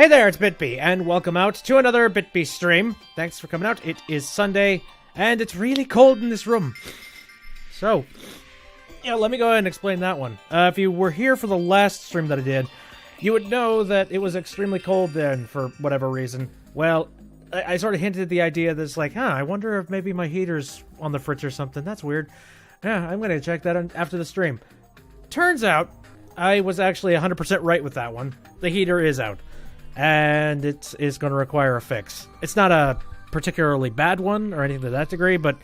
Hey there, it's BitB, and welcome out to another BitB stream. Thanks for coming out. It is Sunday, and it's really cold in this room. So, yeah, let me go ahead and explain that one. If you were here for the last stream that I did, you would know that it was extremely cold then, for whatever reason. Well, I sort of hinted at the idea that it's like, I wonder if maybe my heater's on the fritz or something. That's weird. Yeah, I'm going to check that after the stream. Turns out, I was actually 100% right with that one. The heater is out. And it is going to require a fix. It's not a particularly bad one or anything to that degree, but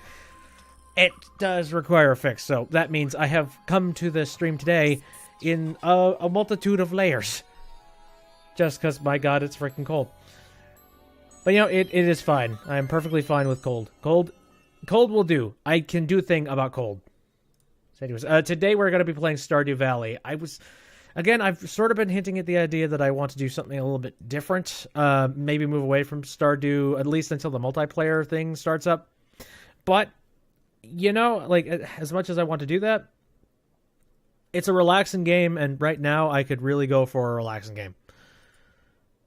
it does require a fix. So that means I have come to this stream today in a multitude of layers. Just because, my god, it's freaking cold. But, you know, it is fine. I am perfectly fine with cold. Cold will do. I can do a thing about cold. So anyways, today we're going to be playing Stardew Valley. Again, I've sort of been hinting at the idea that I want to do something a little bit different. Maybe move away from Stardew, at least until the multiplayer thing starts up. But, you know, like, as much as I want to do that, it's a relaxing game, and right now I could really go for a relaxing game.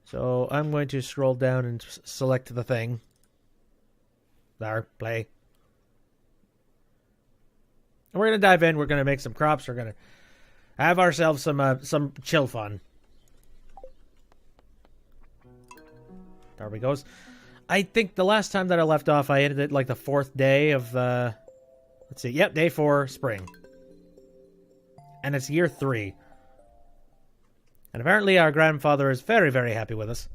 So I'm going to scroll down and select the thing. There, play. And we're going to dive in, we're going to make some crops, we're going to have ourselves some chill fun. There we goes. I think the last time that I left off, I ended it like the 4th day of let's see. Yep, day 4, spring. And it's year 3. And apparently our grandfather is very, very happy with us.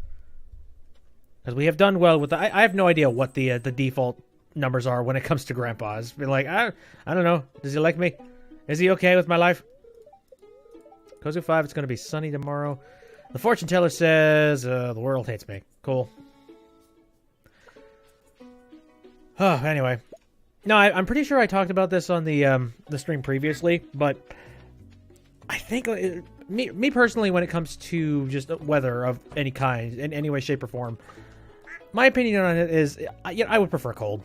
Because we have done well with I have no idea what the default numbers are when it comes to grandpa. It's been like, I don't know. Does he like me? Is he okay with my life? Kozu 5, it's going to be sunny tomorrow. The fortune teller says, the world hates me. Cool. Oh, anyway. No, I'm pretty sure I talked about this on the stream previously, but I think, me personally, when it comes to just weather of any kind, in any way, shape, or form, my opinion on it is, I would prefer cold.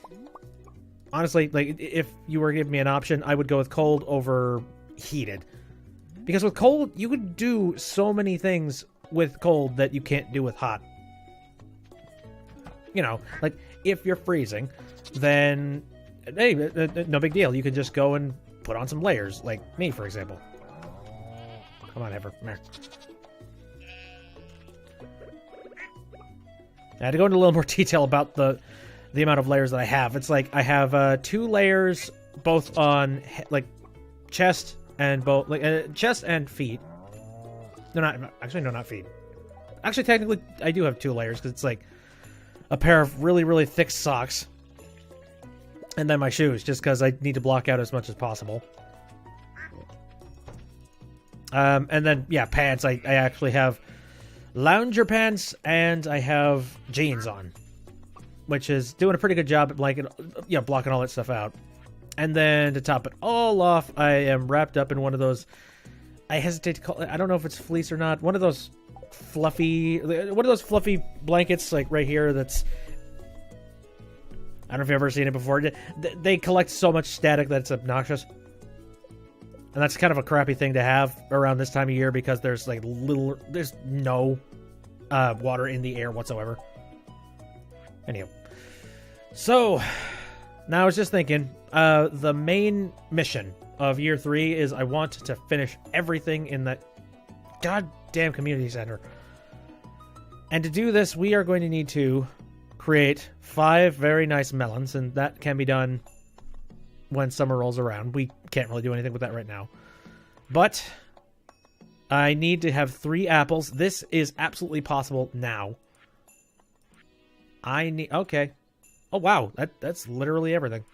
Honestly, like, if you were giving me an option, I would go with cold over heated. Because with cold, you could do so many things with cold that you can't do with hot. You know, like, if you're freezing, then, hey, no big deal. You can just go and put on some layers, like me, for example. Come on, Ever. Come here. I had to go into a little more detail about the amount of layers that I have. It's like, I have 2 layers, both on, like, chest and both, like, chest and feet. No, not feet. Actually, technically, I do have 2 layers, because it's like a pair of really, really thick socks. And then my shoes, just because I need to block out as much as possible. And then, yeah, pants. I actually have lounger pants, and I have jeans on. Which is doing a pretty good job at blocking all that stuff out. And then to top it all off, I am wrapped up in one of those, I hesitate to call it, I don't know if it's fleece or not, one of those fluffy blankets, like right here, that's, I don't know if you've ever seen it before. They collect so much static that it's obnoxious. And that's kind of a crappy thing to have around this time of year, because there's like there's no water in the air whatsoever. Anyway. So, now I was just thinking, the main mission of year 3 is I want to finish everything in that goddamn community center. And to do this, we are going to need to create 5 very nice melons, and that can be done when summer rolls around. We can't really do anything with that right now. But I need to have 3 apples. This is absolutely possible now. Okay. Oh, wow. That's literally everything.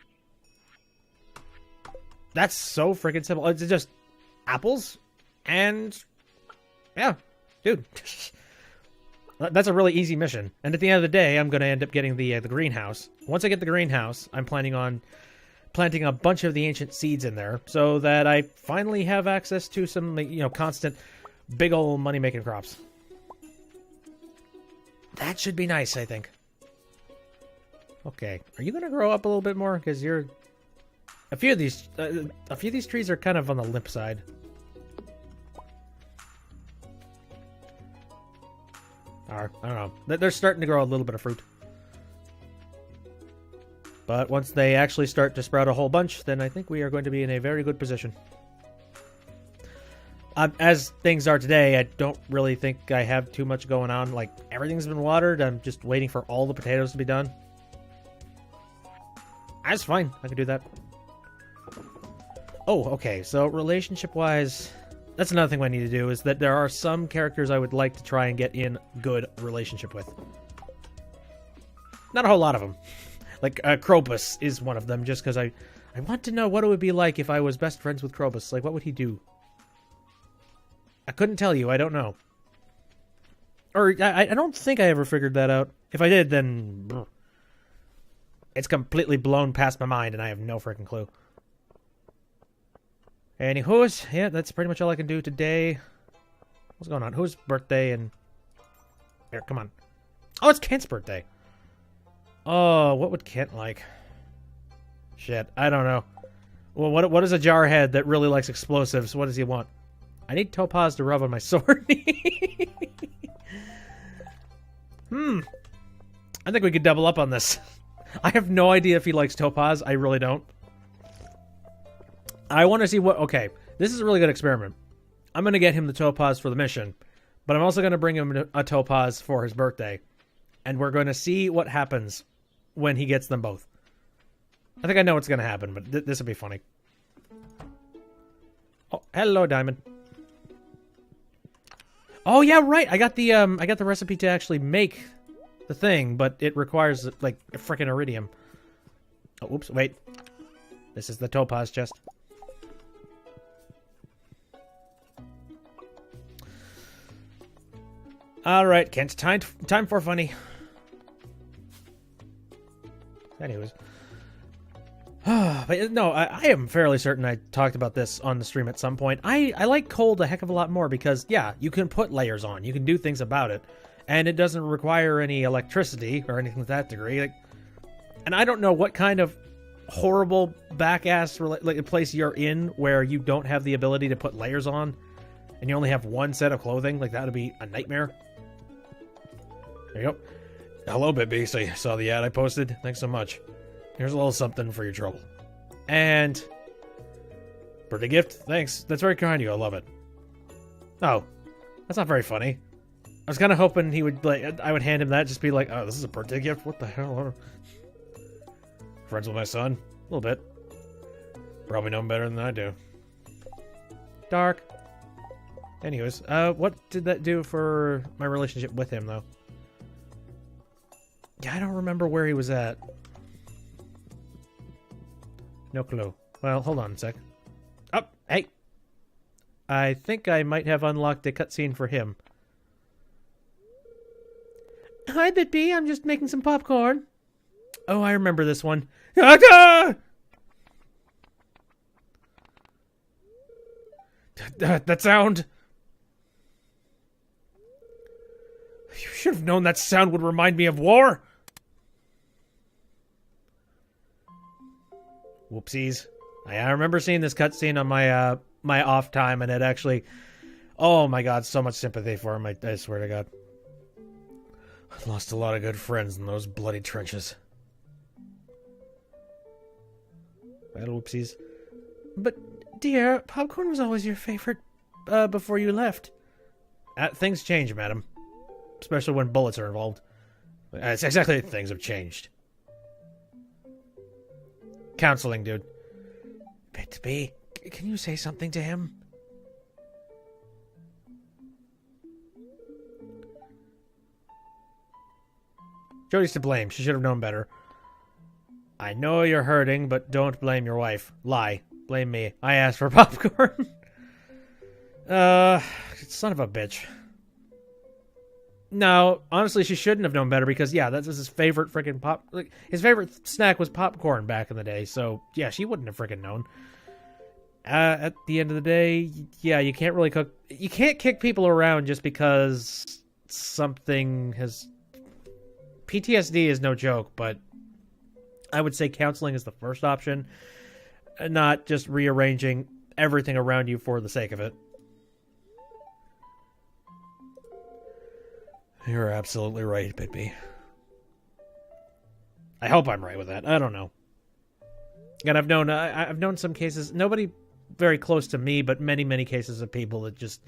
That's so freaking simple. It's just apples and, yeah, dude. That's a really easy mission. And at the end of the day, I'm going to end up getting the greenhouse. Once I get the greenhouse, I'm planning on planting a bunch of the ancient seeds in there so that I finally have access to some, constant big old money-making crops. That should be nice, I think. Okay, are you going to grow up a little bit more? Because you're... A few of these trees are kind of on the limp side. Or, I don't know. They're starting to grow a little bit of fruit. But once they actually start to sprout a whole bunch, then I think we are going to be in a very good position. As things are today, I don't really think I have too much going on. Like, everything's been watered. I'm just waiting for all the potatoes to be done. That's fine. I can do that. Oh, okay. So, relationship-wise, that's another thing I need to do, is that there are some characters I would like to try and get in good relationship with. Not a whole lot of them. Like, Krobus is one of them, just because I want to know what it would be like if I was best friends with Krobus. Like, what would he do? I couldn't tell you. I don't know. Or, I don't think I ever figured that out. If I did, then... it's completely blown past my mind, and I have no freaking clue. Anywho's, yeah, that's pretty much all I can do today. What's going on? Whose birthday and... here, come on. Oh, it's Kent's birthday. Oh, what would Kent like? Shit, I don't know. Well, what is a jarhead that really likes explosives? What does he want? I need Topaz to rub on my sword. I think we could double up on this. I have no idea if he likes Topaz. I really don't. I want to see what... okay, this is a really good experiment. I'm going to get him the Topaz for the mission, but I'm also going to bring him a Topaz for his birthday. And we're going to see what happens when he gets them both. I think I know what's going to happen, but this will be funny. Oh, hello, Diamond. Oh, yeah, right. I got the recipe to actually make the thing, but it requires, like, a frickin' iridium. Oh, oops, wait. This is the Topaz chest. Alright, Kent, time for funny. Anyways. But no, I am fairly certain I talked about this on the stream at some point. I like cold a heck of a lot more because, yeah, you can put layers on. You can do things about it. And it doesn't require any electricity or anything to that degree. Like, and I don't know what kind of horrible back-ass like, place you're in where you don't have the ability to put layers on. And you only have one set of clothing. Like, that would be a nightmare. There you go. Hello, Bitbeast. I saw the ad I posted. Thanks so much. Here's a little something for your trouble. And... birthday gift? Thanks. That's very kind of you. I love it. Oh. That's not very funny. I was kind of hoping he would, like... I would hand him that, just be like, oh, this is a birthday gift? What the hell? Friends with my son? A little bit. Probably know him better than I do. Dark. Anyways, what did that do for my relationship with him, though? Yeah, I don't remember where he was at. No clue. Well, hold on a sec. Oh, hey! I think I might have unlocked a cutscene for him. Hi, Bitby. I'm just making some popcorn. Oh, I remember this one. That sound... you should have known that sound would remind me of war! Whoopsies. I remember seeing this cutscene on my my off time, and it actually... oh my god, so much sympathy for him, I swear to god. I lost a lot of good friends in those bloody trenches. Well, whoopsies. But, dear, popcorn was always your favorite, before you left. Things change, madam. Especially when bullets are involved. It's exactly, things have changed. Counseling, dude. Bitby, can you say something to him? Jody's to blame. She should have known better. I know you're hurting, but don't blame your wife. Lie. Blame me. I asked for popcorn. Son of a bitch. No, honestly, she shouldn't have known better because, yeah, that's his favorite freaking like, his favorite snack was popcorn back in the day, so, yeah, she wouldn't have freaking known. At the end of the day, yeah, you can't really cook... you can't kick people around just because something has... PTSD is no joke, but I would say counseling is the first option, and not just rearranging everything around you for the sake of it. You're absolutely right, Bitby. I hope I'm right with that. I don't know. And I've known some cases, nobody very close to me, but many, many cases of people that just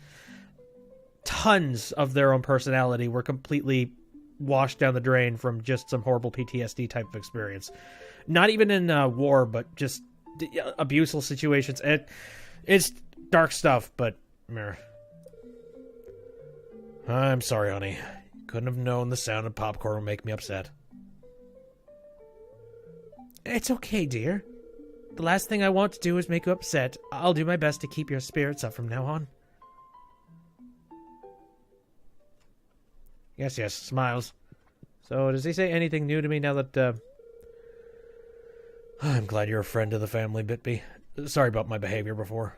tons of their own personality were completely washed down the drain from just some horrible PTSD type of experience. Not even in war, but just abusal situations. It's dark stuff, but I'm sorry, honey. Couldn't have known the sound of popcorn would make me upset. It's okay, dear. The last thing I want to do is make you upset. I'll do my best to keep your spirits up from now on. Yes, smiles. So, does he say anything new to me now that, I'm glad you're a friend of the family, Bitby. Sorry about my behavior before.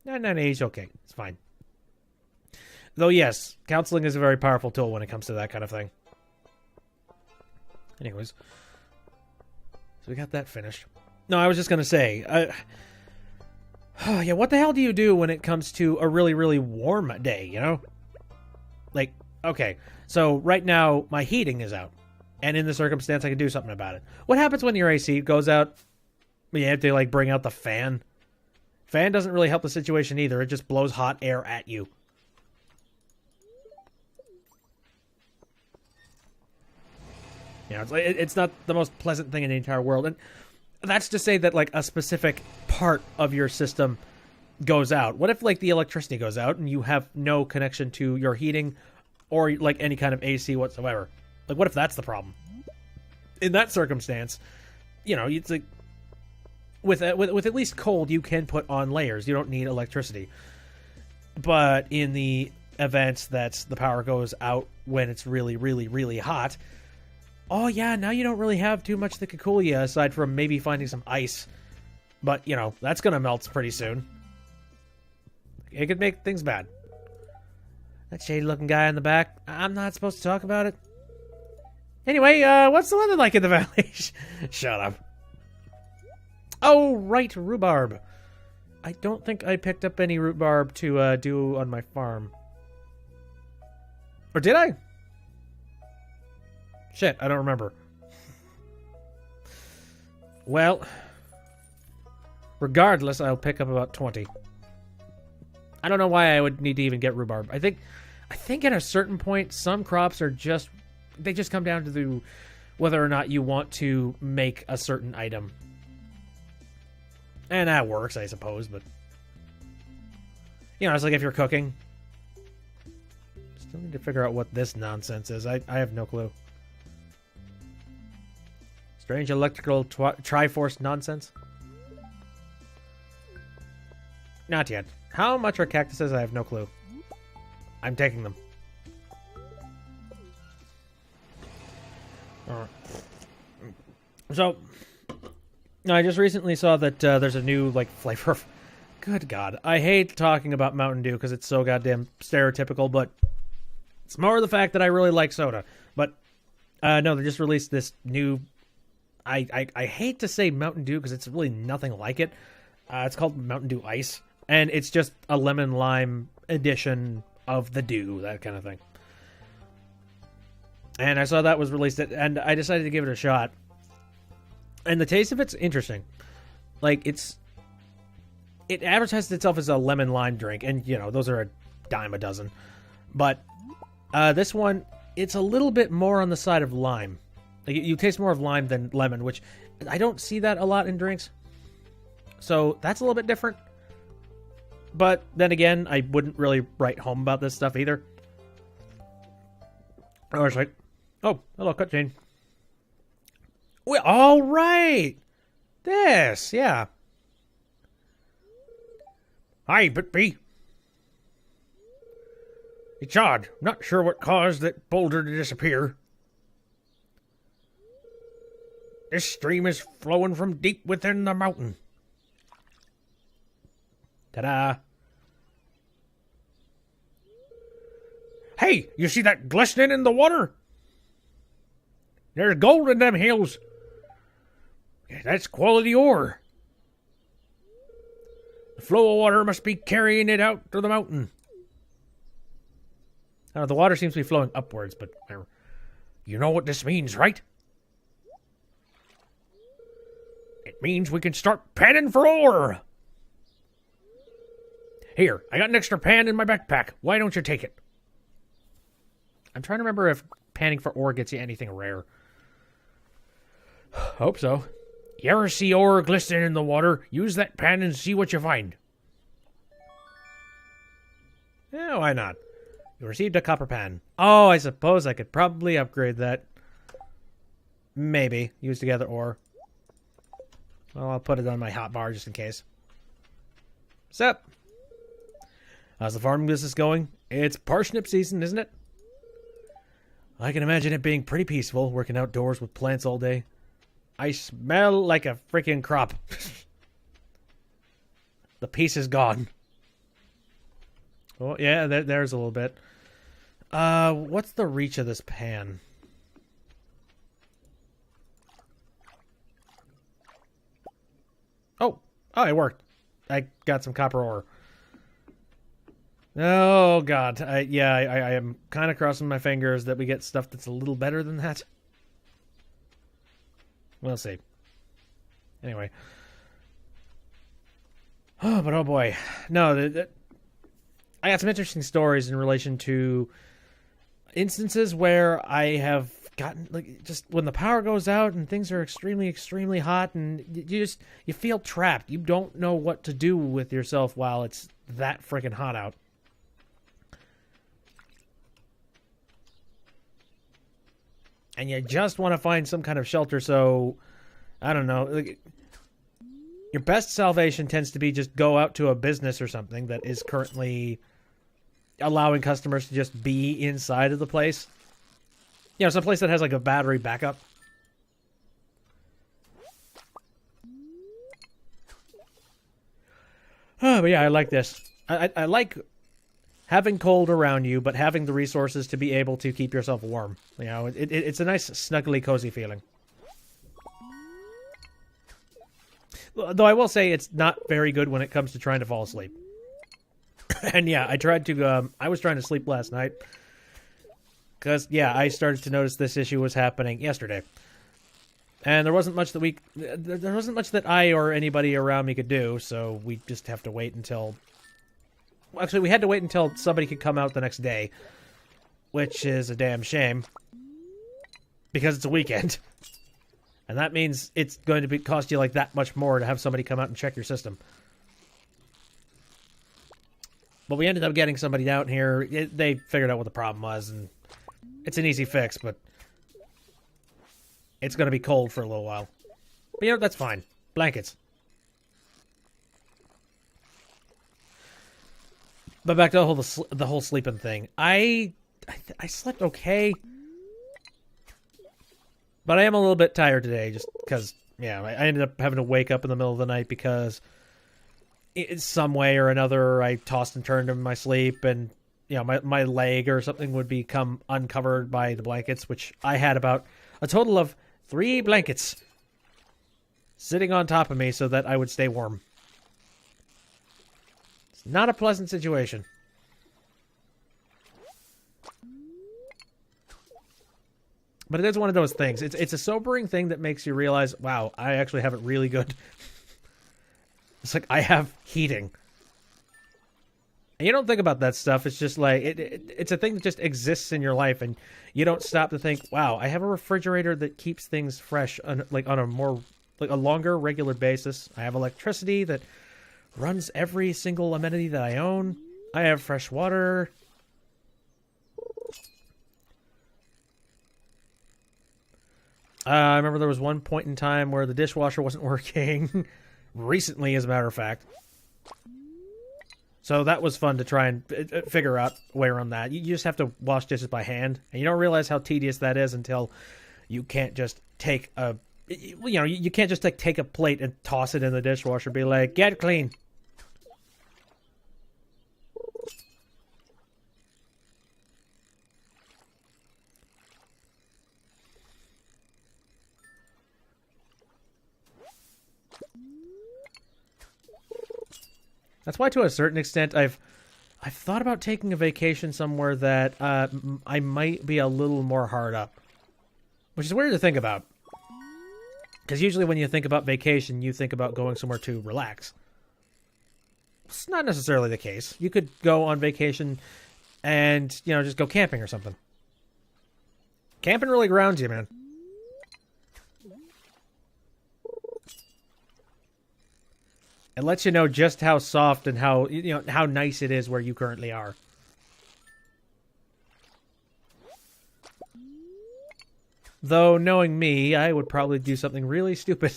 No, he's okay. It's fine. Though, yes, counseling is a very powerful tool when it comes to that kind of thing. Anyways. So we got that finished. No, I was just gonna say, yeah, what the hell do you do when it comes to a really, really warm day, you know? Like, okay, so right now, my heating is out. And in the circumstance, I can do something about it. What happens when your AC goes out? You have to, like, bring out the fan. Fan doesn't really help the situation either. It just blows hot air at you. You know, it's not the most pleasant thing in the entire world. And that's to say that, like, a specific part of your system goes out. What if, like, the electricity goes out and you have no connection to your heating or, like, any kind of AC whatsoever? Like, what if that's the problem? In that circumstance, you know, it's like, with at least cold, you can put on layers. You don't need electricity. But in the event that the power goes out when it's really, really, really hot, oh yeah, now you don't really have too much that could cool you aside from maybe finding some ice. But, you know, that's going to melt pretty soon. It could make things bad. That shady-looking guy in the back, I'm not supposed to talk about it. Anyway, what's the weather like in the valley? Shut up. Oh, right, rhubarb. I don't think I picked up any rhubarb to do on my farm. Or did I? Shit, I don't remember. Well, regardless, I'll pick up about 20. I don't know why I would need to even get rhubarb. I think at a certain point, some crops are just... They just come down to whether or not you want to make a certain item. And that works, I suppose, but... You know, it's like if you're cooking. Still need to figure out what this nonsense is. I have no clue. Strange electrical Triforce nonsense? Not yet. How much are cactuses? I have no clue. I'm taking them. Alright. So, I just recently saw that there's a new, like, flavor of... Good God. I hate talking about Mountain Dew because it's so goddamn stereotypical, but it's more the fact that I really like soda. But, no, they just released this new... I hate to say Mountain Dew because it's really nothing like it. It's called Mountain Dew Ice. And it's just a lemon lime edition of the Dew, that kind of thing. And I saw that was released, and I decided to give it a shot. And the taste of it's interesting. Like, it advertises itself as a lemon lime drink, and, you know, those are a dime a dozen. But this one, it's a little bit more on the side of lime. Like, you taste more of lime than lemon, which I don't see that a lot in drinks. So that's a little bit different. But then again, I wouldn't really write home about this stuff either. I was like, oh, hello, cutscene. Well, all right. This, yeah. Hi, Bitby. It's odd. Not sure what caused that boulder to disappear. This stream is flowing from deep within the mountain. Ta-da! Hey, you see that glistening in the water? There's gold in them hills. Yeah, that's quality ore. The flow of water must be carrying it out to the mountain. The water seems to be flowing upwards, but you know what this means, right? It means we can start panning for ore. Here, I got an extra pan in my backpack. Why don't you take it? I'm trying to remember if panning for ore gets you anything rare. Hope so. You ever see ore glistening in the water? Use that pan and see what you find. Yeah, why not? You received a copper pan. Oh, I suppose I could probably upgrade that. Maybe. Use together ore. Well, I'll put it on my hotbar just in case. What's up? How's the farming business going? It's parsnip season, isn't it? I can imagine it being pretty peaceful, working outdoors with plants all day. I smell like a freaking crop. The peace is gone. Oh, yeah, there's a little bit. What's the reach of this pan? Oh, it worked. I got some copper ore. Oh, God. I am kind of crossing my fingers that we get stuff that's a little better than that. We'll see. Anyway. Oh, but oh boy. No, I got some interesting stories in relation to instances where I have gotten, like, just when the power goes out and things are extremely, extremely hot and you feel trapped. You don't know what to do with yourself while it's that freaking hot out. And you just want to find some kind of shelter, so, I don't know. Like, your best salvation tends to be just go out to a business or something that is currently allowing customers to just be inside of the place. You know, some place that has, like, a battery backup. Oh, but yeah, I like this. I like having cold around you, but having the resources to be able to keep yourself warm. You know, it's a nice, snuggly, cozy feeling. Though I will say it's not very good when it comes to trying to fall asleep. And yeah, I was trying to sleep last night. Because, yeah, I started to notice this issue was happening yesterday. And there wasn't much that I or anybody around me could do, so we just have to wait until... Actually, we had to wait until somebody could come out the next day, which is a damn shame, because it's a weekend. And that means it's going to cost you like that much more to have somebody come out and check your system. But we ended up getting somebody down here. They figured out what the problem was, and it's an easy fix, but it's going to be cold for a little while. But you know, that's fine. Blankets. But back to the whole sleeping thing. I slept okay, but I am a little bit tired today, just because, yeah, I ended up having to wake up in the middle of the night because in some way or another I tossed and turned in my sleep, and you know, my leg or something would become uncovered by the blankets, which I had about a total of 3 blankets sitting on top of me so that I would stay warm. It's not a pleasant situation. But it is one of those things. It's a sobering thing that makes you realize, wow, I actually have it really good. It's like I have heating. And you don't think about that stuff. It's just like, it's a thing that just exists in your life, and you don't stop to think, wow, I have a refrigerator that keeps things fresh on a more, like a longer, regular basis. I have electricity that runs every single amenity that I own. I have fresh water. I remember there was one point in time where the dishwasher wasn't working. Recently, as a matter of fact. So that was fun to try and figure out a way around that. You just have to wash dishes by hand, and you don't realize how tedious that is until you can't just take a... You know, you can't just take a plate and toss it in the dishwasher and be like, get clean. That's why, to a certain extent, I've I've thought about taking a vacation somewhere that I might be a little more hard up. Which is weird to think about. Because usually when you think about vacation, you think about going somewhere to relax. It's not necessarily the case. You could go on vacation and, you know, just go camping or something. Camping really grounds you, man. It lets you know just how soft and how, you know, how nice it is where you currently are. Though, knowing me, I would probably do something really stupid,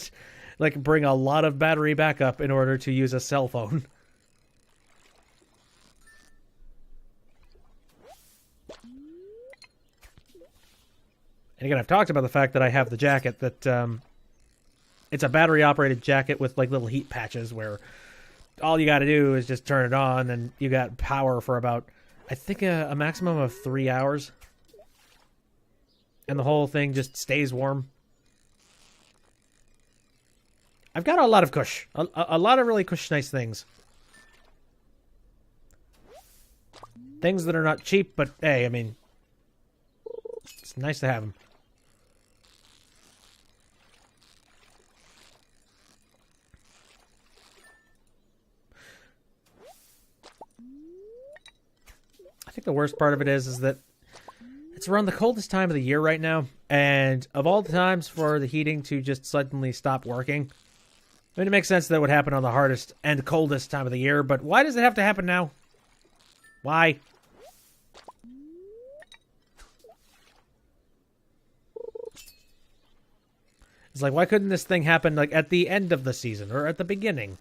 like bring a lot of battery backup in order to use a cell phone. And again, I've talked about the fact that I have the jacket that, it's a battery-operated jacket with, like, little heat patches where all you gotta do is just turn it on and you got power for about, I think, a maximum of 3 hours. And the whole thing just stays warm. I've got a lot of cush. A lot of really cush nice things. Things that are not cheap, but hey, I mean, it's nice to have them. I think the worst part of it is that it's around the coldest time of the year right now, and of all the times for the heating to just suddenly stop working, I mean, it makes sense that it would happen on the hardest and coldest time of the year, but why does it have to happen now? Why? It's like, why couldn't this thing happen, like, at the end of the season, or at the beginning?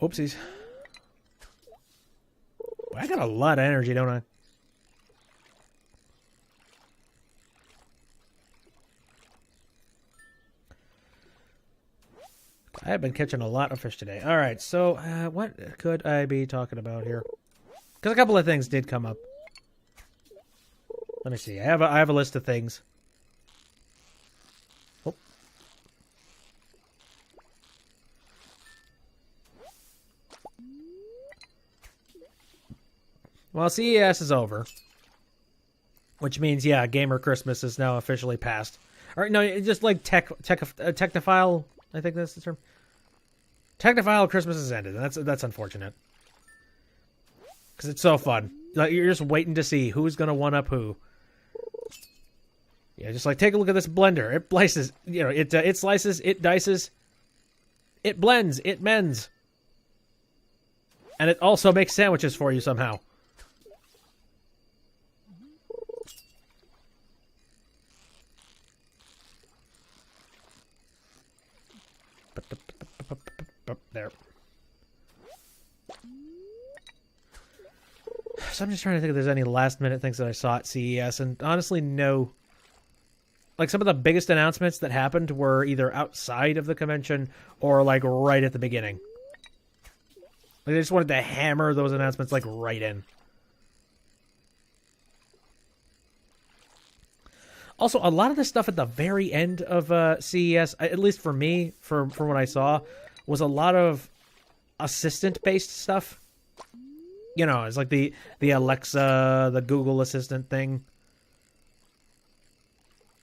Oopsies. Well, I got a lot of energy, don't I? I have been catching a lot of fish today. Alright, so what could I be talking about here? Because a couple of things did come up. Let me see. I have a list of things. Oh. Well, CES is over. Which means, yeah, Gamer Christmas is now officially passed. Or, no, just like Technophile, I think that's the term. Technophile Christmas has ended, and that's unfortunate. Because it's so fun. Like, you're just waiting to see who's going to one-up who. Yeah, just like, take a look at this blender. It slices, you know, it slices, it dices, it blends, it mends. And it also makes sandwiches for you somehow. There. So I'm just trying to think if there's any last minute things that I saw at CES, and honestly, no. Like, some of the biggest announcements that happened were either outside of the convention or, like, right at the beginning. Like, they just wanted to hammer those announcements, like, right in. Also, a lot of the stuff at the very end of CES, at least for me, from what I saw, was a lot of assistant-based stuff. You know, it's like the Alexa, the Google Assistant thing.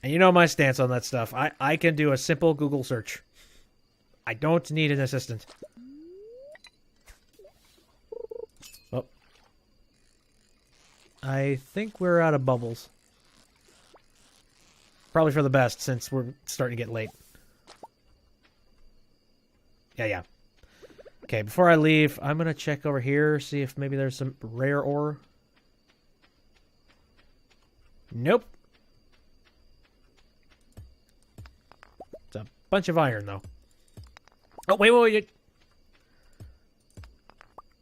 And you know my stance on that stuff. I can do a simple Google search. I don't need an assistant. Well, I think we're out of bubbles. Probably for the best, since we're starting to get late. Yeah. Okay, before I leave, I'm going to check over here, see if maybe there's some rare ore. Nope. It's a bunch of iron, though. Oh, wait.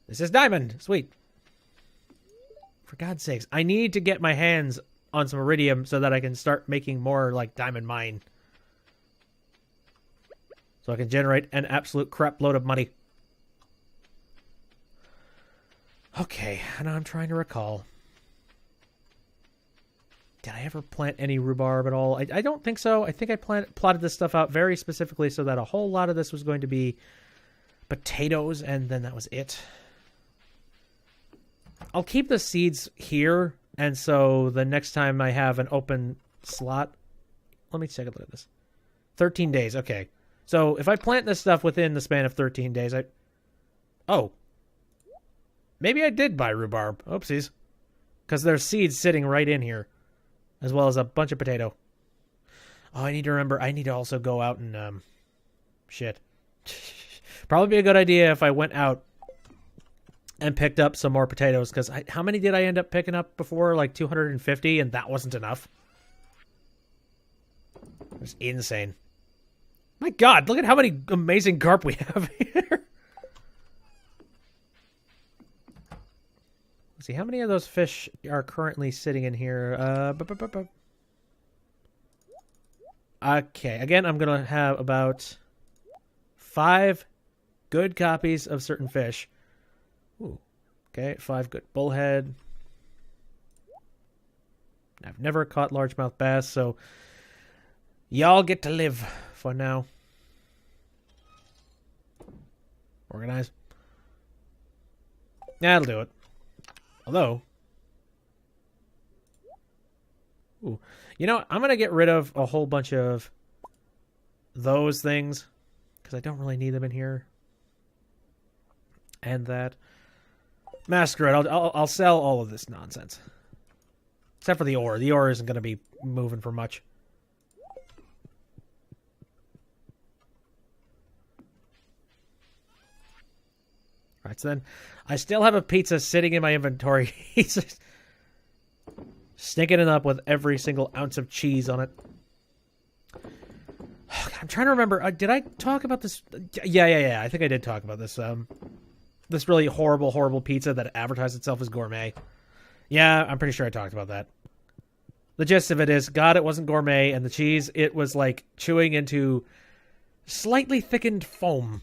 This is diamond. Sweet. For God's sakes, I need to get my hands on some iridium so that I can start making more, like, diamond mine. So I can generate an absolute crap load of money. Okay, and I'm trying to recall. Did I ever plant any rhubarb at all? I don't think so. I think I plotted this stuff out very specifically so that a whole lot of this was going to be potatoes, and then that was it. I'll keep the seeds here, and so the next time I have an open slot... Let me take a look at this. 13 days, okay. So if I plant this stuff within the span of 13 days, Oh. Maybe I did buy rhubarb. Oopsies. Because there's seeds sitting right in here. As well as a bunch of potato. Oh, I need to remember. I need to also go out and, shit. Probably be a good idea if I went out and picked up some more potatoes. Because how many did I end up picking up before? Like 250, and that wasn't enough. It was insane. My god, look at how many amazing carp we have here. Let's see, how many of those fish are currently sitting in here? Okay, again, I'm going to have about 5 good copies of certain fish. Ooh, okay, 5 good bullhead. I've never caught largemouth bass, so y'all get to live for now. Organize. That'll do it. Although, ooh, you know, I'm going to get rid of a whole bunch of those things because I don't really need them in here. And that. Masquerade, I'll sell all of this nonsense. Except for the ore. The ore isn't going to be moving for much. Alright, so then I still have a pizza sitting in my inventory. He's just stinking it up with every single ounce of cheese on it. I'm trying to remember. Did I talk about this? Yeah. I think I did talk about this. This really horrible pizza that advertised itself as gourmet. Yeah, I'm pretty sure I talked about that. The gist of it is, God, it wasn't gourmet, and the cheese, it was like chewing into slightly thickened foam.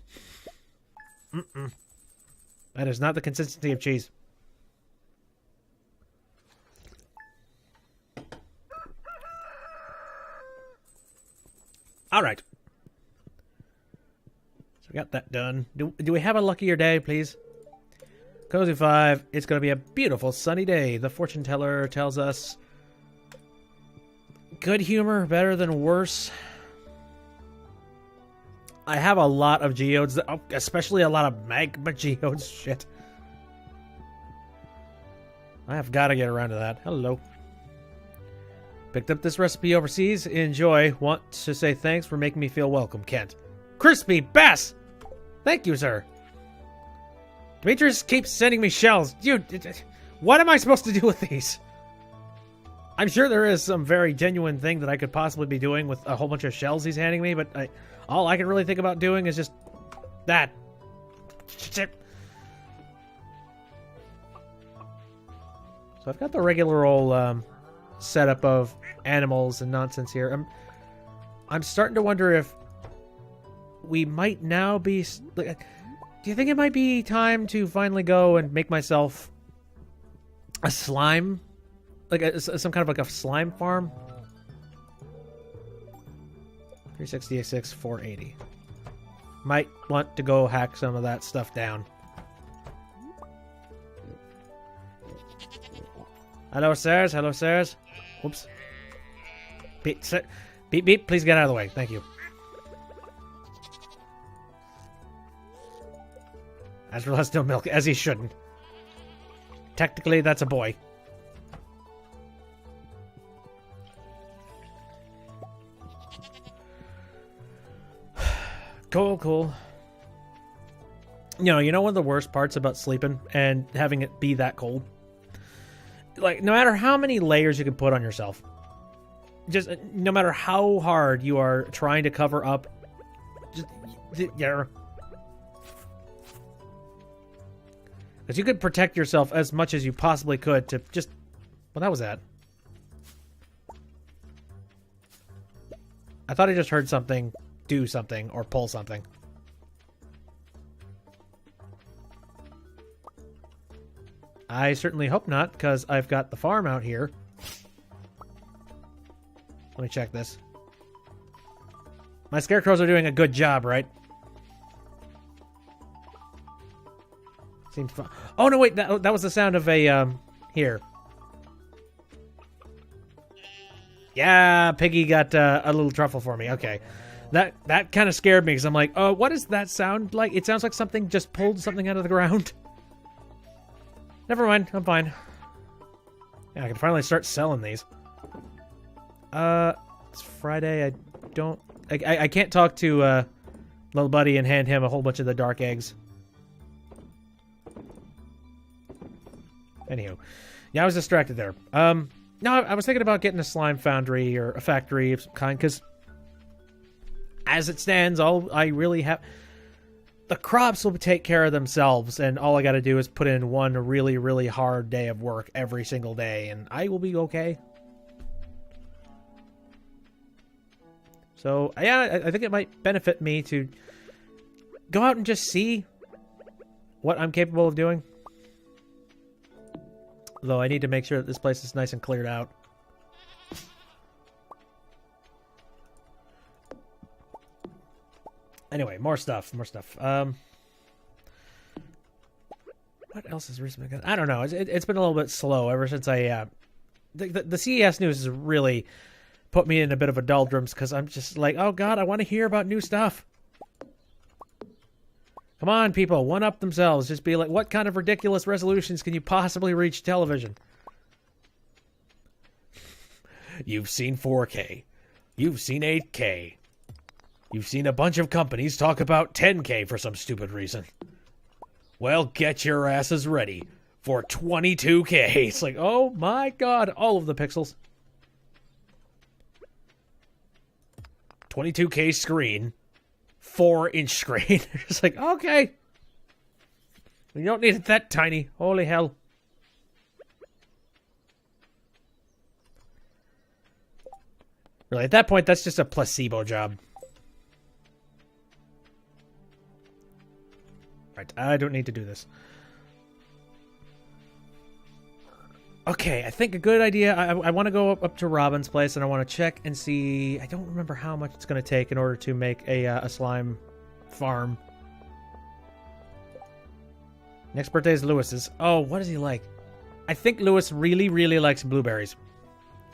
That is not the consistency of cheese. All right. So we got that done. Do we have a luckier day, please? Cozy 5. It's going to be a beautiful sunny day. The fortune teller tells us good humor, better than worse. I have a lot of geodes, especially a lot of magma geodes. Shit. I have got to get around to that. Hello. Picked up this recipe overseas. Enjoy. Want to say thanks for making me feel welcome, Kent. Crispy bass! Thank you, sir. Demetrius keeps sending me shells. Dude, what am I supposed to do with these? I'm sure there is some very genuine thing that I could possibly be doing with a whole bunch of shells he's handing me, but all I can really think about doing is just that. So I've got the regular old setup of animals and nonsense here. I'm starting to wonder if we might now be... do you think it might be time to finally go and make myself a slime? Like some kind of like a slime farm? 366, 480. Might want to go hack some of that stuff down. Hello, sirs. Hello, sirs. Whoops. Beep, beep, beep. Please get out of the way. Thank you. Azrael has no milk, as he shouldn't. Technically, that's a boy. Cool. You know one of the worst parts about sleeping and having it be that cold? Like, no matter how many layers you can put on yourself, just no matter how hard you are trying to cover up, yeah. Because you could protect yourself as much as you possibly could to just... Well, that was that. I thought I just heard something do something or pull something. I certainly hope not, because I've got the farm out here. Let me check this. My scarecrows are doing a good job, right? Seems fun. Oh, no, wait. That was the sound of a, here. Yeah, Piggy got a little truffle for me. Okay. That kind of scared me because I'm like, oh, what does that sound like? It sounds like something just pulled something out of the ground. Never mind. I'm fine. Yeah, I can finally start selling these. It's Friday. I can't talk to, little buddy and hand him a whole bunch of the dark eggs. Anywho. Yeah, I was distracted there. No, I was thinking about getting a slime foundry or a factory of some kind, because as it stands, all I really have... The crops will take care of themselves, and all I gotta do is put in one really, really hard day of work every single day, and I will be okay. So, yeah, I think it might benefit me to go out and just see what I'm capable of doing. Though I need to make sure that this place is nice and cleared out. Anyway, more stuff. What else has recently been? I don't know. It's been a little bit slow ever since I... The CES news has really put me in a bit of a doldrums because I'm just like, oh god, I want to hear about new stuff. Come on, people, one-up themselves. Just be like, what kind of ridiculous resolutions can you possibly reach television? You've seen 4K. You've seen 8K. You've seen a bunch of companies talk about 10K for some stupid reason. Well, get your asses ready for 22K. It's like, oh my god, all of the pixels. 22K screen. 4-inch screen. It's like, okay. You don't need it that tiny. Holy hell. Really, at that point, that's just a placebo job. Right, I don't need to do this. Okay, I think a good idea. I want to go up to Robin's place and I want to check and see. I don't remember how much it's going to take in order to make a slime farm. Next birthday is Lewis's. Oh, what does he like? I think Lewis really, really likes blueberries.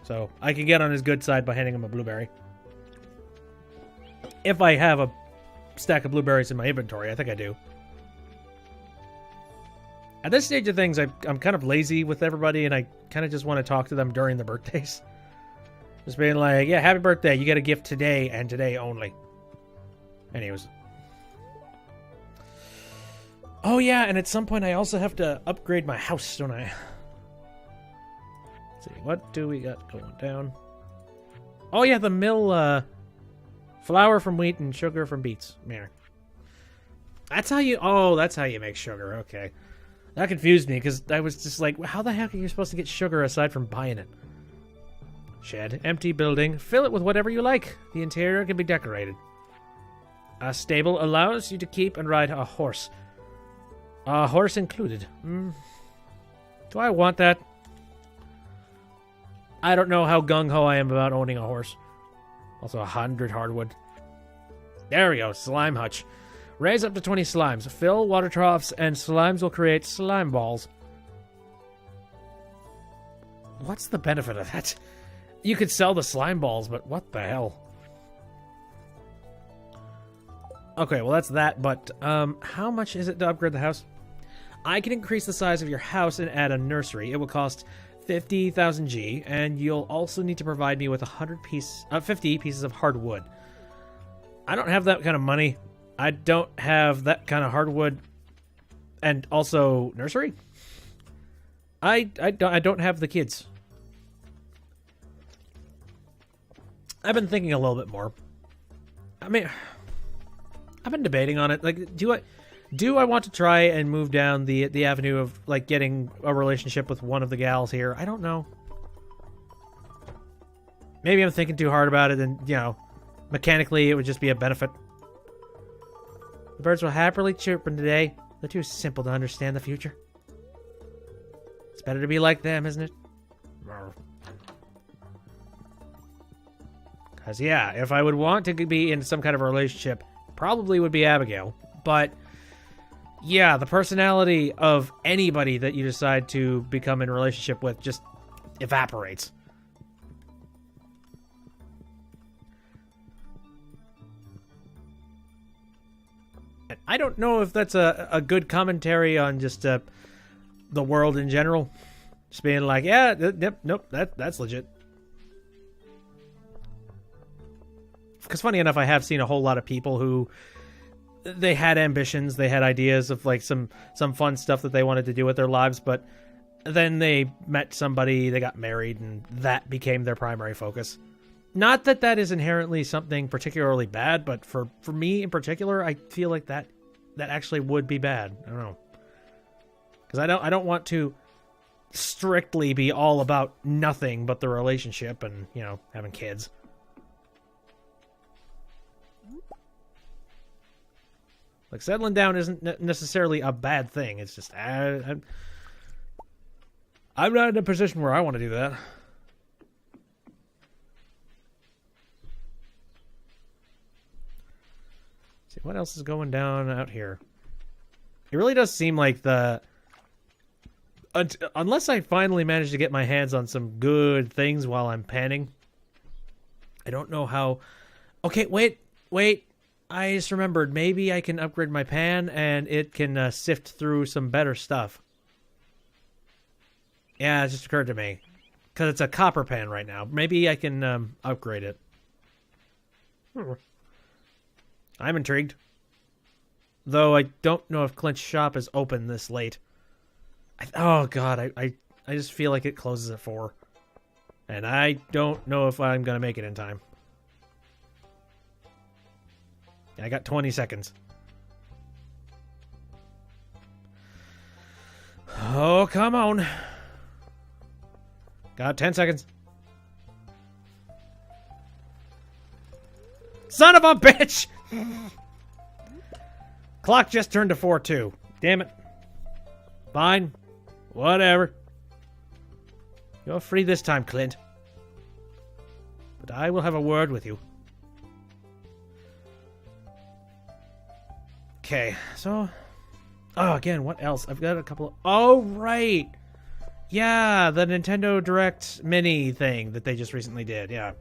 So I can get on his good side by handing him a blueberry. If I have a stack of blueberries in my inventory, I think I do. At this stage of things, I'm kind of lazy with everybody, and I kind of just want to talk to them during the birthdays. Just being like, yeah, happy birthday, you get a gift today, and today only. Anyways. Oh yeah, and at some point I also have to upgrade my house, don't I? Let's see, what do we got going down? Oh yeah, the mill, flour from wheat and sugar from beets. There. That's how you, oh, that's how you make sugar, okay. That confused me, because I was just like, how the heck are you supposed to get sugar aside from buying it? Shed, empty building, fill it with whatever you like. The interior can be decorated. A stable allows you to keep and ride a horse. A horse included. Do I want that? I don't know how gung-ho I am about owning a horse. Also 100 hardwood. There we go, slime hutch. Raise up to 20 slimes. Fill water troughs, and slimes will create slime balls. What's the benefit of that? You could sell the slime balls, but what the hell? Okay, well that's that, but how much is it to upgrade the house? I can increase the size of your house and add a nursery. It will cost 50,000 G, and you'll also need to provide me with 50 pieces of hardwood. I don't have that kind of money. I don't have that kind of hardwood, and also nursery. I don't have the kids. I've been thinking a little bit more. I mean, I've been debating on it. Like, do I want to try and move down the avenue of like getting a relationship with one of the gals here? I don't know. Maybe I'm thinking too hard about it, and you know, mechanically it would just be a benefit. The birds were happily chirping today. They're too simple to understand the future. It's better to be like them, isn't it? Because, yeah, if I would want to be in some kind of a relationship, probably would be Abigail. But, yeah, the personality of anybody that you decide to become in a relationship with just evaporates. I don't know if that's a good commentary on just the world in general. Just being like, yeah, nope, that's legit. Because funny enough, I have seen a whole lot of people who they had ambitions, they had ideas of like some fun stuff that they wanted to do with their lives, but then they met somebody, they got married, and that became their primary focus. Not that that is inherently something particularly bad, but for me in particular, I feel like that actually would be bad. I don't know. Because I don't want to strictly be all about nothing but the relationship and, you know, having kids. Like, settling down isn't necessarily a bad thing. It's just, I'm not in a position where I want to do that. See, what else is going down out here? It really does seem like unless I finally manage to get my hands on some good things while I'm panning, I don't know how... Okay, wait. I just remembered. Maybe I can upgrade my pan and it can sift through some better stuff. Yeah, it just occurred to me. Because it's a copper pan right now. Maybe I can upgrade it. I'm intrigued. Though I don't know if Clint's shop is open this late. Oh, God. I just feel like it closes at 4. And I don't know if I'm going to make it in time. I got 20 seconds. Oh, come on. Got 10 seconds. Son of a bitch! Clock just turned to 4 too. Damn it. Fine. Whatever. You're free this time, Clint. But I will have a word with you. Okay, so... Oh, again, what else? I've got a couple of... Oh, right! Yeah, the Nintendo Direct Mini thing that they just recently did, yeah.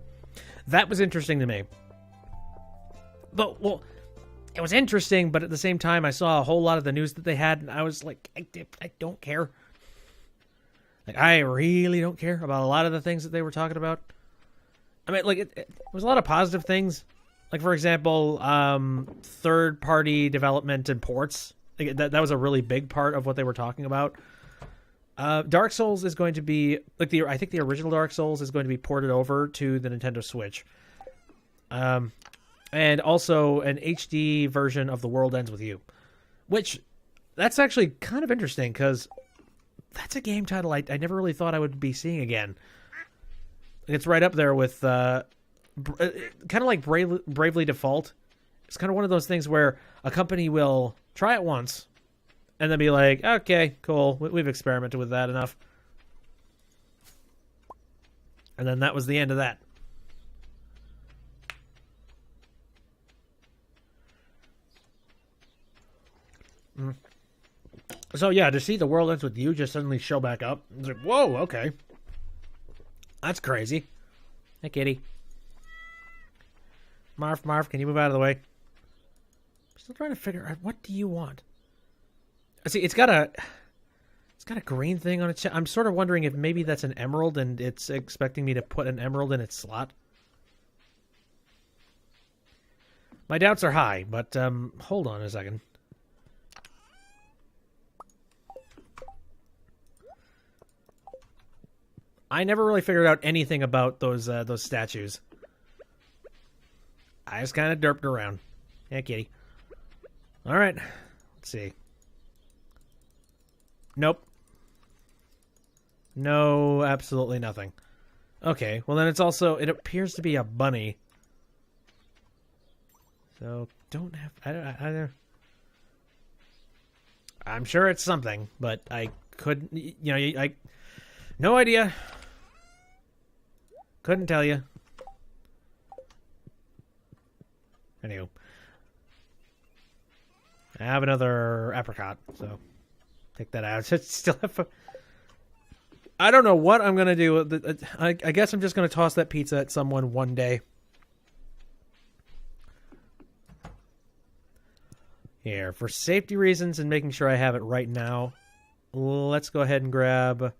That was interesting to me. But, well, it was interesting, but at the same time, I saw a whole lot of the news that they had, and I was like, I don't care. Like, I really don't care about a lot of the things that they were talking about. I mean, like, it was a lot of positive things. Like, for example, third-party development and ports. Like, that was a really big part of what they were talking about. Dark Souls is going to be... like I think the original Dark Souls is going to be ported over to the Nintendo Switch. And also an HD version of The World Ends With You. Which, that's actually kind of interesting, because that's a game title I never really thought I would be seeing again. It's right up there with... kind of like Bravely Default. It's kind of one of those things where a company will try it once and then be like, okay, cool, we've experimented with that enough. And then that was the end of that. So yeah, to see The World Ends With You just suddenly show back up, it's like, whoa, okay. That's crazy. Hey, kitty. Marv, can you move out of the way? I'm still trying to figure out, what do you want? See, it's got a green thing on its... I'm sort of wondering if maybe that's an emerald and it's expecting me to put an emerald in its slot. My doubts are high, but hold on a second. I never really figured out anything about those statues. I just kind of derped around. Yeah, kitty. All right. Let's see. Nope. No, absolutely nothing. Okay, well then it's also... it appears to be a bunny. So, don't have... I don't... I'm sure it's something, but I couldn't... You know, I... No idea. Couldn't tell you. Anywho. I have another apricot, so take that out. Still have I don't know what I'm going to do. I guess I'm just going to toss that pizza at someone one day. Here, for safety reasons and making sure I have it right now, let's go ahead and grab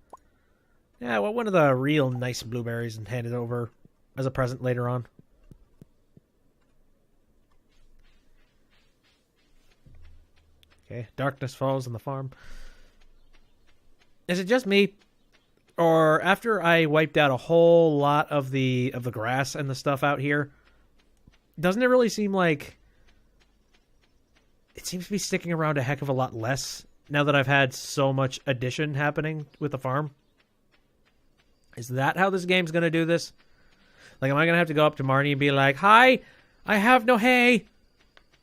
one of the real nice blueberries and hand it over as a present later on. Okay, darkness falls on the farm. Is it just me? Or after I wiped out a whole lot of the grass and the stuff out here, doesn't it really seem like it seems to be sticking around a heck of a lot less now that I've had so much addition happening with the farm? Is that how this game's going to do this? Like, am I going to have to go up to Marnie and be like, "Hi, I have no hay.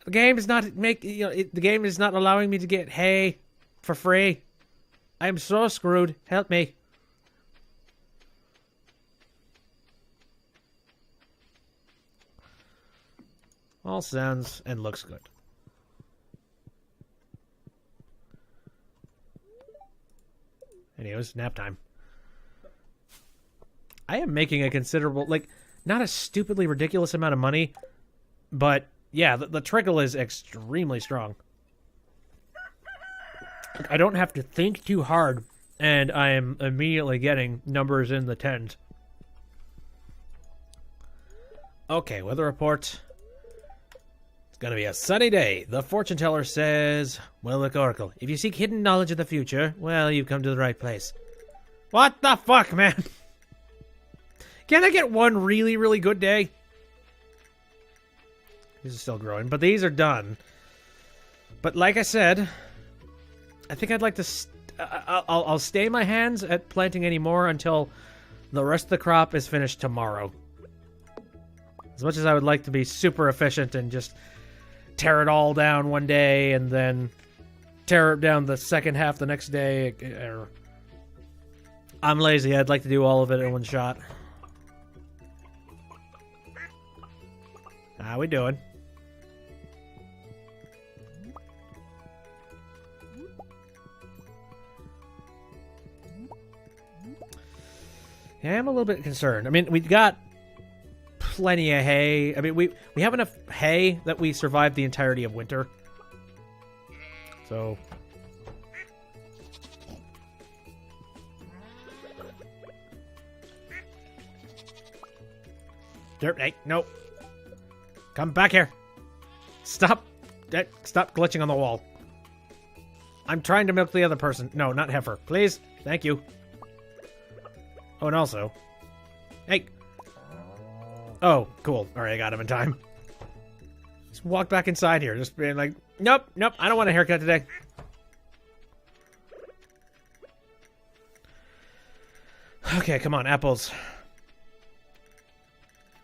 The game is not the game is not allowing me to get hay for free. I'm so screwed. Help me." All sounds and looks good. Anyways, nap time. I am making a considerable, not a stupidly ridiculous amount of money, but yeah, the trickle is extremely strong. I don't have to think too hard, and I am immediately getting numbers in the tens. Okay, weather report. It's gonna be a sunny day. The fortune teller says, "Well, look, Oracle, if you seek hidden knowledge of the future, well, you've come to the right place." What the fuck, man? Can I get one really, really good day? These are still growing, but these are done. But like I said, I think I'd like to... I'll stay my hands at planting any more until the rest of the crop is finished tomorrow. As much as I would like to be super efficient and just tear it all down one day and then tear it down the second half the next day. I'm lazy. I'd like to do all of it in one shot. How we doing? Yeah, I'm a little bit concerned. I mean, we've got plenty of hay. I mean, we have enough hay that we survived the entirety of winter. So... Hey, no. Come back here. Stop. Stop glitching on the wall. I'm trying to milk the other person. No, not heifer. Please. Thank you. Oh, and also... Hey. Oh, cool. Alright, I got him in time. Just walk back inside here. Just being like, nope, I don't want a haircut today. Okay, come on, apples.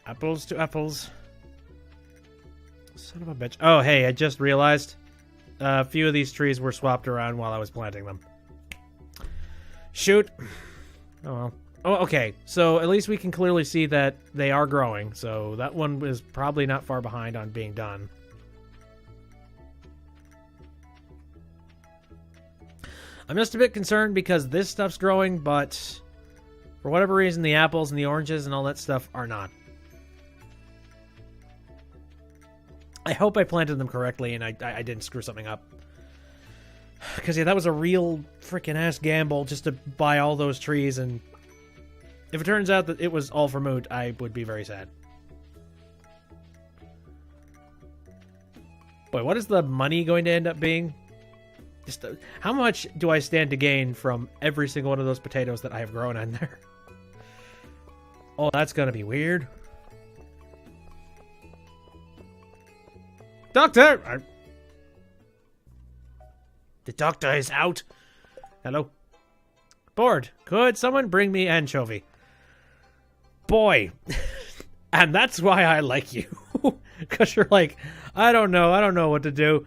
Apples to apples. Son of a bitch. Oh, hey, I just realized a few of these trees were swapped around while I was planting them. Shoot. Oh, well. Oh, okay. So at least we can clearly see that they are growing. So that one is probably not far behind on being done. I'm just a bit concerned because this stuff's growing, but for whatever reason, the apples and the oranges and all that stuff are not. I hope I planted them correctly and I didn't screw something up. Because, yeah, that was a real freaking ass gamble just to buy all those trees, and if it turns out that it was all for moot, I would be very sad. Boy, what is the money going to end up being? Just how much do I stand to gain from every single one of those potatoes that I have grown in there? Oh, that's going to be weird. Doctor! The doctor is out. Hello? Bored. Could someone bring me anchovy? Boy. And that's why I like you. Because you're like, I don't know what to do.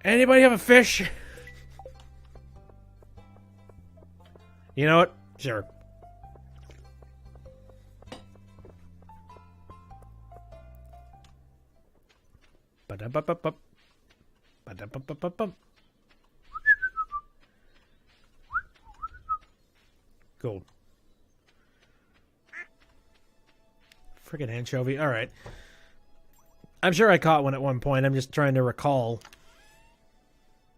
Anybody have a fish? You know what? Sure. Ba-da-ba-ba-ba. Ba-da-ba-ba-ba-ba. Gold. Friggin' anchovy. Alright. I'm sure I caught one at one point. I'm just trying to recall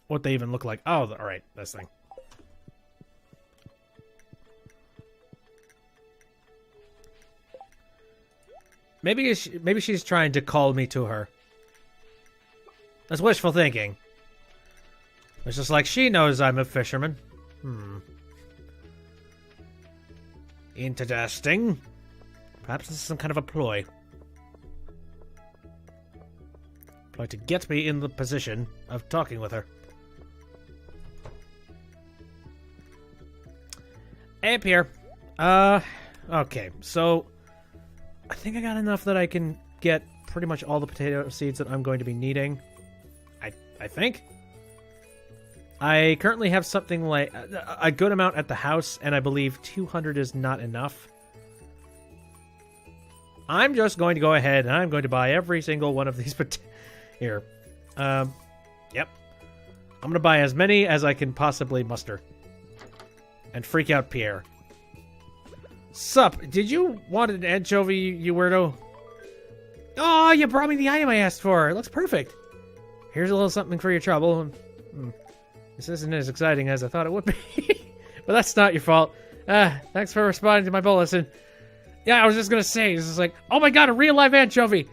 what they even look like. Oh, alright. This thing. Maybe she's trying to call me to her. That's wishful thinking. It's just like she knows I'm a fisherman. Interesting. Perhaps this is some kind of a ploy. Ploy to get me in the position of talking with her. Hey, up here. Okay, so I think I got enough that I can get pretty much all the potato seeds that I'm going to be needing. I think. I currently have something like a good amount at the house, and I believe 200 is not enough. I'm just going to go ahead and I'm going to buy every single one of these here. Yep. I'm going to buy as many as I can possibly muster. And freak out Pierre. Sup? Did you want an anchovy, you weirdo? Oh, you brought me the item I asked for. It looks perfect. Here's a little something for your trouble. This isn't as exciting as I thought it would be. But that's not your fault. Thanks for responding to my bulletin. Yeah, I was just gonna say, this is like, oh my god, a real live anchovy!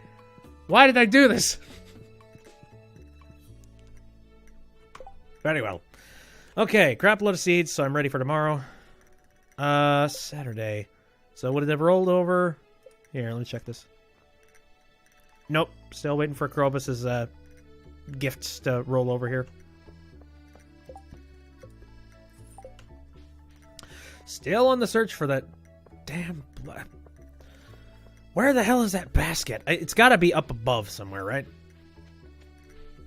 Why did I do this? Very well. Okay, crap load of seeds, so I'm ready for tomorrow. Saturday. So would it have rolled over? Here, let me check this. Nope, still waiting for Krobus's, gifts to roll over here. Still on the search for that damn... Where the hell is that basket? It's got to be up above somewhere, right?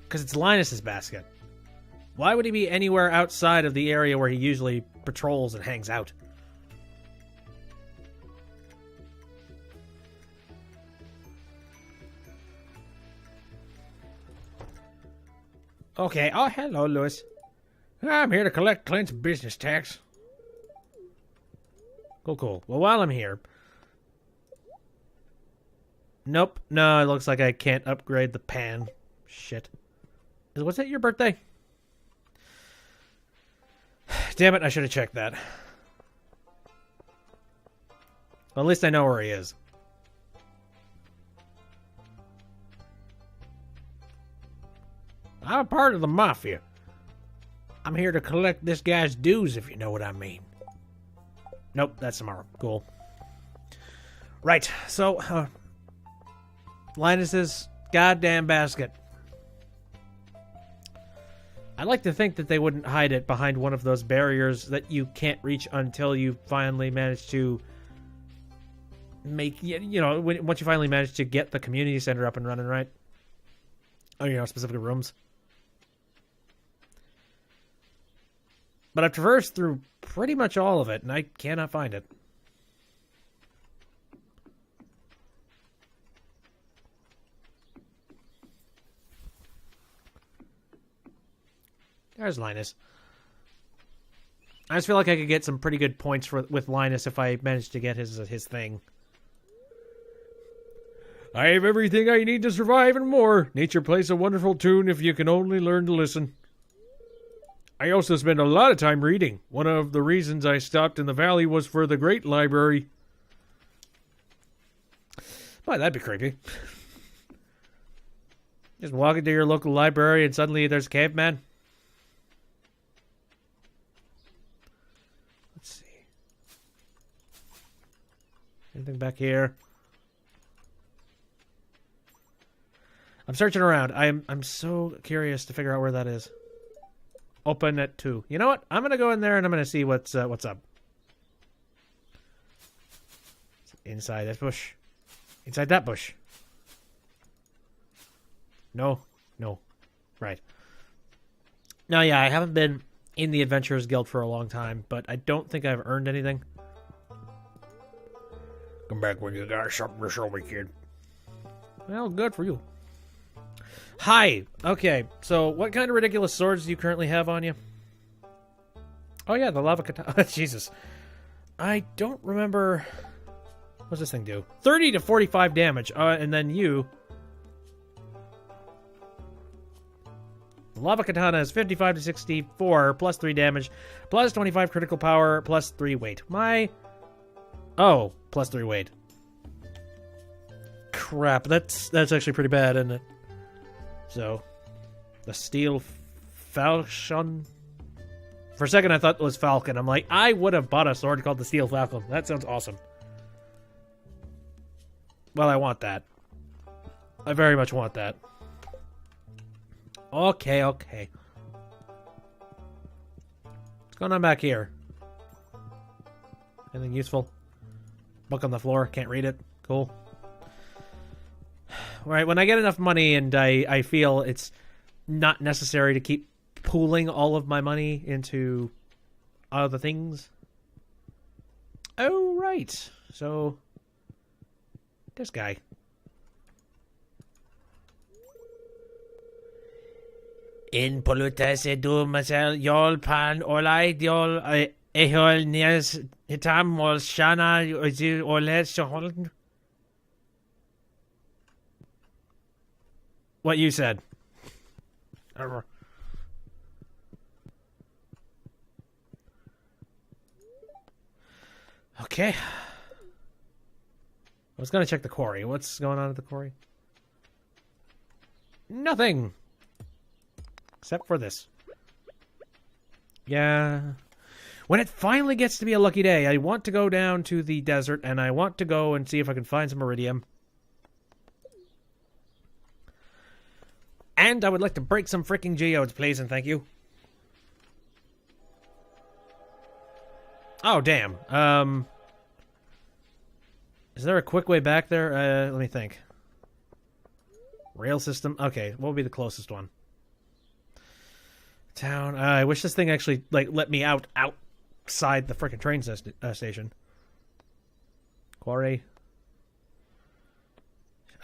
Because it's Linus's basket. Why would he be anywhere outside of the area where he usually patrols and hangs out? Okay. Oh, hello, Lewis. I'm here to collect Clint's business tax. Cool. Well, while I'm here... Nope. No, it looks like I can't upgrade the pan. Shit. Was it your birthday? Damn it, I should have checked that. Well, at least I know where he is. I'm a part of the mafia. I'm here to collect this guy's dues, if you know what I mean. Nope, that's tomorrow. Cool. Right, so, Linus's goddamn basket. I like to think that they wouldn't hide it behind one of those barriers that you can't reach until you finally manage to make, you know, once you finally manage to get the community center up and running, right? Oh, you know, specific rooms. But I've traversed through pretty much all of it, and I cannot find it. There's Linus. I just feel like I could get some pretty good points with Linus if I managed to get his thing. I have everything I need to survive and more. Nature plays a wonderful tune if you can only learn to listen. I also spend a lot of time reading. One of the reasons I stopped in the valley was for the great library. Boy, that'd be creepy. Just walk into your local library and suddenly there's a caveman. Let's see. Anything back here? I'm searching around. I'm so curious to figure out where that is. Open at 2. You know what? I'm gonna go in there and I'm gonna see what's up. Inside this bush. Inside that bush. No. Right. No, yeah, I haven't been in the Adventurers Guild for a long time, but I don't think I've earned anything. Come back when you got something to show me, kid. Well, good for you. Hi. Okay, so what kind of ridiculous swords do you currently have on you? Oh yeah, the lava katana. Jesus. I don't remember... What's this thing do? 30 to 45 damage. And then you... The lava katana is 55 to 64, plus 3 damage, plus 25 critical power, plus 3 weight. Oh, plus 3 weight. Crap, that's actually pretty bad, isn't it? So, the steel falchion. For a second, I thought it was falcon. I'm like, I would have bought a sword called the steel falcon. That sounds awesome. Well, I want that. I very much want that. Okay. What's going on back here? Anything useful? Book on the floor. Can't read it. Cool. Alright, when I get enough money and I feel it's not necessary to keep pooling all of my money into other things. Oh, right. So, this guy. In polutas edu masel yol pan olai yol ehol nias hitam ol shana ozi olet shoholn. What you said. Okay. I was gonna check the quarry. What's going on at the quarry? Nothing. Except for this. Yeah. When it finally gets to be a lucky day, I want to go down to the desert, and I want to go and see if I can find some iridium. And I would like to break some freaking geodes, please, and thank you. Oh, damn. Is there a quick way back there? Let me think. Rail system? Okay, what would be the closest one? Town. I wish this thing actually, like, let me outside the frickin' train station. Quarry.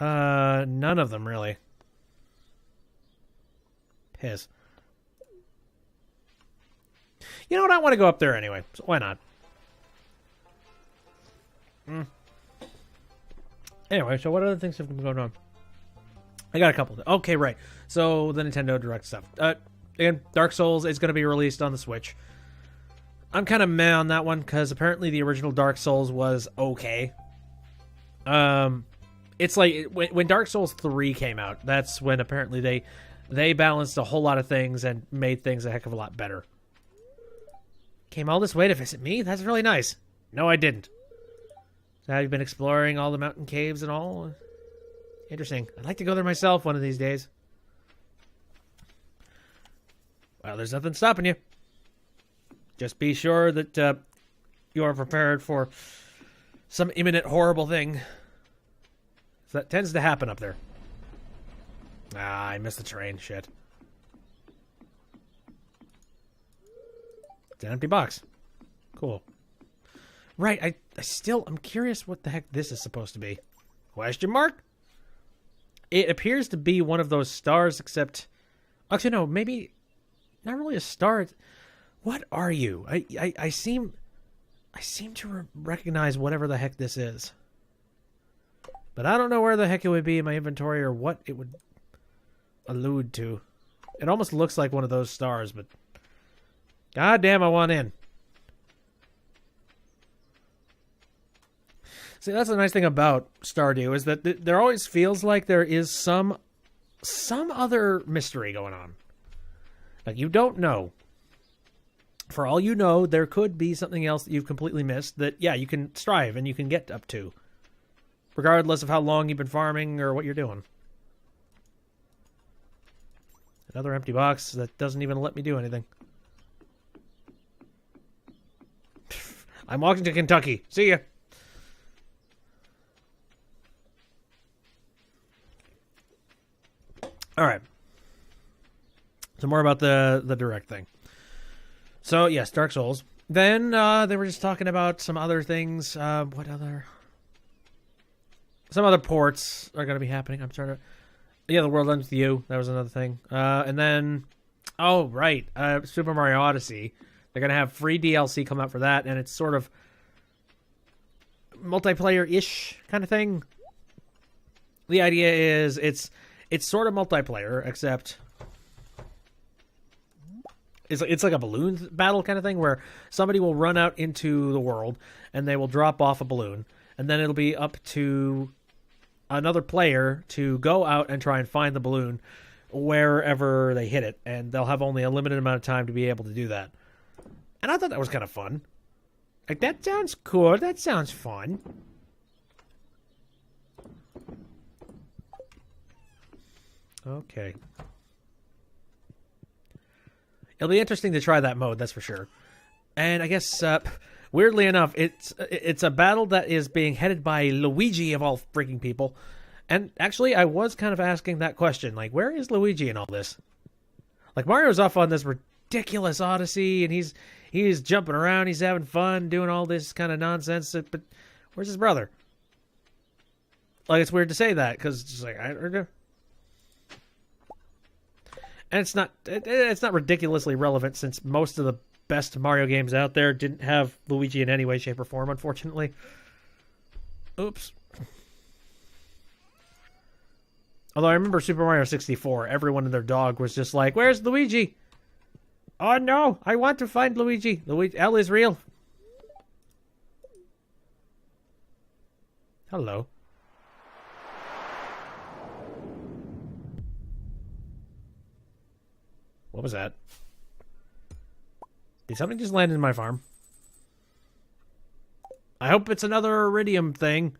None of them, really. Piss. You know what? I want to go up there anyway, so why not? Anyway, so what other things have been going on? I got a couple. Okay, right. So, the Nintendo Direct stuff. Again, Dark Souls is going to be released on the Switch. I'm kind of meh on that one, because apparently the original Dark Souls was okay. It's like, when Dark Souls 3 came out, that's when apparently they balanced a whole lot of things and made things a heck of a lot better. Came all this way to visit me? That's really nice. No, I didn't. So have you been exploring all the mountain caves and all? Interesting. I'd like to go there myself one of these days. Well, there's nothing stopping you. Just be sure that you are prepared for some imminent horrible thing. So that tends to happen up there. Ah, I missed the train. Shit. It's an empty box. Cool. Right, I'm curious what the heck this is supposed to be. Question mark? It appears to be one of those stars, except... Actually, no, maybe... Not really a star. What are you? I seem to recognize whatever the heck this is. But I don't know where the heck it would be in my inventory or what it would allude to. It almost looks like one of those stars, but... God damn, I want in. See, that's the nice thing about Stardew, is that there always feels like there is some other mystery going on. Like, you don't know. For all you know, there could be something else that you've completely missed that, yeah, you can strive and you can get up to. Regardless of how long you've been farming or what you're doing. Another empty box that doesn't even let me do anything. I'm walking to Kentucky. See ya. Alright. So more about the direct thing. So, yes, Dark Souls. Then, they were just talking about some other things. What other... Some other ports are going to be happening. I'm trying to... Yeah, the world ends with you. That was another thing. And then, oh right, Super Mario Odyssey. They're gonna have free DLC come out for that, and it's sort of multiplayer-ish kind of thing. The idea is it's sort of multiplayer, except it's like a balloon battle kind of thing where somebody will run out into the world and they will drop off a balloon, and then it'll be up to another player to go out and try and find the balloon wherever they hit it, and they'll have only a limited amount of time to be able to do that. And I thought that was kind of fun. Like, that sounds cool. That sounds fun. Okay. It'll be interesting to try that mode, that's for sure. And I guess, weirdly enough, it's a battle that is being headed by Luigi, of all freaking people. And actually, I was kind of asking that question. Like, where is Luigi in all this? Like, Mario's off on this ridiculous Odyssey, and he's jumping around, he's having fun, doing all this kind of nonsense, but where's his brother? Like, it's weird to say that, because it's just like, I don't know. And it's not ridiculously relevant, since most of the best Mario games out there didn't have Luigi in any way, shape, or form, unfortunately. Oops. Although I remember Super Mario 64, everyone and their dog was just like, where's Luigi? Oh no, I want to find Luigi. L is real. Hello. What was that? Did something just land in my farm? I hope it's another iridium thing.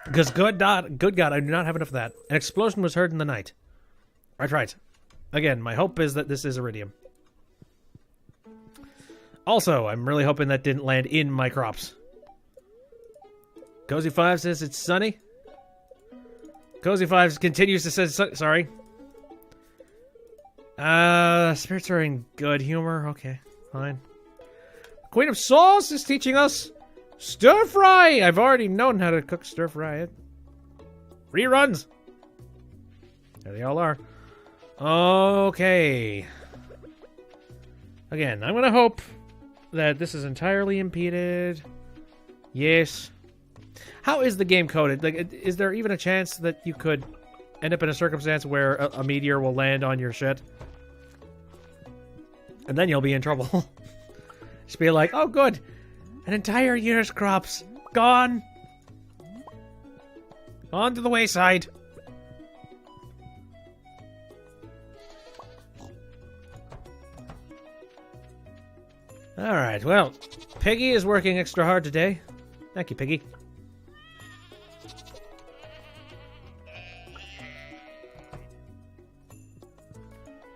Because good God, I do not have enough of that. An explosion was heard in the night. Right. Again, my hope is that this is iridium. Also, I'm really hoping that didn't land in my crops. Cozy5 says it's sunny. Cozy5 continues to say sorry. Spirits are in good humor. Okay, fine. Queen of Sauce is teaching us stir fry. I've already known how to cook stir fry. Reruns. There they all are. Okay. Again, I'm gonna hope that this is entirely impeded. Yes. How is the game coded? Like, is there even a chance that you could end up in a circumstance where a meteor will land on your shit? And then you'll be in trouble. Just be like, oh good, an entire year's crops gone. On to the wayside. Alright, well, Piggy is working extra hard today. Thank you, Piggy.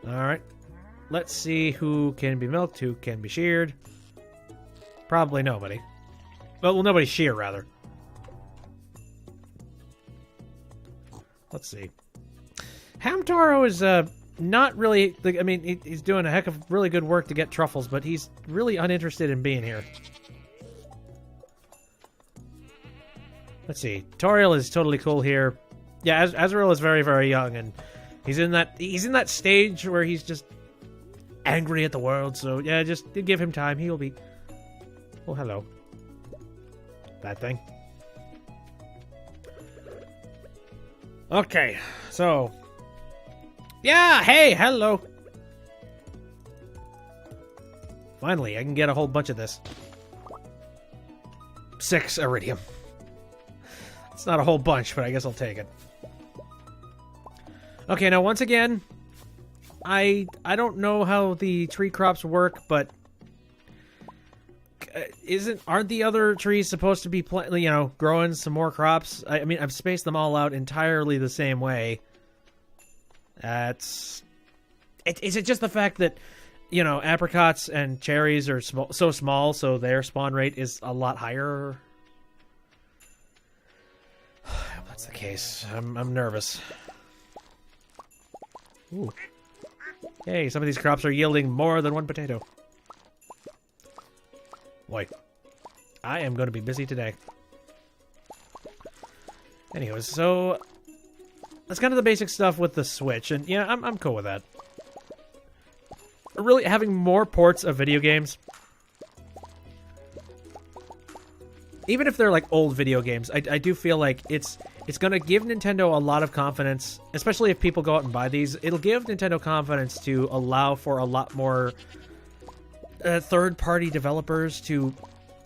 Alright. Let's see who can be milked, who can be sheared. Probably nobody. Well, nobody shear, rather. Let's see. Hamtaro is, not really... I mean, he's doing a heck of really good work to get truffles, but he's really uninterested in being here. Let's see. Toriel is totally cool here. Yeah, Azrael is very, very young, and he's in that stage where he's just angry at the world, so yeah, just give him time. He will be... Oh, hello. That thing. Okay, so... Yeah, hey, hello! Finally, I can get a whole bunch of this. 6 iridium. It's not a whole bunch, but I guess I'll take it. Okay, now once again, I don't know how the tree crops work, but aren't the other trees supposed to be growing some more crops? I mean, I've spaced them all out entirely the same way. Is it just the fact that apricots and cherries are so small, so their spawn rate is a lot higher? If that's the case, I'm nervous. Ooh. Hey, some of these crops are yielding more than one potato. Boy, I am going to be busy today. Anyways, so that's kind of the basic stuff with the Switch, and yeah, I'm cool with that. Really, having more ports of video games, even if they're like old video games, I do feel like it's going to give Nintendo a lot of confidence, especially if people go out and buy these. It'll give Nintendo confidence to allow for a lot more third-party developers to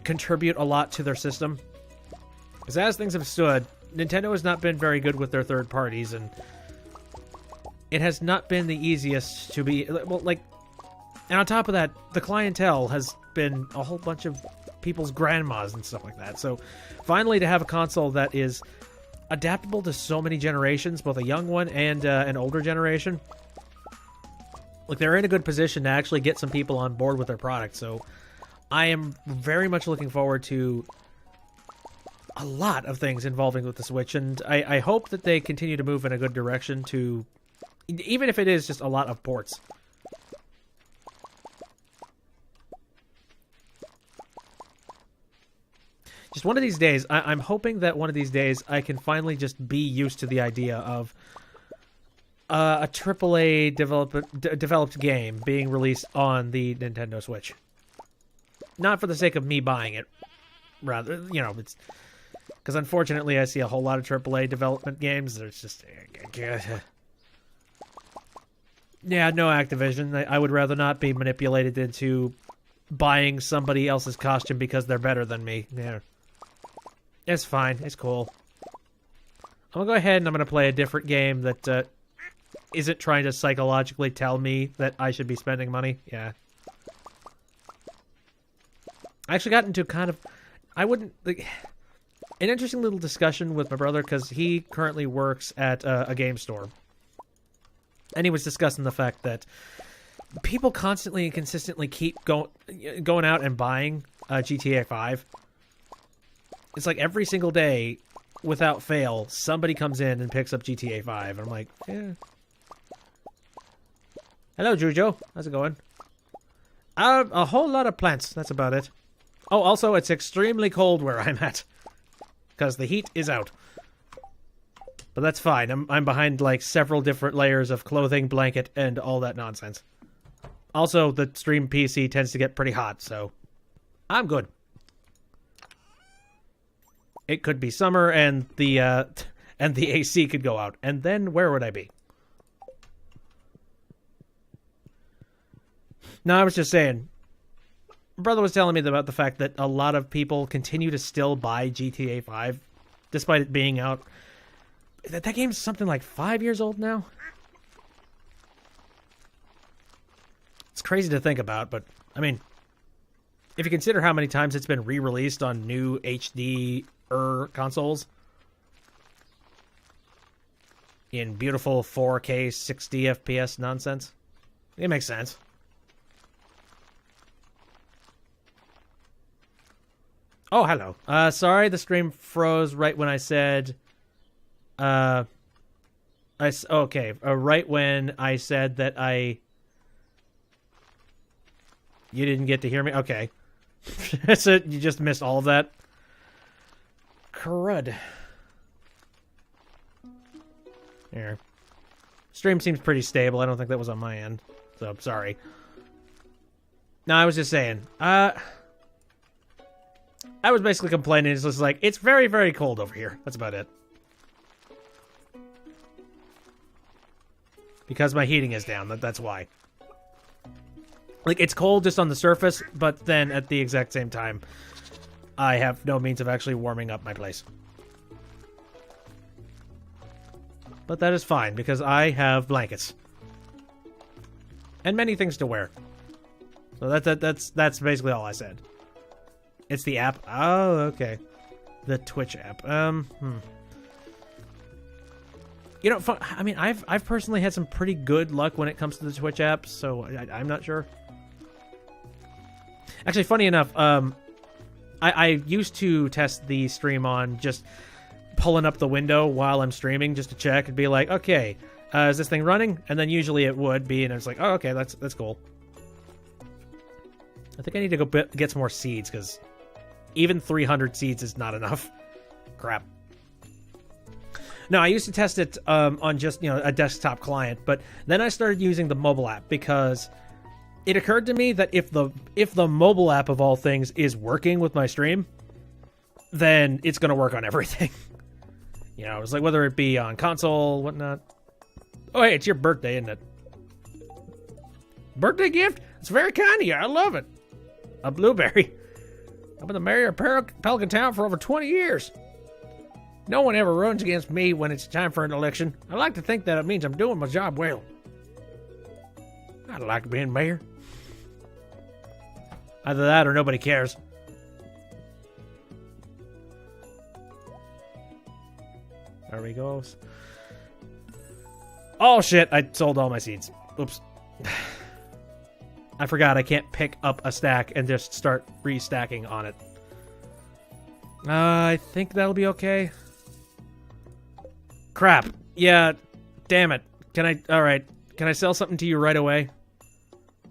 contribute a lot to their system. Because as things have stood, Nintendo has not been very good with their third parties, and it has not been the easiest to be, well, like, and on top of that, the clientele has been a whole bunch of people's grandmas and stuff like that. So finally to have a console that is adaptable to so many generations, both a young one and an older generation, like, they're in a good position to actually get some people on board with their product. So I am very much looking forward to a lot of things involving with the Switch, and I hope that they continue to move in a good direction to, even if it is just a lot of ports. Just one of these days, I'm hoping that one of these days I can finally just be used to the idea of a AAA developed game being released on the Nintendo Switch. Not for the sake of me buying it, rather, you know, it's because unfortunately I see a whole lot of AAA development games. There's just, yeah, no Activision. I would rather not be manipulated into buying somebody else's costume because they're better than me. Yeah, it's fine. It's cool. I'm gonna go ahead and I'm gonna play a different game that isn't trying to psychologically tell me that I should be spending money. Yeah. I actually got into kind of, I wouldn't, like, an interesting little discussion with my brother, because he currently works at a game store. And he was discussing the fact that people constantly and consistently keep going out and buying GTA 5. It's like every single day, without fail, somebody comes in and picks up GTA 5. And I'm like, yeah. Hello, Jujo. How's it going? A whole lot of plants. That's about it. Oh, also, it's extremely cold where I'm at, because the heat is out. But that's fine. I'm behind, like, several different layers of clothing, blanket, and all that nonsense. Also, the stream PC tends to get pretty hot, so I'm good. It could be summer, and the AC could go out, and then where would I be? No, I was just saying. My brother was telling me about the fact that a lot of people continue to still buy GTA 5, despite it being out. That game's something like 5 years old now? It's crazy to think about, but, I mean, if you consider how many times it's been re-released on new HD consoles, in beautiful 4K 60 FPS nonsense, it makes sense. Oh, hello. Sorry, the stream froze right when I said, right when I said that you didn't get to hear me? Okay. So you just missed all of that? Crud. Here. Stream seems pretty stable. I don't think that was on my end. So, sorry. No, I was just saying. I was basically complaining. It's just like, it's very, very cold over here. That's about it. Because my heating is down. That's why. Like, it's cold just on the surface, but then at the exact same time, I have no means of actually warming up my place. But that is fine, because I have blankets. And many things to wear. So that's basically all I said. It's the app? Oh, okay. The Twitch app. You know, I mean, I've personally had some pretty good luck when it comes to the Twitch app, so I'm not sure. Actually, funny enough, I used to test the stream on just pulling up the window while I'm streaming just to check and be like, okay, is this thing running? And then usually it would be, and it's like, oh, okay, that's cool. I think I need to go get some more seeds, because even 300 seeds is not enough. Crap. No, I used to test it on just, a desktop client, but then I started using the mobile app because it occurred to me that if the mobile app of all things is working with my stream, then it's going to work on everything. It's like whether it be on console, whatnot. Oh, hey, it's your birthday, isn't it? Birthday gift? It's very kind of you. I love it. A blueberry. I've been the mayor of Pelican Town for over 20 years. No one ever runs against me when it's time for an election. I like to think that it means I'm doing my job well. I like being mayor. Either that or nobody cares. There we go. Oh shit, I sold all my seeds. Oops. I forgot I can't pick up a stack and just start restacking on it. I think that'll be okay. Crap. Yeah, damn it. Alright. Can I sell something to you right away?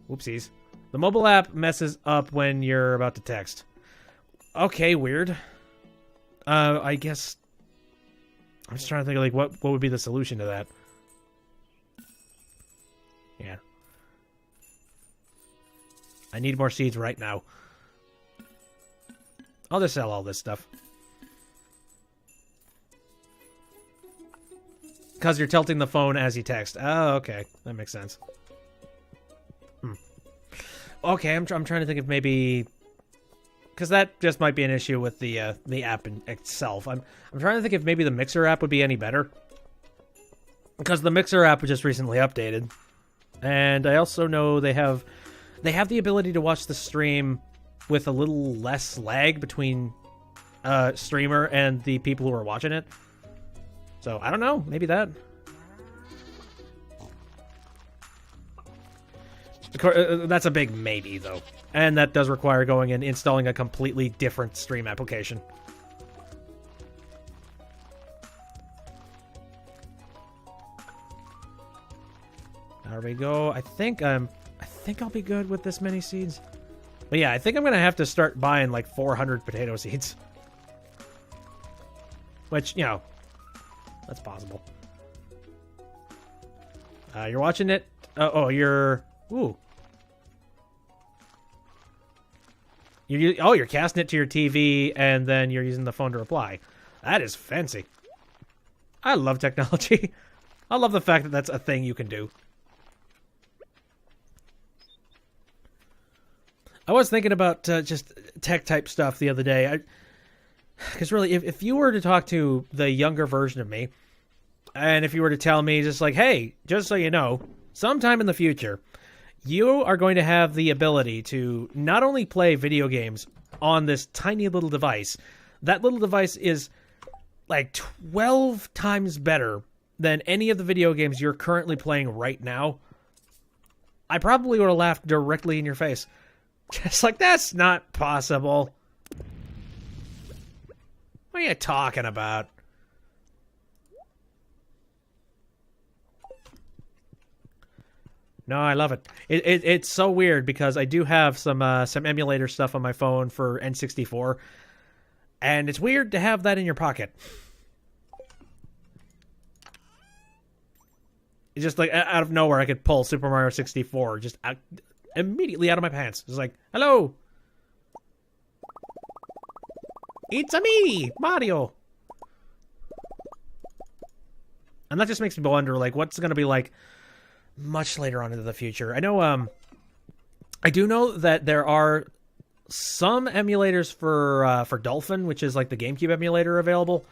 Whoopsies. The mobile app messes up when you're about to text. Okay, weird. I guess... I'm just trying to think of, like, what would be the solution to that? Yeah. I need more seeds right now. I'll just sell all this stuff. Because you're tilting the phone as you text. Oh, okay. That makes sense. Okay, I'm trying to think of maybe... Because that just might be an issue with the app in itself. I'm trying to think if maybe the Mixer app would be any better. Because the Mixer app was just recently updated. And I also know they have the ability to watch the stream with a little less lag between streamer and the people who are watching it. So, I don't know. Maybe that. That's a big maybe, though. And that does require going and installing a completely different stream application. There we go. I think I'll be good with this many seeds. But yeah, I think I'm gonna have to start buying like 400 potato seeds. Which, that's possible. You're watching it? You're... Ooh. You're casting it to your TV, and then you're using the phone to reply. That is fancy. I love technology. I love the fact that that's a thing you can do. I was thinking about just tech-type stuff the other day. Because really, if you were to talk to the younger version of me, and if you were to tell me just like, hey, just so you know, sometime in the future, you are going to have the ability to not only play video games on this tiny little device, that little device is like 12 times better than any of the video games you're currently playing right now. I probably would have laughed directly in your face. Just like, that's not possible. What are you talking about? No, I love it. It's so weird because I do have some emulator stuff on my phone for N64, and it's weird to have that in your pocket. It's just like out of nowhere, I could pull Super Mario 64 just immediately out of my pants. It's like, hello, it's a me, Mario. And that just makes me wonder, like, what's it going to be like much later on into the future. I know, I do know that there are some emulators for Dolphin, which is like the GameCube emulator available,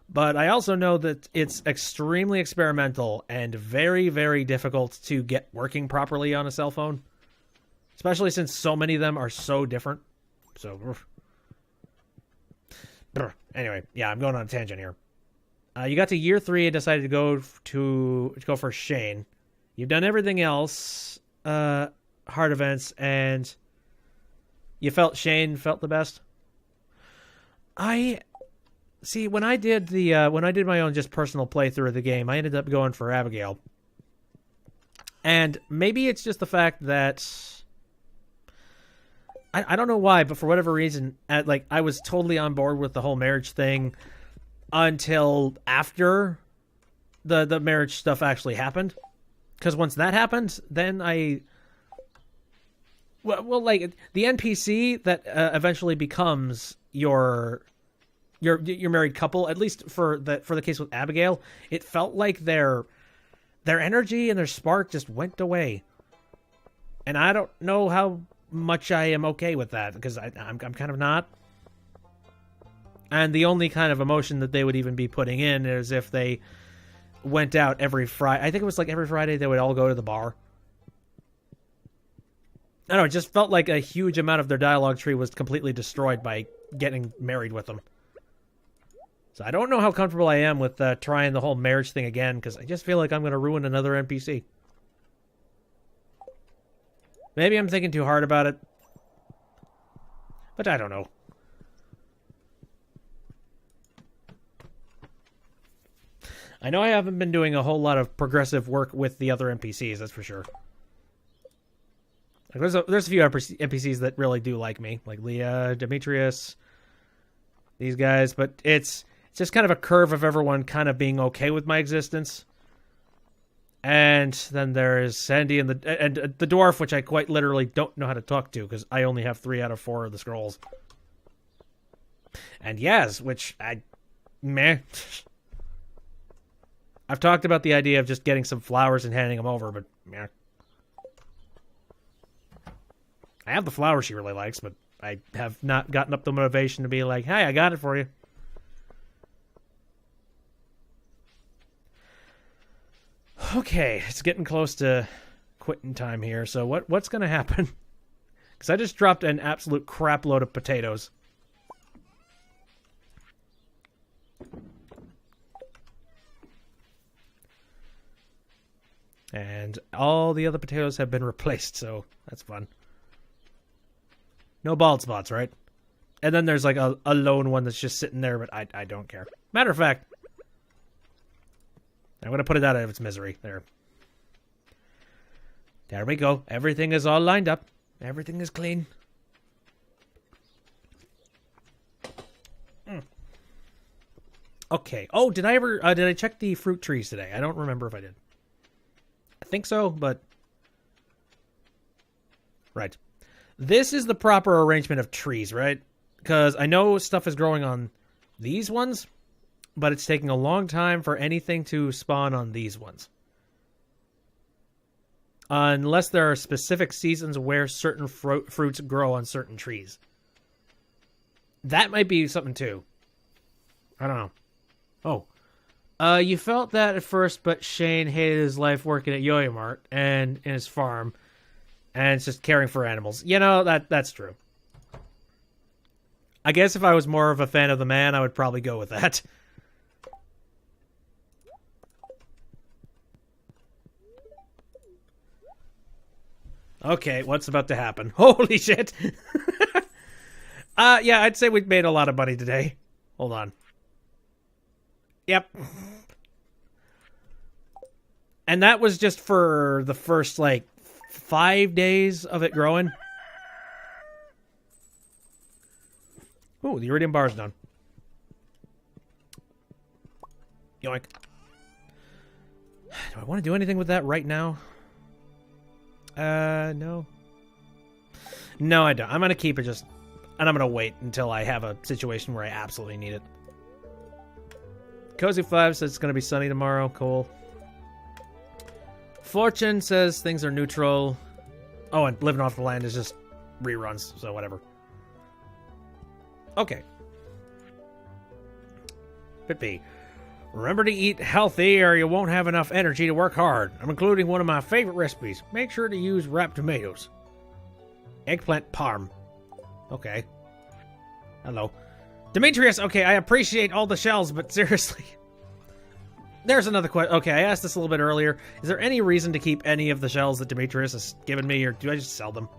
but I also know that it's extremely experimental and very, very difficult to get working properly on a cell phone, especially since so many of them are so different. So, anyway, yeah, I'm going on a tangent here. You got to year 3 and decided to go for Shane. You've done everything else, hard events, and you felt Shane felt the best. See, when I did my own just personal playthrough of the game, I ended up going for Abigail. And maybe it's just the fact that I don't know why, but for whatever reason, I was totally on board with the whole marriage thing until after the marriage stuff actually happened. Because once that happened, then well, like the NPC that eventually becomes your married couple, at least for the case with Abigail, it felt like their energy and their spark just went away, and I don't know how much I am okay with that, because I'm kind of not. And the only kind of emotion that they would even be putting in is if they went out every Friday. I think it was like every Friday they would all go to the bar. I don't know, it just felt like a huge amount of their dialogue tree was completely destroyed by getting married with them. So I don't know how comfortable I am with trying the whole marriage thing again, because I just feel like I'm going to ruin another NPC. Maybe I'm thinking too hard about it. But I don't know. I know I haven't been doing a whole lot of progressive work with the other NPCs, that's for sure. Like there's a few NPCs that really do like me, like Leah, Demetrius, these guys, but it's just kind of a curve of everyone kind of being okay with my existence. And then there's Sandy and the dwarf, which I quite literally don't know how to talk to, because I only have 3 out of 4 of the scrolls. And Yaz, which meh. I've talked about the idea of just getting some flowers and handing them over, but meh. I have the flowers she really likes, but I have not gotten up the motivation to be like, hey, I got it for you. Okay, it's getting close to quitting time here, so what's going to happen? Because I just dropped an absolute crap load of potatoes. And all the other potatoes have been replaced, so that's fun. No bald spots, right? And then there's like a lone one that's just sitting there, but I don't care. Matter of fact, I'm going to put it out of its misery. There we go. Everything is all lined up. Everything is clean. Okay. Oh, did I check the fruit trees today? I don't remember if I did. I think so, but... Right. This is the proper arrangement of trees, right? Because I know stuff is growing on these ones, but it's taking a long time for anything to spawn on these ones. Unless there are specific seasons where certain fruits grow on certain trees. That might be something too. I don't know. Oh. You felt that at first, but Shane hated his life working at Yo-Yo Mart and in his farm. And it's just caring for animals. You know, that's true. I guess if I was more of a fan of the man, I would probably go with that. Okay, what's about to happen? Holy shit! Yeah, I'd say we've made a lot of money today. Hold on. Yep. And that was just for the first, 5 days of it growing. Ooh, the iridium bar's done. Yoink. Do I want to do anything with that right now? No. No, I don't. I'm going to keep it and I'm going to wait until I have a situation where I absolutely need it. Cozy5 says it's going to be sunny tomorrow. Cool. Fortune says things are neutral. Oh, and living off the land is just reruns, so whatever. Okay. Bit B. Remember to eat healthy or you won't have enough energy to work hard. I'm including one of my favorite recipes. Make sure to use wrapped tomatoes. Eggplant parm. Okay. Hello. Demetrius, okay, I appreciate all the shells, but seriously. There's another question. Okay, I asked this a little bit earlier. Is there any reason to keep any of the shells that Demetrius has given me, or do I just sell them?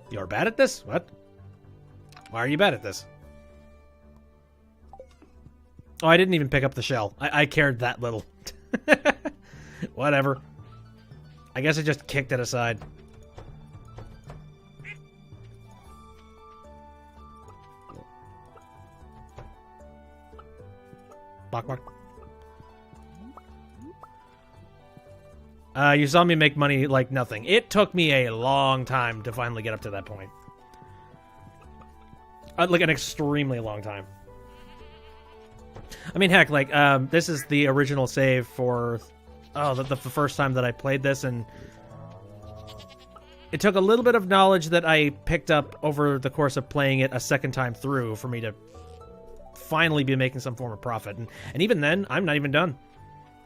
You're bad at this? What? Why are you bad at this? Oh, I didn't even pick up the shell. I cared that little. Whatever. I guess I just kicked it aside. Block, block. You saw me make money like nothing. It took me a long time to finally get up to that point. Like an extremely long time. I mean, heck, like, this is the original save for, the first time that I played this, and it took a little bit of knowledge that I picked up over the course of playing it a second time through for me to finally be making some form of profit. And even then, I'm not even done.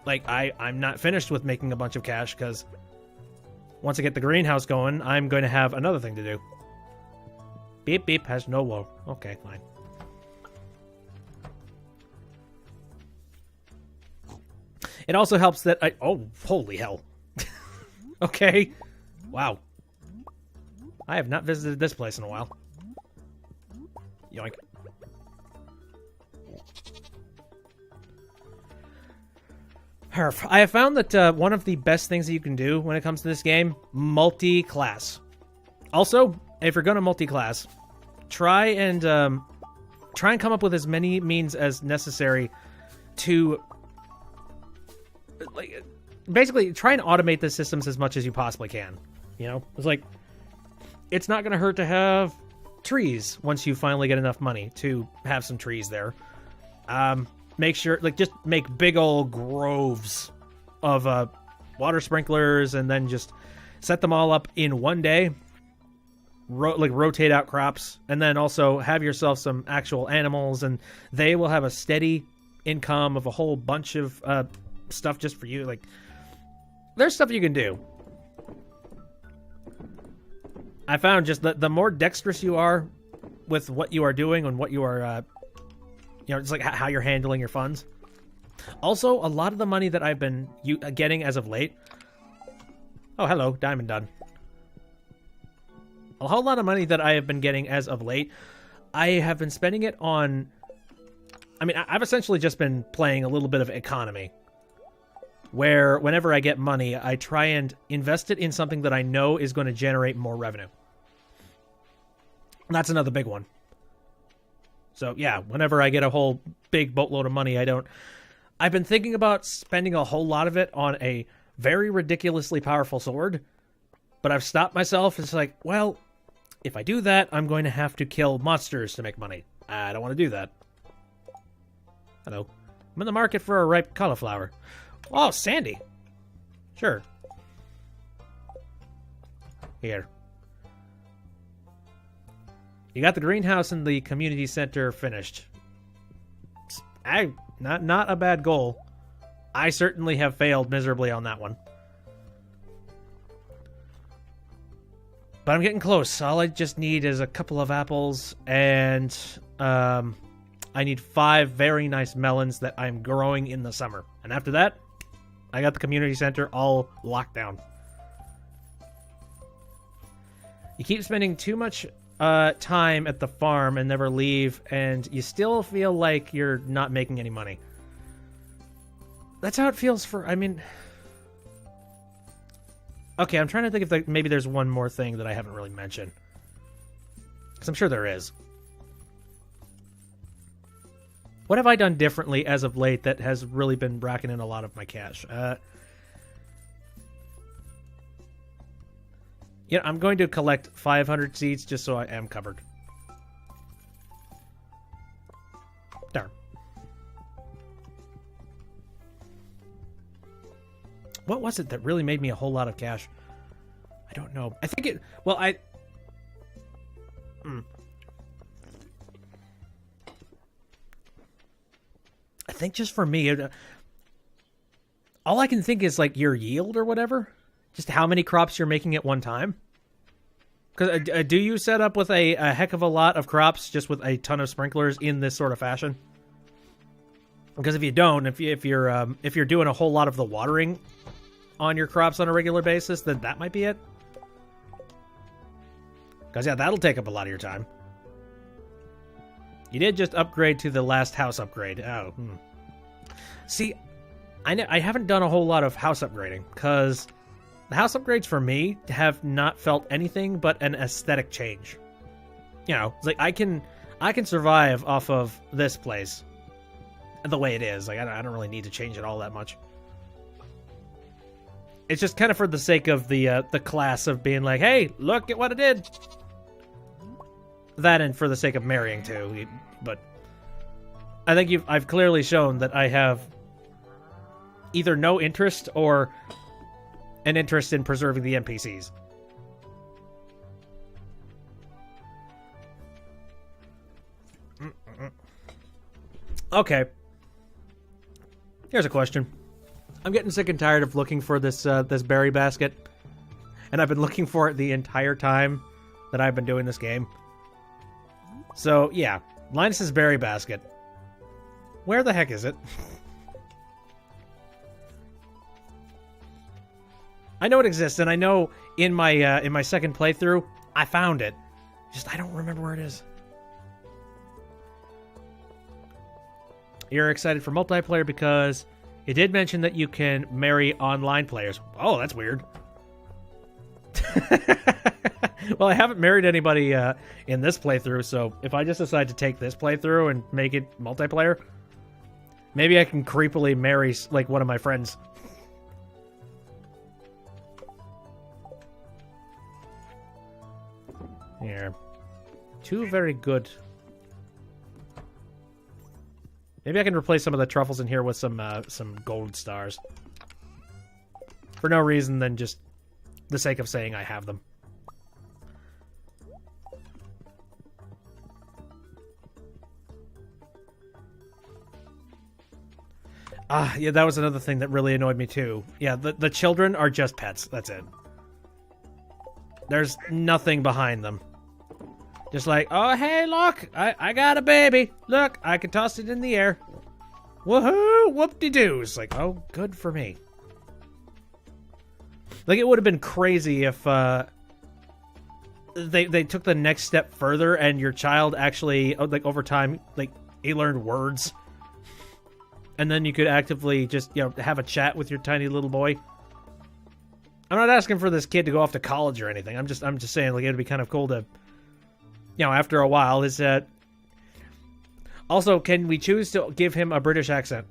Like, I'm not finished with making a bunch of cash, because once I get the greenhouse going, I'm going to have another thing to do. Beep, beep, has no woe. Okay, fine. It also helps that I... Oh, holy hell. Okay. Wow. I have not visited this place in a while. Yoink. I have found that one of the best things that you can do when it comes to this game, multi-class. Also, if you're going to multi-class, try and come up with as many means as necessary to, like, basically try and automate the systems as much as you possibly can. You know, it's like, it's not going to hurt to have trees once you finally get enough money to have some trees there. Make sure, like, just make big old groves of water sprinklers, and then just set them all up in one day. Rotate out crops, and then also have yourself some actual animals, and they will have a steady income of a whole bunch of stuff just for you. Like, there's stuff you can do. I found just that the more dexterous you are with what you are doing and what you are, it's like how you're handling your funds. Also, a lot of the money that I've been getting as of late... Oh, hello, Diamond Done. A whole lot of money that I have been getting as of late, I have been spending it on... I mean, I've essentially just been playing a little bit of economy, where whenever I get money, I try and invest it in something that I know is going to generate more revenue. And that's another big one. So, yeah, whenever I get a whole big boatload of money, I've been thinking about spending a whole lot of it on a very ridiculously powerful sword, but I've stopped myself. It's like, well, if I do that, I'm going to have to kill monsters to make money. I don't want to do that. Hello. I'm in the market for a ripe cauliflower. Oh, Sandy. Sure. Here. You got the greenhouse and the community center finished. Not a bad goal. I certainly have failed miserably on that one. But I'm getting close. All I just need is a couple of apples, and I need 5 very nice melons that I'm growing in the summer. And after that, I got the community center all locked down. You keep spending too much time at the farm and never leave, and you still feel like you're not making any money. That's how it feels for, I mean... Okay, I'm trying to think if maybe there's one more thing that I haven't really mentioned. Because I'm sure there is. What have I done differently as of late that has really been racking in a lot of my cash? Yeah, I'm going to collect 500 seeds just so I am covered. Darn. What was it that really made me a whole lot of cash? I don't know. I think it... Well, I think just for me, all I can think is like your yield or whatever. Just how many crops you're making at one time. Because do you set up with a heck of a lot of crops just with a ton of sprinklers in this sort of fashion? Because if you don't, if you're doing a whole lot of the watering on your crops on a regular basis, then that might be it. Because yeah, that'll take up a lot of your time. You did just upgrade to the last house upgrade. Oh, See, I haven't done a whole lot of house upgrading because the house upgrades for me have not felt anything but an aesthetic change. You know, it's like I can survive off of this place the way it is. Like, I don't really need to change it all that much. It's just kind of for the sake of the class of being like, hey, look at what I did. That and for the sake of marrying too. But I think I've clearly shown that I have either no interest or an interest in preserving the NPCs. Okay. Here's a question. I'm getting sick and tired of looking for this this berry basket. And I've been looking for it the entire time that I've been doing this game. So, yeah. Linus's berry basket. Where the heck is it? I know it exists, and I know in my second playthrough, I found it. Just, I don't remember where it is. You're excited for multiplayer because it did mention that you can marry online players. Oh, that's weird. Well, I haven't married anybody in this playthrough, so if I just decide to take this playthrough and make it multiplayer, maybe I can creepily marry, like, one of my friends. Here. 2 very good. Maybe I can replace some of the truffles in here with some gold stars. For no reason than just the sake of saying I have them. Yeah, that was another thing that really annoyed me too. Yeah, the children are just pets. That's it. There's nothing behind them. Just like, oh, hey, look, I got a baby. Look, I can toss it in the air. Woohoo, whoop-de-doo. It's like, oh, good for me. Like, it would have been crazy if they took the next step further and your child actually, like, over time, like, he learned words. And then you could actively just, you know, have a chat with your tiny little boy. I'm not asking for this kid to go off to college or anything. I'm just saying, like, it'd be kind of cool to, you know, after a while, is that... Also, can we choose to give him a British accent?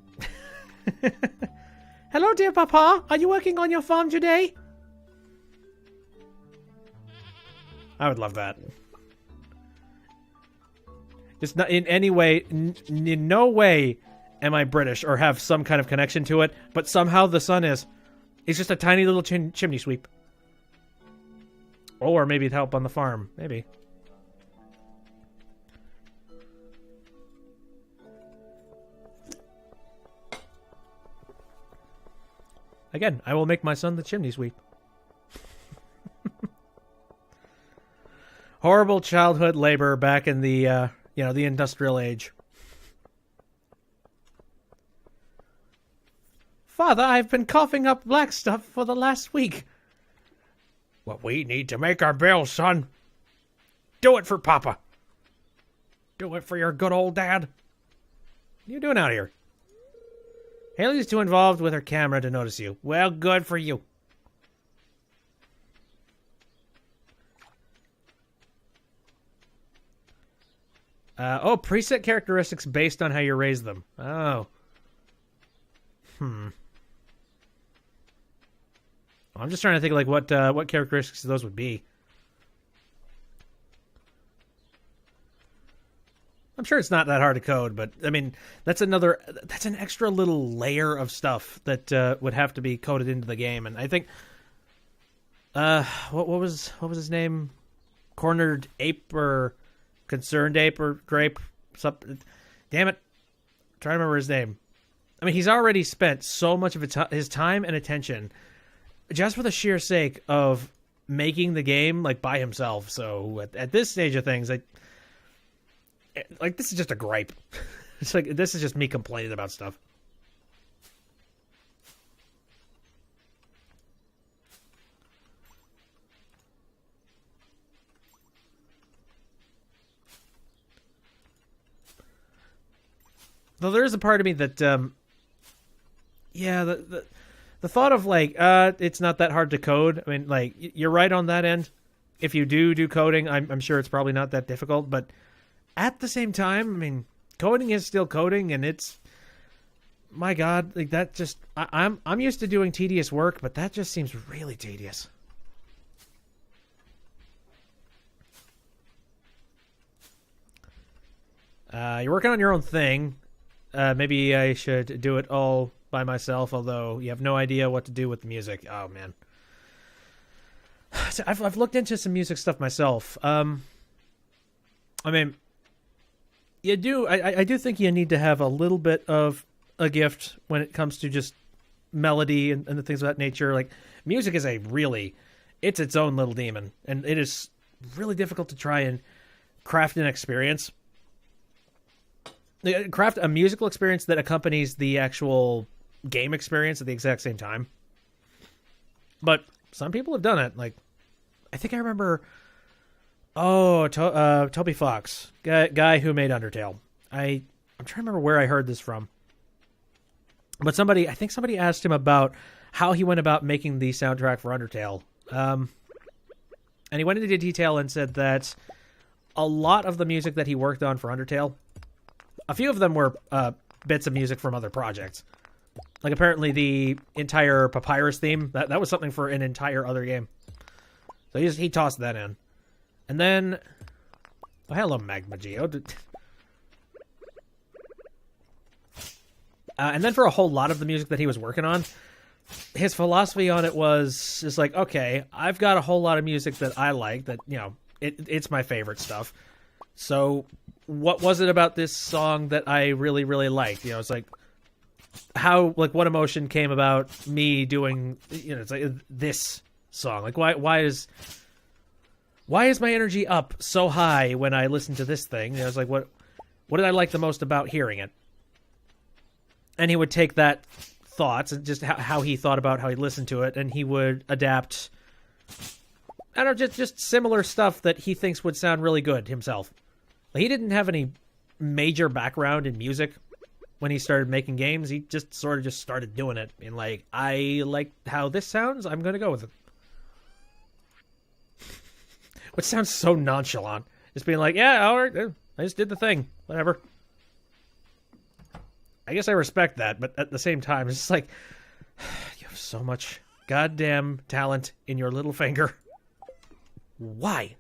Hello, dear Papa. Are you working on your farm today? I would love that. Just not in any way, in no way am I British or have some kind of connection to it, but somehow the son is. He's just a tiny little chimney sweep. Or maybe help on the farm. Maybe. Again, I will make my son the chimney sweep. Horrible childhood labor back in the, you know, the industrial age. Father, I've been coughing up black stuff for the last week. Well, we need to make our bills, son. Do it for Papa. Do it for your good old dad. What are you doing out here? Haley's too involved with her camera to notice you. Well, good for you. Oh, preset characteristics based on how you raise them. Oh. I'm just trying to think like what characteristics those would be. I'm sure it's not that hard to code, but I mean that's an extra little layer of stuff that would have to be coded into the game, and I think what was his name? Cornered Ape or Concerned Ape or Grape? Something. Damn it! I'm trying to remember his name. I mean, he's already spent so much of his time and attention just for the sheer sake of making the game like by himself. So at this stage of things, like this is just a gripe. It's like this is just me complaining about stuff. Though there is a part of me that yeah, the thought of like, it's not that hard to code. I mean, like, you're right on that end. If you do coding, I'm sure it's probably not that difficult. But at the same time, I mean, coding is still coding, and it's my God, like that just I'm used to doing tedious work, but that just seems really tedious. You're working on your own thing. Maybe I should do it all by myself, although you have no idea what to do with the music. Oh, man. So I've looked into some music stuff myself. I mean, you do. I do think you need to have a little bit of a gift when it comes to just melody and the things of that nature. Like, music is it's its own little demon, and it is really difficult to try and craft an experience. Craft a musical experience that accompanies the actual game experience at the exact same time. But some people have done it. Like, I think I remember. Oh, Toby Fox, guy who made Undertale. I'm trying to remember where I heard this from. But I think somebody asked him about how he went about making the soundtrack for Undertale. And he went into detail and said that a lot of the music that he worked on for Undertale, a few of them were bits of music from other projects. Like, apparently the entire Papyrus theme, that was something for an entire other game. So he tossed that in. And then... Oh, hello, Magma Geo. And then for a whole lot of the music that he was working on, his philosophy on it was just like, okay, I've got a whole lot of music that I like, that, you know, it's my favorite stuff. So what was it about this song that I really, really liked? You know, it's like, what emotion came about me doing, you know, it's like this song. Like, why is my energy up so high when I listen to this thing? You know, it's like, what did I like the most about hearing it? And he would take that thoughts and just how he thought about how he listened to it, and he would adapt, I don't know, just similar stuff that he thinks would sound really good himself. Like, he didn't have any major background in music when he started making games. He just sort of just started doing it. And like, I like how this sounds, I'm going to go with it. Which sounds so nonchalant. Just being like, yeah, all right, I just did the thing. Whatever. I guess I respect that, but at the same time, it's just like, you have so much goddamn talent in your little finger. Why?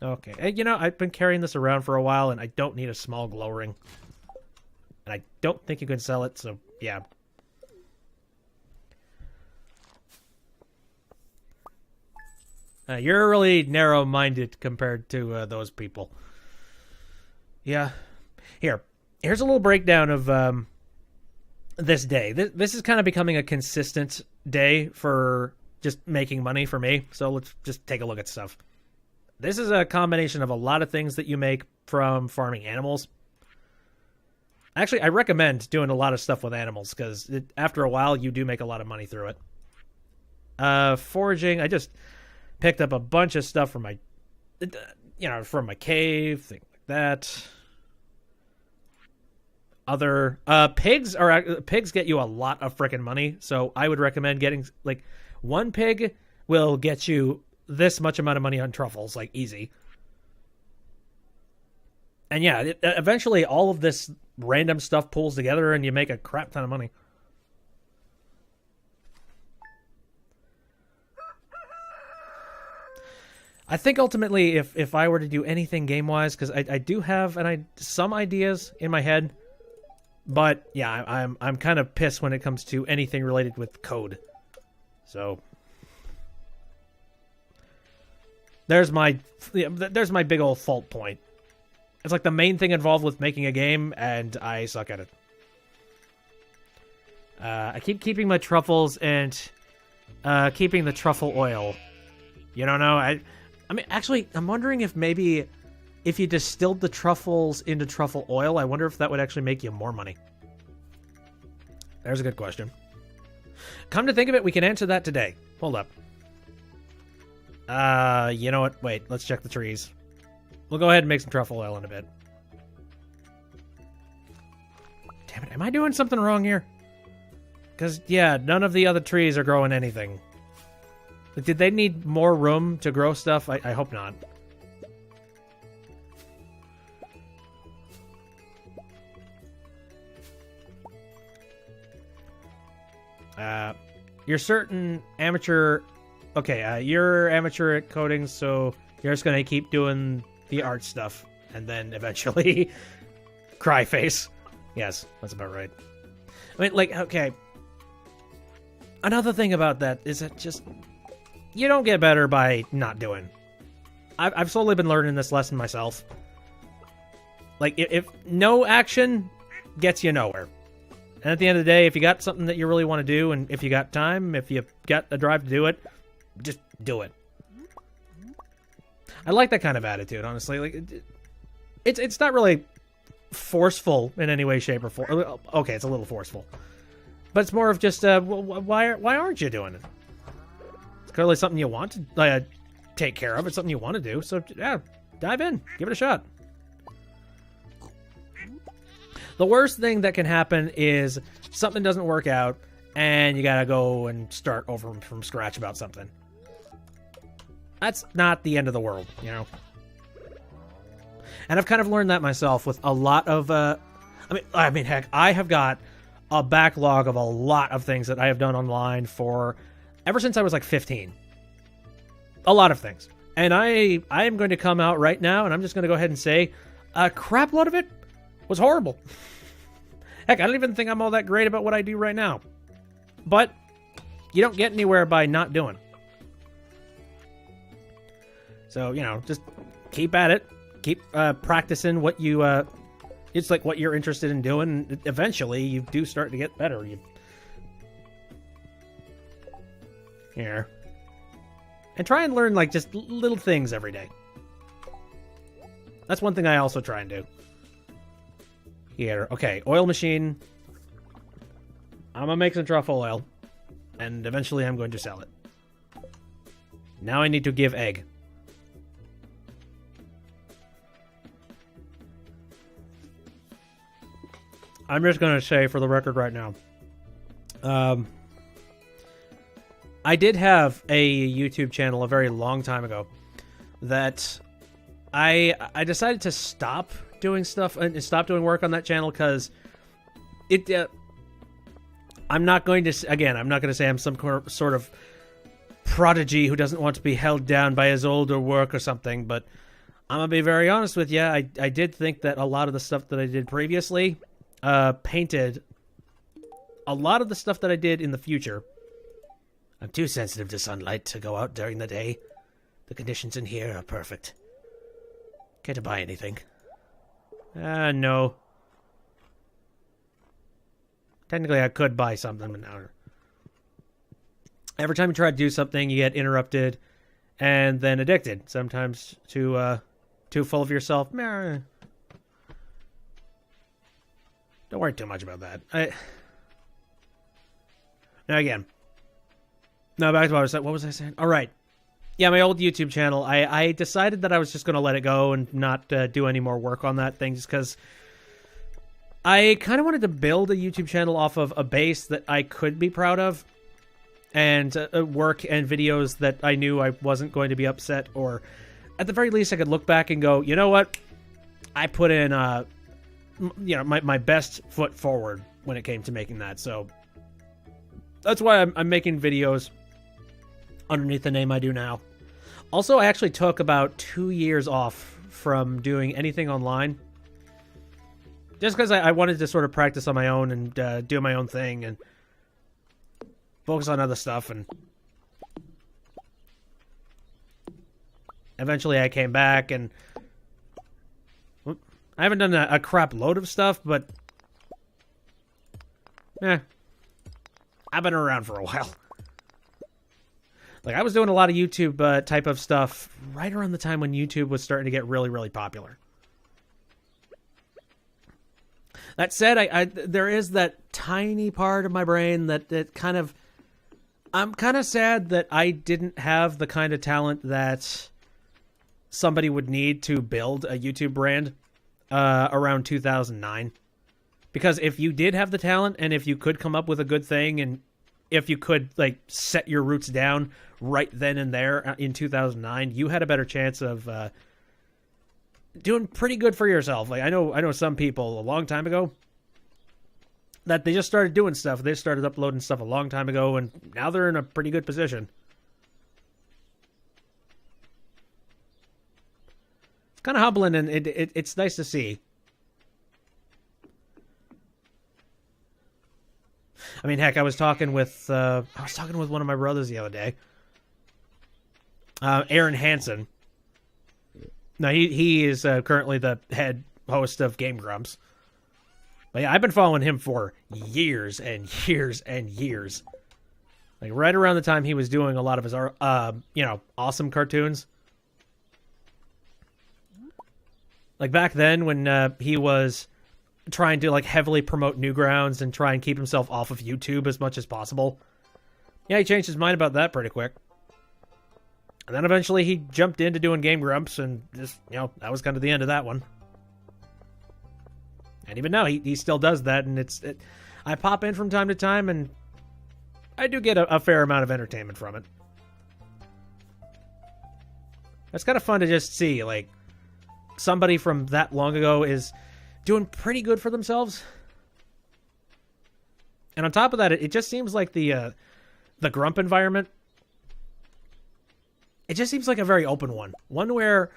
Okay, you know, I've been carrying this around for a while, and I don't need a small glow ring. And I don't think you can sell it, so yeah. You're really narrow-minded compared to those people. Yeah. Here's a little breakdown of this day. This is kind of becoming a consistent day for just making money for me, so let's just take a look at stuff. This is a combination of a lot of things that you make from farming animals. Actually, I recommend doing a lot of stuff with animals, because after a while, you do make a lot of money through it. Foraging, I just picked up a bunch of stuff from my, from my cave, things like that. Other pigs get you a lot of frickin' money, so I would recommend getting, like, one pig will get you this much amount of money on truffles, like, easy. And yeah, eventually all of this random stuff pulls together and you make a crap ton of money. I think ultimately if I were to do anything game-wise, because I do have some ideas in my head, but yeah, I'm kind of pissed when it comes to anything related with code. So there's my big old fault point. It's like the main thing involved with making a game, and I suck at it. I keep keeping my truffles and keeping the truffle oil. You don't know? I mean, actually, I'm wondering if maybe if you distilled the truffles into truffle oil, I wonder if that would actually make you more money. There's a good question. Come to think of it, we can answer that today. Hold up. You know what? Wait, let's check the trees. We'll go ahead and make some truffle oil in a bit. Damn it, am I doing something wrong here? Because, yeah, none of the other trees are growing anything. Did they need more room to grow stuff? I hope not. You're certain amateur... Okay, you're amateur at coding, so you're just gonna keep doing the art stuff. And then eventually... cry face. Yes, that's about right. I mean, like, okay. Another thing about that is that just... You don't get better by not doing. I've slowly been learning this lesson myself. Like, if no action gets you nowhere. And at the end of the day, if you got something that you really want to do, and if you got time, if you got a drive to do it, just do it. I like that kind of attitude, honestly. Like, it's not really forceful in any way, shape, or form. Okay, it's a little forceful. But it's more of just, why aren't you doing it? It's clearly something you want to take care of. It's something you want to do. So, yeah, dive in. Give it a shot. The worst thing that can happen is something doesn't work out, and you gotta go and start over from scratch about something. That's not the end of the world, you know? And I've kind of learned that myself with a lot of, I mean, heck, I have got a backlog of a lot of things that I have done online for ever since I was like 15. A lot of things. And I am going to come out right now, and I'm just going to go ahead and say a crap load of it was horrible. Heck, I don't even think I'm all that great about what I do right now. But you don't get anywhere by not doing. So, you know, just keep at it. Keep practicing what you, it's like what you're interested in doing. Eventually, you do start to get better. Here. And try and learn, like, just little things every day. That's one thing I also try and do. Here. Okay, oil machine. I'm gonna make some truffle oil. And eventually I'm going to sell it. Now I need to give egg. I'm just going to say, for the record right now, I did have a YouTube channel a very long time ago that I decided to stop doing stuff and stop doing work on that channel because it... I'm not going to say I'm some sort of prodigy who doesn't want to be held down by his older work or something, but I'm going to be very honest with you. I did think that a lot of the stuff that I did previously... painted a lot of the stuff that I did in the future. I'm too sensitive to sunlight to go out during the day. The conditions in here are perfect. Care to buy anything? No. Technically, I could buy something, but now... Every time you try to do something, you get interrupted and then addicted. Sometimes too full of yourself. Meh. Don't worry too much about that. Now again. No, back to what I was saying. What was I saying? All right. Yeah, my old YouTube channel. I decided that I was just going to let it go and not do any more work on that thing just because I kind of wanted to build a YouTube channel off of a base that I could be proud of and work and videos that I knew I wasn't going to be upset, or at the very least I could look back and go, you know what? I put in my best foot forward when it came to making that. So that's why I'm making videos underneath the name I do now. Also, I actually took about 2 years off from doing anything online. Just because I wanted to sort of practice on my own and do my own thing and focus on other stuff. And eventually I came back and... I haven't done a crap load of stuff, but... I've been around for a while. Like, I was doing a lot of YouTube type of stuff right around the time when YouTube was starting to get really, really popular. That said, there is that tiny part of my brain that kind of... I'm kind of sad that I didn't have the kind of talent that somebody would need to build a YouTube brand around 2009. Because if you did have the talent and if you could come up with a good thing and if you could like set your roots down right then and there in 2009, you had a better chance of doing pretty good for yourself. Like I know some people a long time ago that they just started doing stuff. They started uploading stuff a long time ago, and now they're in a pretty good position. It's kind of humbling, and it's nice to see. I mean, heck, I was talking with one of my brothers the other day, Aaron Hansen. Now he is currently the head host of Game Grumps. But yeah, I've been following him for years and years and years. Like right around the time he was doing a lot of his awesome cartoons. Like back then when he was trying to like heavily promote Newgrounds and try and keep himself off of YouTube as much as possible. Yeah, he changed his mind about that pretty quick. And then eventually he jumped into doing Game Grumps, and just, that was kind of the end of that one. And even now, he still does that, and I pop in from time to time, and I do get a fair amount of entertainment from it. It's kind of fun to just see, like, somebody from that long ago is doing pretty good for themselves. And on top of that, it just seems like the Grump environment, it just seems like a very open one. One where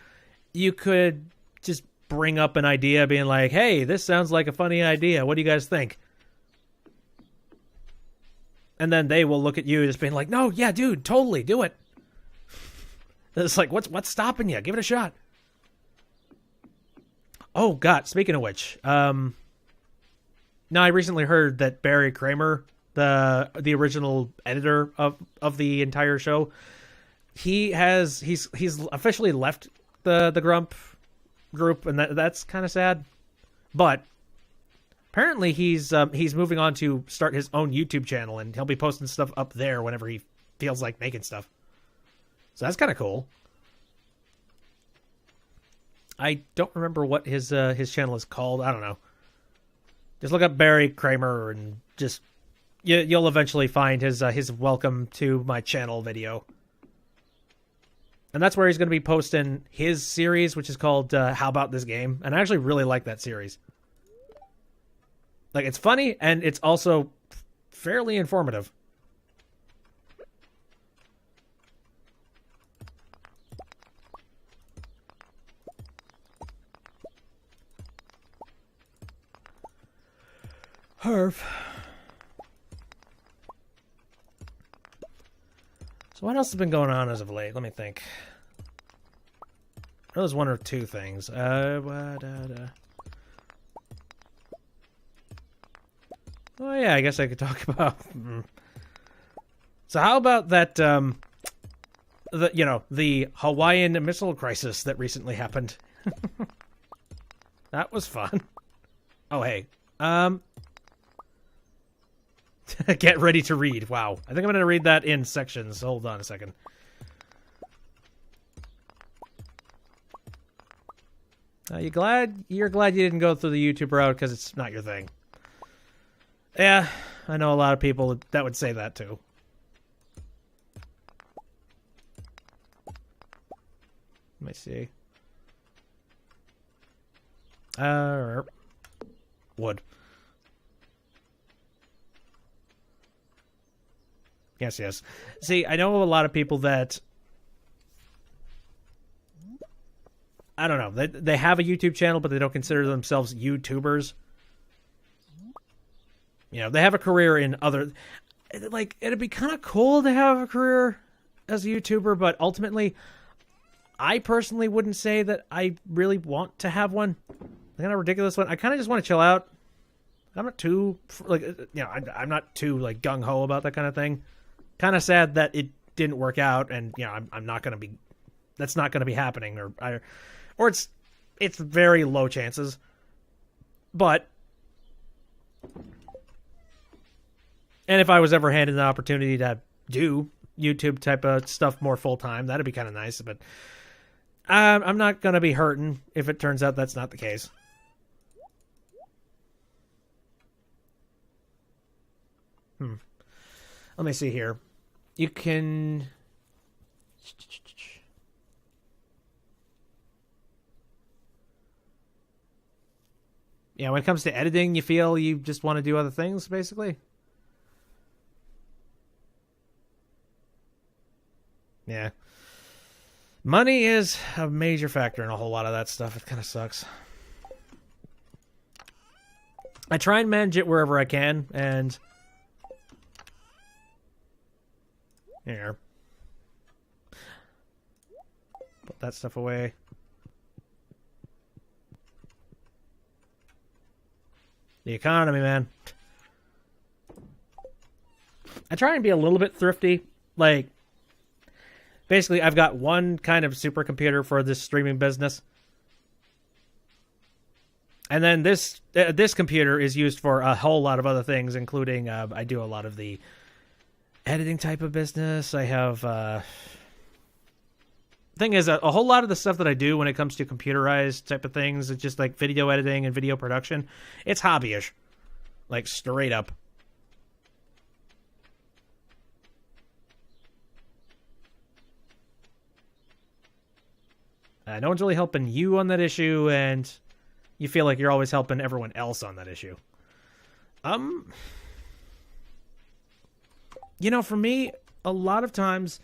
you could just bring up an idea being like, hey, this sounds like a funny idea. What do you guys think? And then they will look at you just being like, no, yeah, dude, totally, do it. It's like, what's stopping you? Give it a shot. Oh, God, speaking of which, now I recently heard that Barry Kramer, the original editor of the entire show, he's officially left the Grump group, and that's kind of sad. But apparently he's moving on to start his own YouTube channel, and he'll be posting stuff up there whenever he feels like making stuff. So that's kind of cool. I don't remember what his channel is called. I don't know. Just look up Barry Kramer, and just you'll eventually find his welcome to my channel video. And that's where he's going to be posting his series, which is called How About This Game? And I actually really like that series. Like, it's funny, and it's also fairly informative. Herf. So what else has been going on as of late? Let me think. I know there's one or two things. Oh yeah, I guess I could talk about. So how about that? The Hawaiian missile crisis that recently happened. That was fun. Oh hey, get ready to read. Wow. I think I'm going to read that in sections. Hold on a second. You're glad you didn't go through the YouTube route because it's not your thing. Yeah, I know a lot of people that would say that too. Let me see. Wood. Yes. See, I know a lot of people that, I don't know, they have a YouTube channel, but they don't consider themselves YouTubers. They have a career in other, like, it'd be kind of cool to have a career as a YouTuber, but ultimately, I personally wouldn't say that I really want to have one. The kind of ridiculous one. I kind of just want to chill out. I'm not too, I'm not too, like, gung-ho about that kind of thing. Kind of sad that it didn't work out, and I'm not going to be. That's not going to be happening, or it's very low chances. But, and if I was ever handed the opportunity to do YouTube type of stuff more full time, that'd be kind of nice. But I'm not going to be hurting if it turns out that's not the case. Let me see here. You can... Yeah, when it comes to editing, you feel you just want to do other things, basically? Yeah. Money is a major factor in a whole lot of that stuff. It kind of sucks. I try and manage it wherever I can, and... Here. Put that stuff away. The economy, man. I try and be a little bit thrifty. Like, basically, I've got one kind of supercomputer for this streaming business. And then this computer is used for a whole lot of other things, including I do a lot of the editing type of business. I have... thing is, a whole lot of the stuff that I do when it comes to computerized type of things, it's just like video editing and video production. It's hobbyish. Like, straight up. No one's really helping you on that issue, and you feel like you're always helping everyone else on that issue. You know, for me, a lot of times...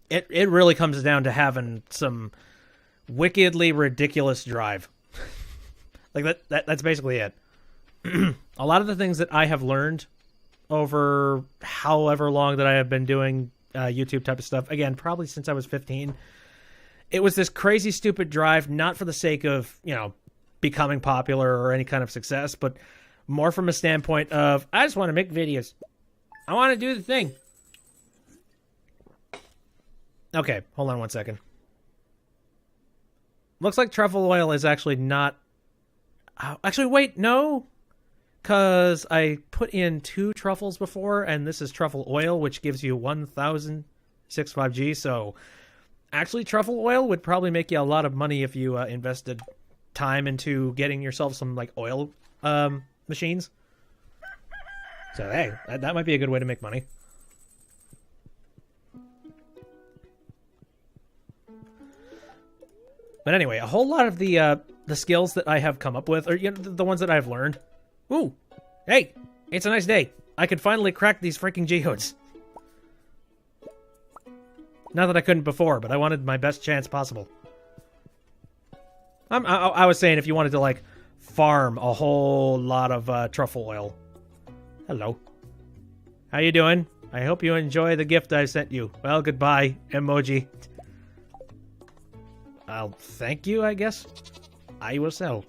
It really comes down to having some wickedly ridiculous drive. Like, that's basically it. A lot of the things that I have learned over however long that I have been doing YouTube type of stuff, again, probably since I was 15, it was this crazy, stupid drive, not for the sake of, you know, becoming popular or any kind of success, but more from a standpoint of, I just want to make videos. I want to do the thing. Okay, hold on one second. Looks like truffle oil is actually not... Actually, wait, no. Because I put in 2 truffles before, and this is truffle oil, which gives you 1,065G. So, actually, truffle oil would probably make you a lot of money if you invested time into getting yourself some, like, oil machines. So, hey, that might be a good way to make money. But anyway, a whole lot of the skills that I have come up with, or, you know, the ones that I've learned. Ooh, hey, it's a nice day. I could finally crack these freaking geodes. Not that I couldn't before, but I wanted my best chance possible. I was saying if you wanted to, like, farm a whole lot of truffle oil. Hello. How you doing? I hope you enjoy the gift I sent you. Well, goodbye, emoji. I'll thank you, I guess. I will sell.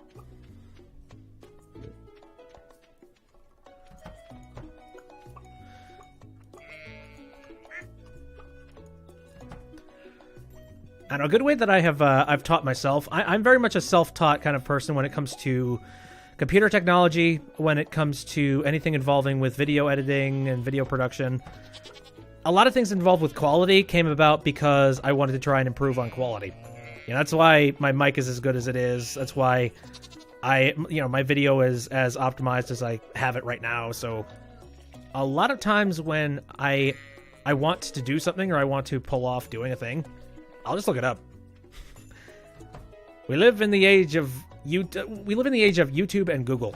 And a good way that I've taught myself, I'm very much a self-taught kind of person when it comes to computer technology, when it comes to anything involving with video editing and video production. A lot of things involved with quality came about because I wanted to try and improve on quality. You know, that's why my mic is as good as it is. That's why my video is as optimized as I have it right now. So a lot of times when I want to do something or I want to pull off doing a thing, I'll just look it up. We live in the age of YouTube and Google.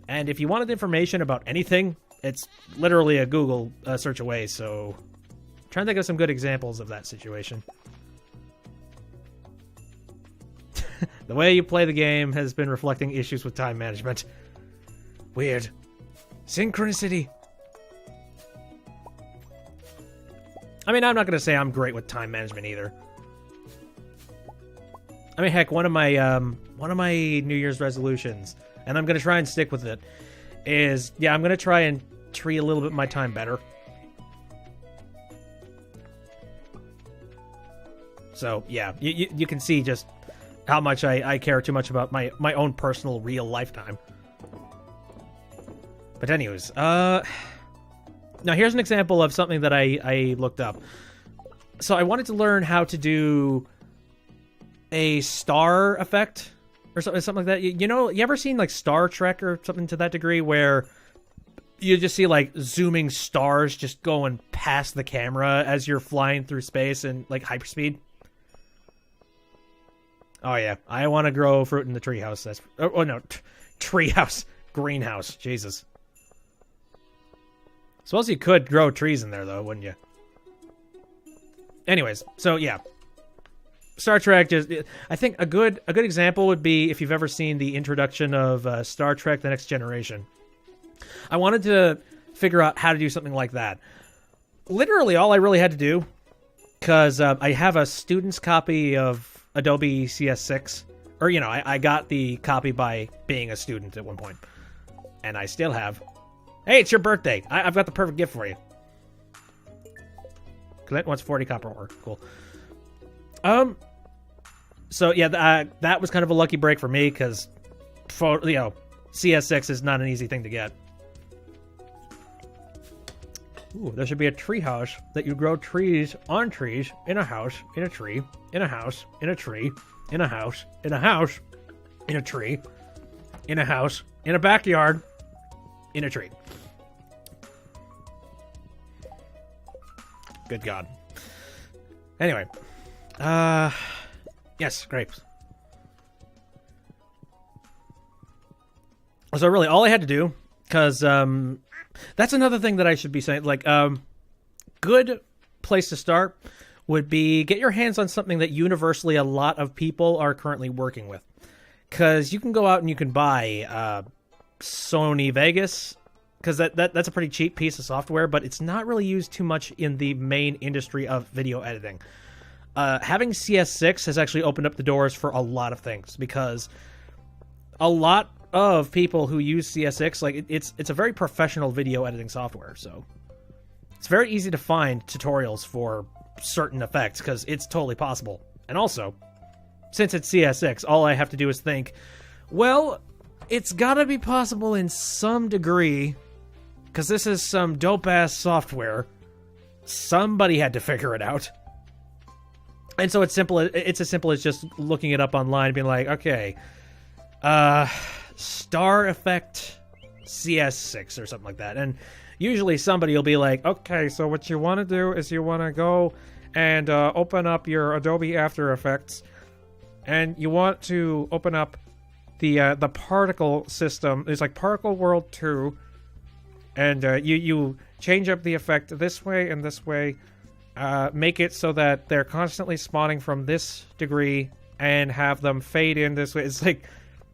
And if you wanted information about anything, it's literally a Google search away. So I'm trying to think of some good examples of that situation. The way you play the game has been reflecting issues with time management. Weird. Synchronicity. I mean, I'm not going to say I'm great with time management either. I mean, heck, one of my New Year's resolutions, and I'm going to try and stick with it, is, yeah, I'm going to try and treat a little bit of my time better. So, yeah, you can see just how much I care too much about my own personal real lifetime. But anyways, now here's an example of something that I looked up. So I wanted to learn how to do a star effect or something like that. You know, you ever seen like Star Trek or something to that degree where you just see like zooming stars just going past the camera as you're flying through space in like hyperspeed. Oh yeah, I want to grow fruit in the treehouse. That's no, treehouse, greenhouse. Jesus. Suppose you could grow trees in there though, wouldn't you? Anyways, so yeah, Star Trek. I think a good example would be if you've ever seen the introduction of Star Trek: The Next Generation. I wanted to figure out how to do something like that. Literally, all I really had to do, because I have a student's copy of Adobe CS6, or I got the copy by being a student at one point, and I still have. Hey, it's your birthday. I've got the perfect gift for you. Clint wants 40 copper ore. Cool. So yeah, that was kind of a lucky break for me because, CS6 is not an easy thing to get. Ooh, there should be a tree house that you grow trees on trees, in a house, in a tree, in a house, in a tree, in a house, in a house, in a tree, in a house, in a backyard, in a tree. Good God. Anyway. Yes, grapes. So really, all I had to do, because, that's another thing that I should be saying, like, good place to start would be get your hands on something that universally a lot of people are currently working with. Because you can go out and you can buy, Sony Vegas, because that's a pretty cheap piece of software, but it's not really used too much in the main industry of video editing. Having CS6 has actually opened up the doors for a lot of things, because a lot of people who use CS6, like it's a very professional video editing software, so it's very easy to find tutorials for certain effects, because it's totally possible. And also, since it's CS6, all I have to do is think, well, it's gotta be possible in some degree, because this is some dope-ass software. Somebody had to figure it out. And so it's as simple as just looking it up online and being like, okay, Star Effect CS6 or something like that. And usually somebody will be like, okay, so what you want to do is you want to go and open up your Adobe After Effects, and you want to open up the particle system. It's like Particle World 2, and you change up the effect this way and this way. Make it so that they're constantly spawning from this degree and have them fade in this way. It's like,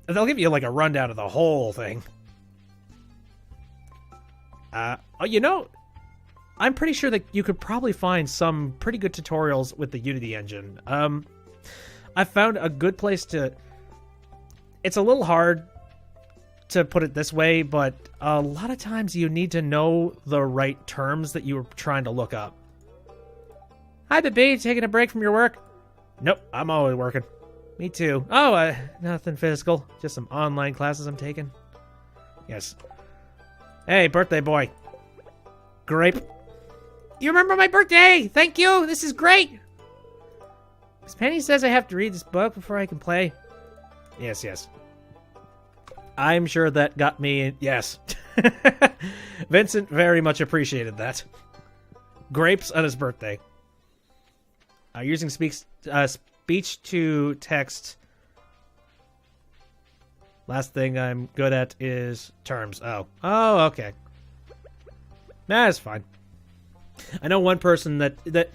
they'll give you like a rundown of the whole thing. I'm pretty sure that you could probably find some pretty good tutorials with the Unity engine. I found a good place to... It's a little hard to put it this way, but a lot of times you need to know the right terms that you were trying to look up. Hi, Baby. Taking a break from your work? Nope, I'm always working. Me too. Oh, nothing physical. Just some online classes I'm taking. Yes. Hey, birthday boy. Grape. You remember my birthday! Thank you! This is great! Miss Penny says I have to read this book before I can play. Yes, yes. I'm sure that got me... Yes. Vincent very much appreciated that. Grapes on his birthday. Using speech to text. Last thing I'm good at is terms. Oh, okay. Nah, it's fine. I know one person that.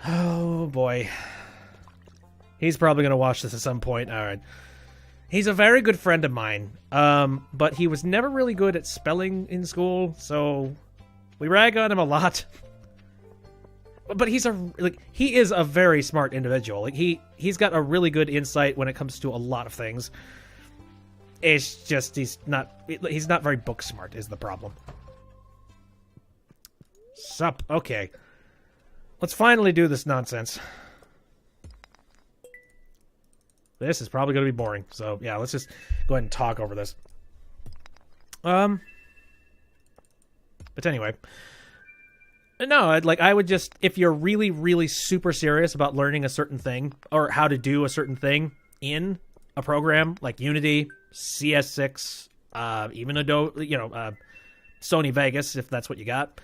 Oh boy, he's probably gonna watch this at some point. All right, he's a very good friend of mine. But he was never really good at spelling in school, so we rag on him a lot. But he is a very smart individual. Like he's got a really good insight when it comes to a lot of things. It's just he's not very book smart is the problem. Sup? Okay. Let's finally do this nonsense. This is probably going to be boring. So, yeah, let's just go ahead and talk over this. But anyway, no, I would just, if you're really, really super serious about learning a certain thing or how to do a certain thing in a program like Unity, CS6, even Adobe, Sony Vegas, if that's what you got.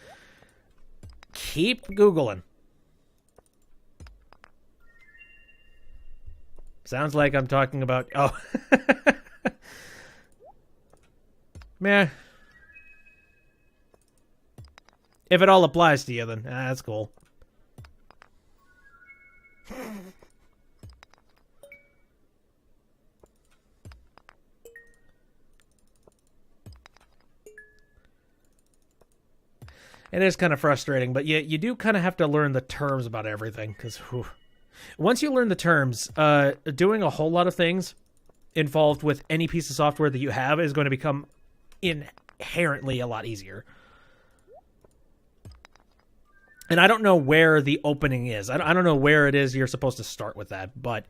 Keep Googling. Sounds like I'm talking about... Oh. Meh. If it all applies to you, then that's cool. It is kind of frustrating, but you do kind of have to learn the terms about everything, because once you learn the terms, doing a whole lot of things involved with any piece of software that you have is going to become inherently a lot easier. And I don't know where the opening is. I don't know where it is you're supposed to start with that, but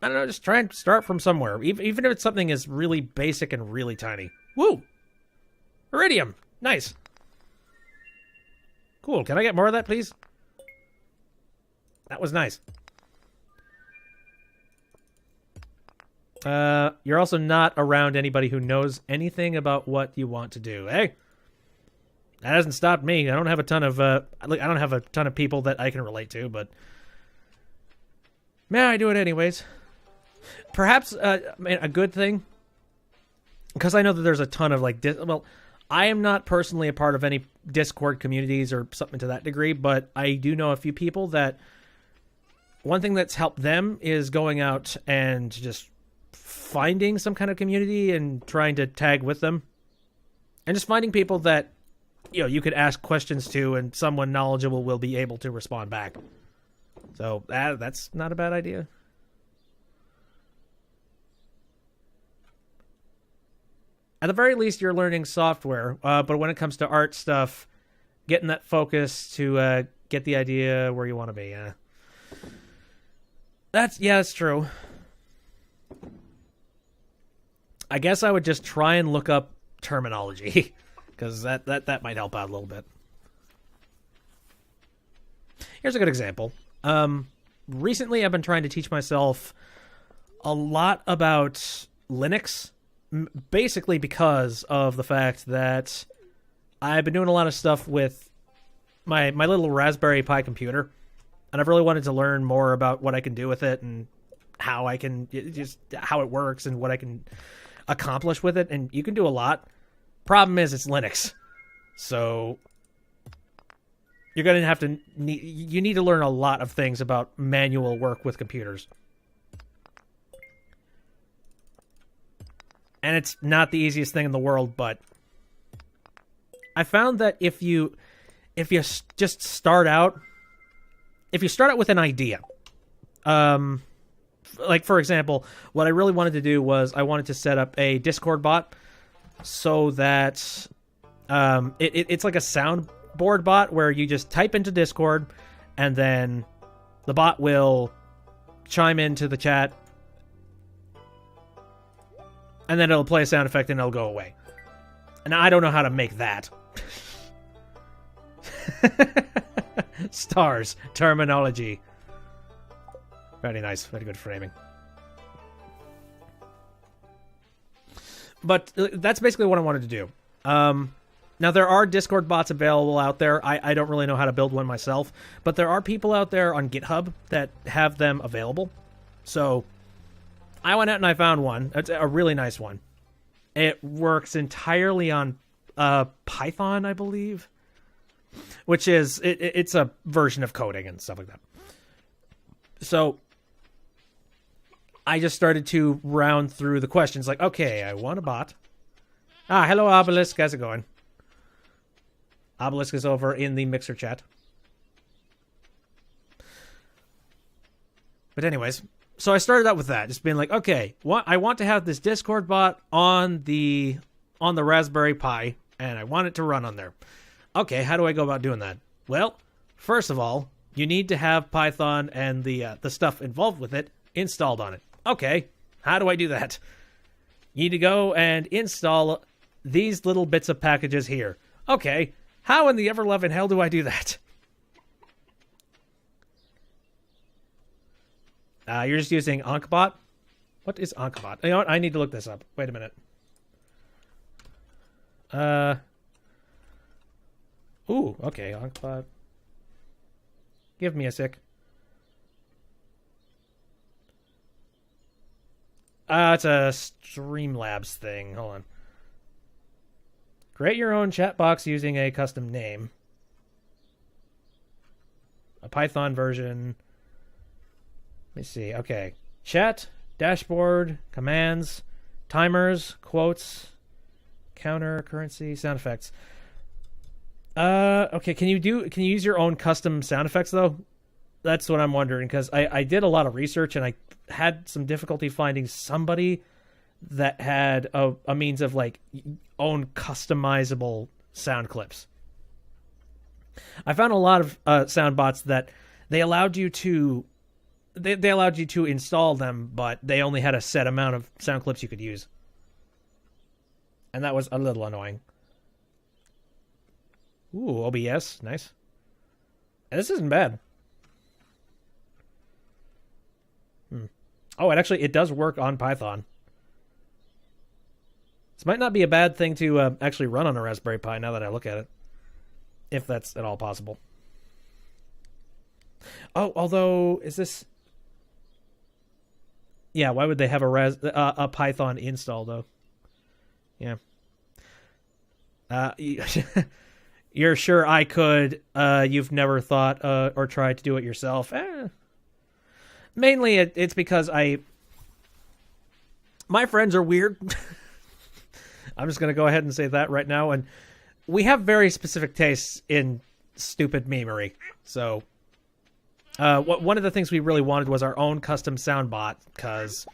I don't know, just try and start from somewhere, even if it's something is really basic and really tiny. Woo! Iridium! Nice! Cool, can I get more of that, please? That was nice. You're also not around anybody who knows anything about what you want to do. Hey, that hasn't stopped me. I don't have a ton of people that I can relate to, but man, I do it anyways. Perhaps a good thing, because I know that there's a ton of I am not personally a part of any Discord communities or something to that degree, but I do know a few people that one thing that's helped them is going out and just finding some kind of community and trying to tag with them, and just finding people that you could ask questions to, and someone knowledgeable will be able to respond back. So that's not a bad idea. At the very least, you're learning software, but when it comes to art stuff, getting that focus to get the idea where you want to be. That's true. I guess I would just try and look up terminology, because that might help out a little bit. Here's a good example. Recently, I've been trying to teach myself a lot about Linux, basically because of the fact that I've been doing a lot of stuff with my little Raspberry Pi computer, and I've really wanted to learn more about what I can do with it and how I can how it works and what I can accomplish with it. And you can do a lot. Problem is, it's Linux, so you're going to have to need to learn a lot of things about manual work with computers. And it's not the easiest thing in the world, but I found that if you just start out, if you start out with an idea, like for example, what I really wanted to do was I wanted to set up a Discord bot so that it's like a soundboard bot where you just type into Discord and then the bot will chime into the chat. And then it'll play a sound effect and it'll go away. And I don't know how to make that. Stars. Terminology. Very nice. Very good framing. But that's basically what I wanted to do. Now, there are Discord bots available out there. I don't really know how to build one myself. But there are people out there on GitHub that have them available. So I went out and I found one. It's a really nice one. It works entirely on Python, I believe, which is it's a version of coding and stuff like that. So I just started to round through the questions, like, okay, I want a bot. Hello, Obelisk. How's it going? Obelisk is over in the Mixer chat. But anyways, so I started out with that, just being like, okay, I want to have this Discord bot on the Raspberry Pi, and I want it to run on there. Okay, how do I go about doing that? Well, first of all, you need to have Python and the stuff involved with it installed on it. Okay, how do I do that? You need to go and install these little bits of packages here. Okay, how in the ever-loving hell do I do that? You're just using Ankbot? What is Ankbot? You know what? I need to look this up. Wait a minute. Ooh, okay. Give me a sec. It's a Streamlabs thing. Hold on. Create your own chat box using a custom name. A Python version. Let me see. Okay. Chat, dashboard, commands, timers, quotes, counter, currency, sound effects. Okay, can you use your own custom sound effects though? That's what I'm wondering, because I did a lot of research and I had some difficulty finding somebody that had a means of like own customizable sound clips. I found a lot of sound bots that they allowed you to install them, but they only had a set amount of sound clips you could use. And that was a little annoying. Ooh, OBS, nice. And this isn't bad. Oh, it does work on Python. This might not be a bad thing to actually run on a Raspberry Pi now that I look at it. If that's at all possible. Oh, although, is this... Yeah, why would they have a Python install, though? Yeah. You're sure I could. You've never thought or tried to do it yourself. Mainly, it's because my friends are weird. I'm just going to go ahead and say that right now. And we have very specific tastes in stupid memery. So, one of the things we really wanted was our own custom sound bot. Because,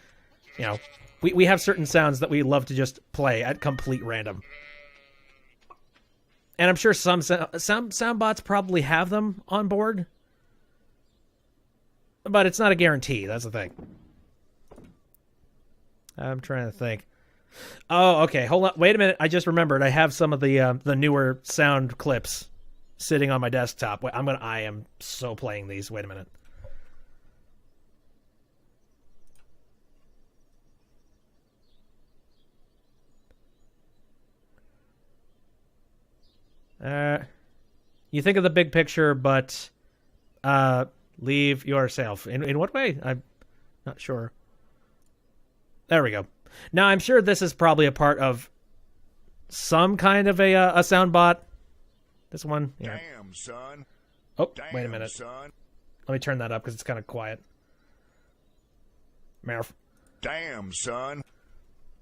we have certain sounds that we love to just play at complete random. And I'm sure some sound bots probably have them on board. But it's not a guarantee. That's the thing. I'm trying to think. Oh, okay. Hold on. Wait a minute. I just remembered. I have some of the newer sound clips sitting on my desktop. Wait, I am so playing these. Wait a minute. You think of the big picture, but leave yourself. In what way? I'm not sure. There we go. Now, I'm sure this is probably a part of some kind of a sound bot. This one. Yeah. Damn, son. Oh, Damn, wait a minute. Son. Let me turn that up because it's kind of quiet. Merf. Damn, son.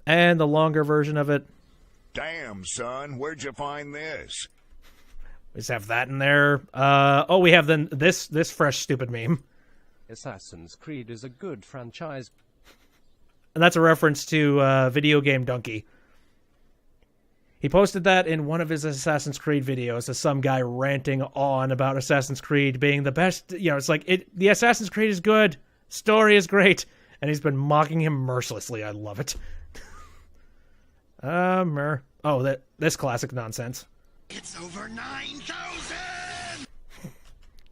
And the longer version of it. Damn, son. Where'd you find this? We just have that in there. We have then this fresh stupid meme. Assassin's Creed is a good franchise. And that's a reference to Video Game Donkey. He posted that in one of his Assassin's Creed videos as some guy ranting on about Assassin's Creed being the best. It's like, the Assassin's Creed is good. Story is great. And he's been mocking him mercilessly. I love it. This classic nonsense. It's over 9,000!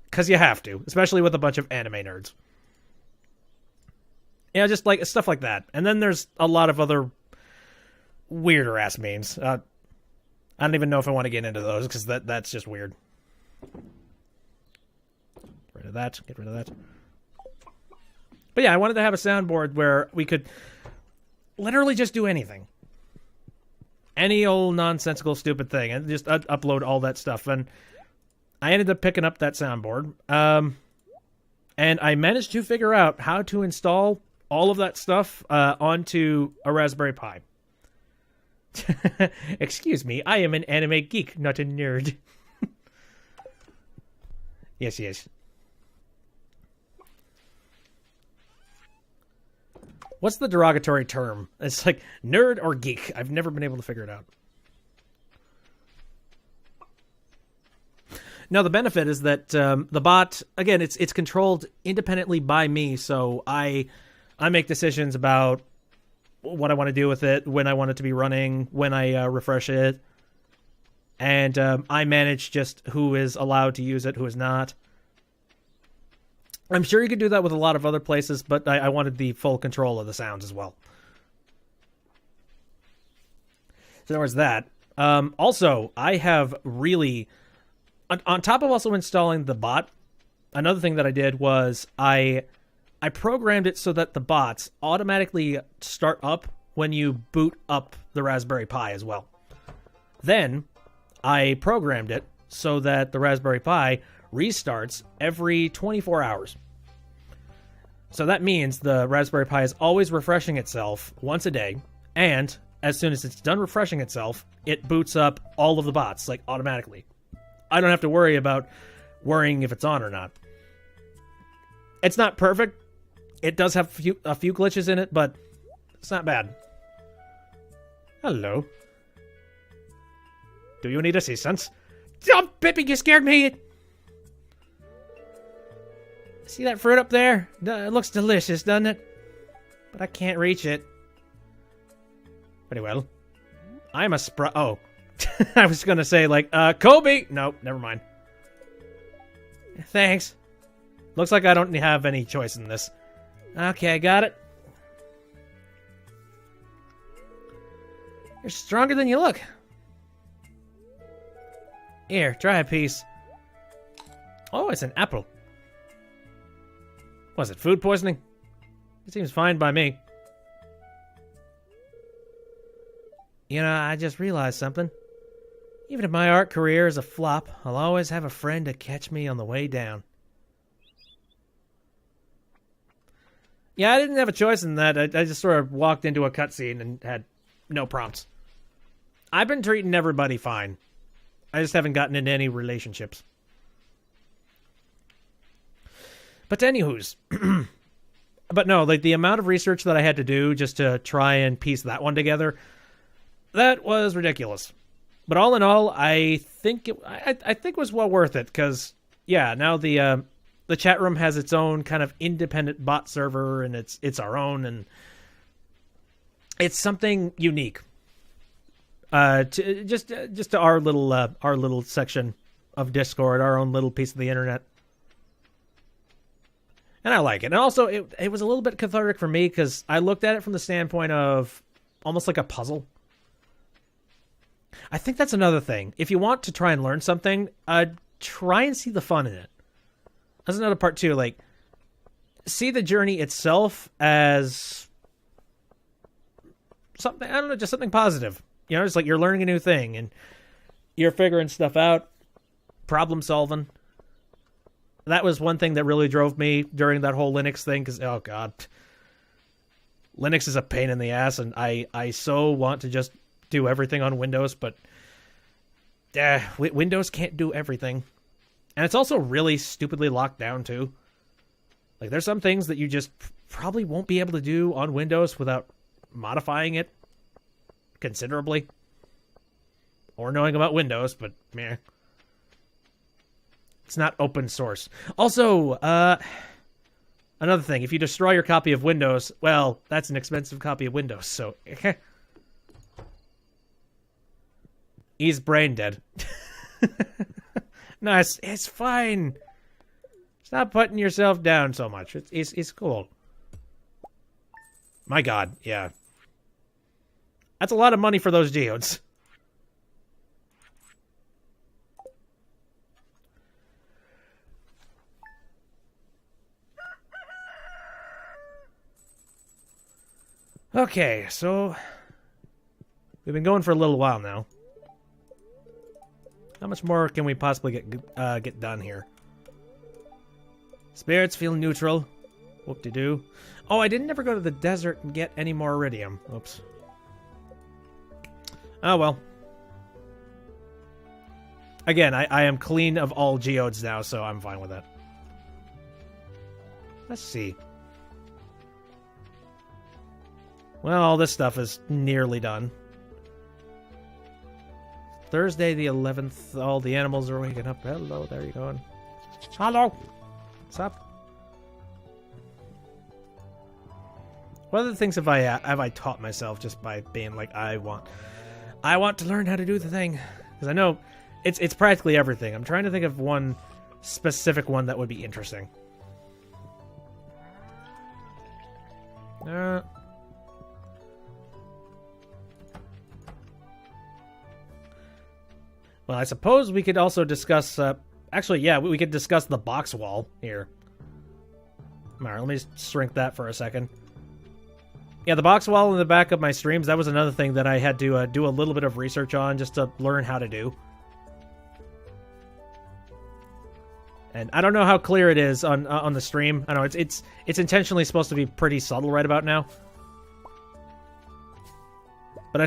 Because you have to, especially with a bunch of anime nerds. Just like stuff like that. And then there's a lot of other weirder ass memes. I don't even know if I want to get into those because that's just weird. Get rid of that. Get rid of that. But yeah, I wanted to have a soundboard where we could literally just do anything. Any old nonsensical stupid thing and just upload all that stuff. And I ended up picking up that soundboard. And I managed to figure out how to install all of that stuff onto a Raspberry Pi. Excuse me, I am an anime geek, not a nerd. Yes. What's the derogatory term? It's like nerd or geek. I've never been able to figure it out. Now, the benefit is that the bot, again, it's controlled independently by me, so I make decisions about what I want to do with it, when I want it to be running, when I refresh it, and I manage just who is allowed to use it, who is not. I'm sure you could do that with a lot of other places, but I wanted the full control of the sounds as well. So there was that. Also, I have really On top of also installing the bot, another thing that I did was I programmed it so that the bots automatically start up when you boot up the Raspberry Pi as well. Then I programmed it so that the Raspberry Pi restarts every 24 hours. So that means the Raspberry Pi is always refreshing itself once a day, and as soon as it's done refreshing itself, it boots up all of the bots, like, automatically. I don't have to worry about worrying if it's on or not. It's not perfect. It does have a few glitches in it, but it's not bad. Hello. Do you need assistance? Oh, Pippi, you scared me! See that fruit up there? It looks delicious, doesn't it? But I can't reach it. Very well. I'm a Oh. I was gonna say, like, Kobe! Nope, never mind. Thanks. Looks like I don't have any choice in this. Okay, I got it. You're stronger than you look. Here, try a piece. Oh, it's an apple. Was it food poisoning? It seems fine by me. You know, I just realized something. Even if my art career is a flop, I'll always have a friend to catch me on the way down. Yeah, I didn't have a choice in that. I just sort of walked into a cutscene and had no prompts. I've been treating everybody fine. I just haven't gotten into any relationships. But anywho's. But no, like, the amount of research that I had to do just to try and piece that one together, that was ridiculous. But all in all, I think it was well worth it, because, yeah, now the chat room has its own kind of independent bot server, and it's our own, and it's something unique. To our little section of Discord, our own little piece of the internet. And I like it. And also, it was a little bit cathartic for me, because I looked at it from the standpoint of almost like a puzzle. I think that's another thing. If you want to try and learn something, try and see the fun in it. That's another part too. Like, see the journey itself as something, I don't know, just something positive. You know, it's like you're learning a new thing and you're figuring stuff out, problem solving. That was one thing that really drove me during that whole Linux thing, because, oh god, Linux is a pain in the ass, and I so want to just do everything on Windows, but Windows can't do everything. And it's also really stupidly locked down, too. Like, there's some things that you just probably won't be able to do on Windows without modifying it considerably. Or knowing about Windows, but meh. It's not open source. Also, another thing, if you destroy your copy of Windows, well, that's an expensive copy of Windows, so... He's brain dead. No, it's fine. Stop putting yourself down so much. It's cool. My god, yeah. That's a lot of money for those geodes. Okay, so we've been going for a little while now. How much more can we possibly get done here? Spirits feel neutral. Whoop-de-doo. Oh, I didn't ever go to the desert and get any more iridium. Oops. Oh, well. Again, I am clean of all geodes now, so I'm fine with that. Let's see. Well, all this stuff is nearly done. Thursday the 11th, all the animals are waking up. Hello, there you going. Hello! What's up? What other things have I taught myself just by being like, I want to learn how to do the thing? Because I know it's practically everything. I'm trying to think of one specific one that would be interesting. Well, I suppose we could also discuss... actually, yeah, we could discuss the box wall here. Alright, let me just shrink that for a second. Yeah, the box wall in the back of my streams, that was another thing that I had to do a little bit of research on just to learn how to do. And I don't know how clear it is on the stream. I don't know, it's intentionally supposed to be pretty subtle right about now. But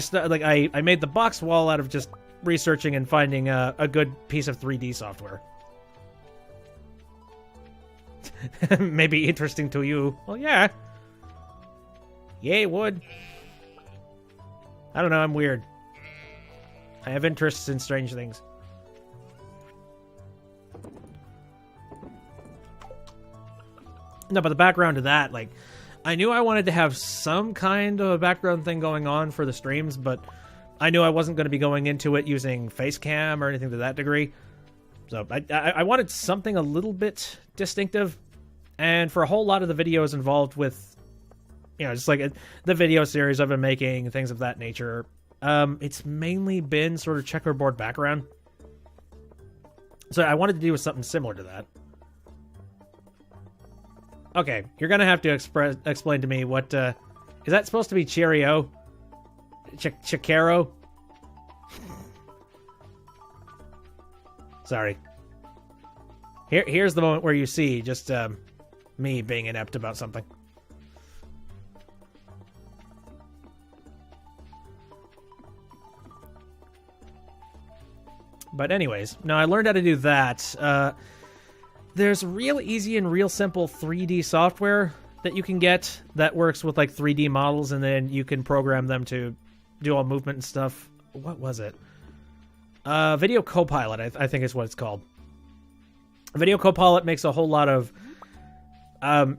I made the box wall out of just researching and finding a good piece of 3D software. Maybe interesting to you. Well, yeah. Yay, wood. I don't know, I'm weird. I have interests in strange things. No, but the background to that, like, I knew I wanted to have some kind of a background thing going on for the streams, but I knew I wasn't going to be going into it using face cam or anything to that degree. So I wanted something a little bit distinctive, and for a whole lot of the videos involved with, you know, just like the video series I've been making, things of that nature, it's mainly been sort of checkerboard background. So I wanted to do something similar to that. Okay, you're gonna have to explain to me what, is that supposed to be Cheerio? Chicaro? Sorry. Here's the moment where you see just, me being inept about something. But anyways, now I learned how to do that. There's real easy and real simple 3D software that you can get that works with like 3D models, and then you can program them to do all movement and stuff. What was it? Video Copilot, I think is what it's called. Video Copilot makes a whole lot of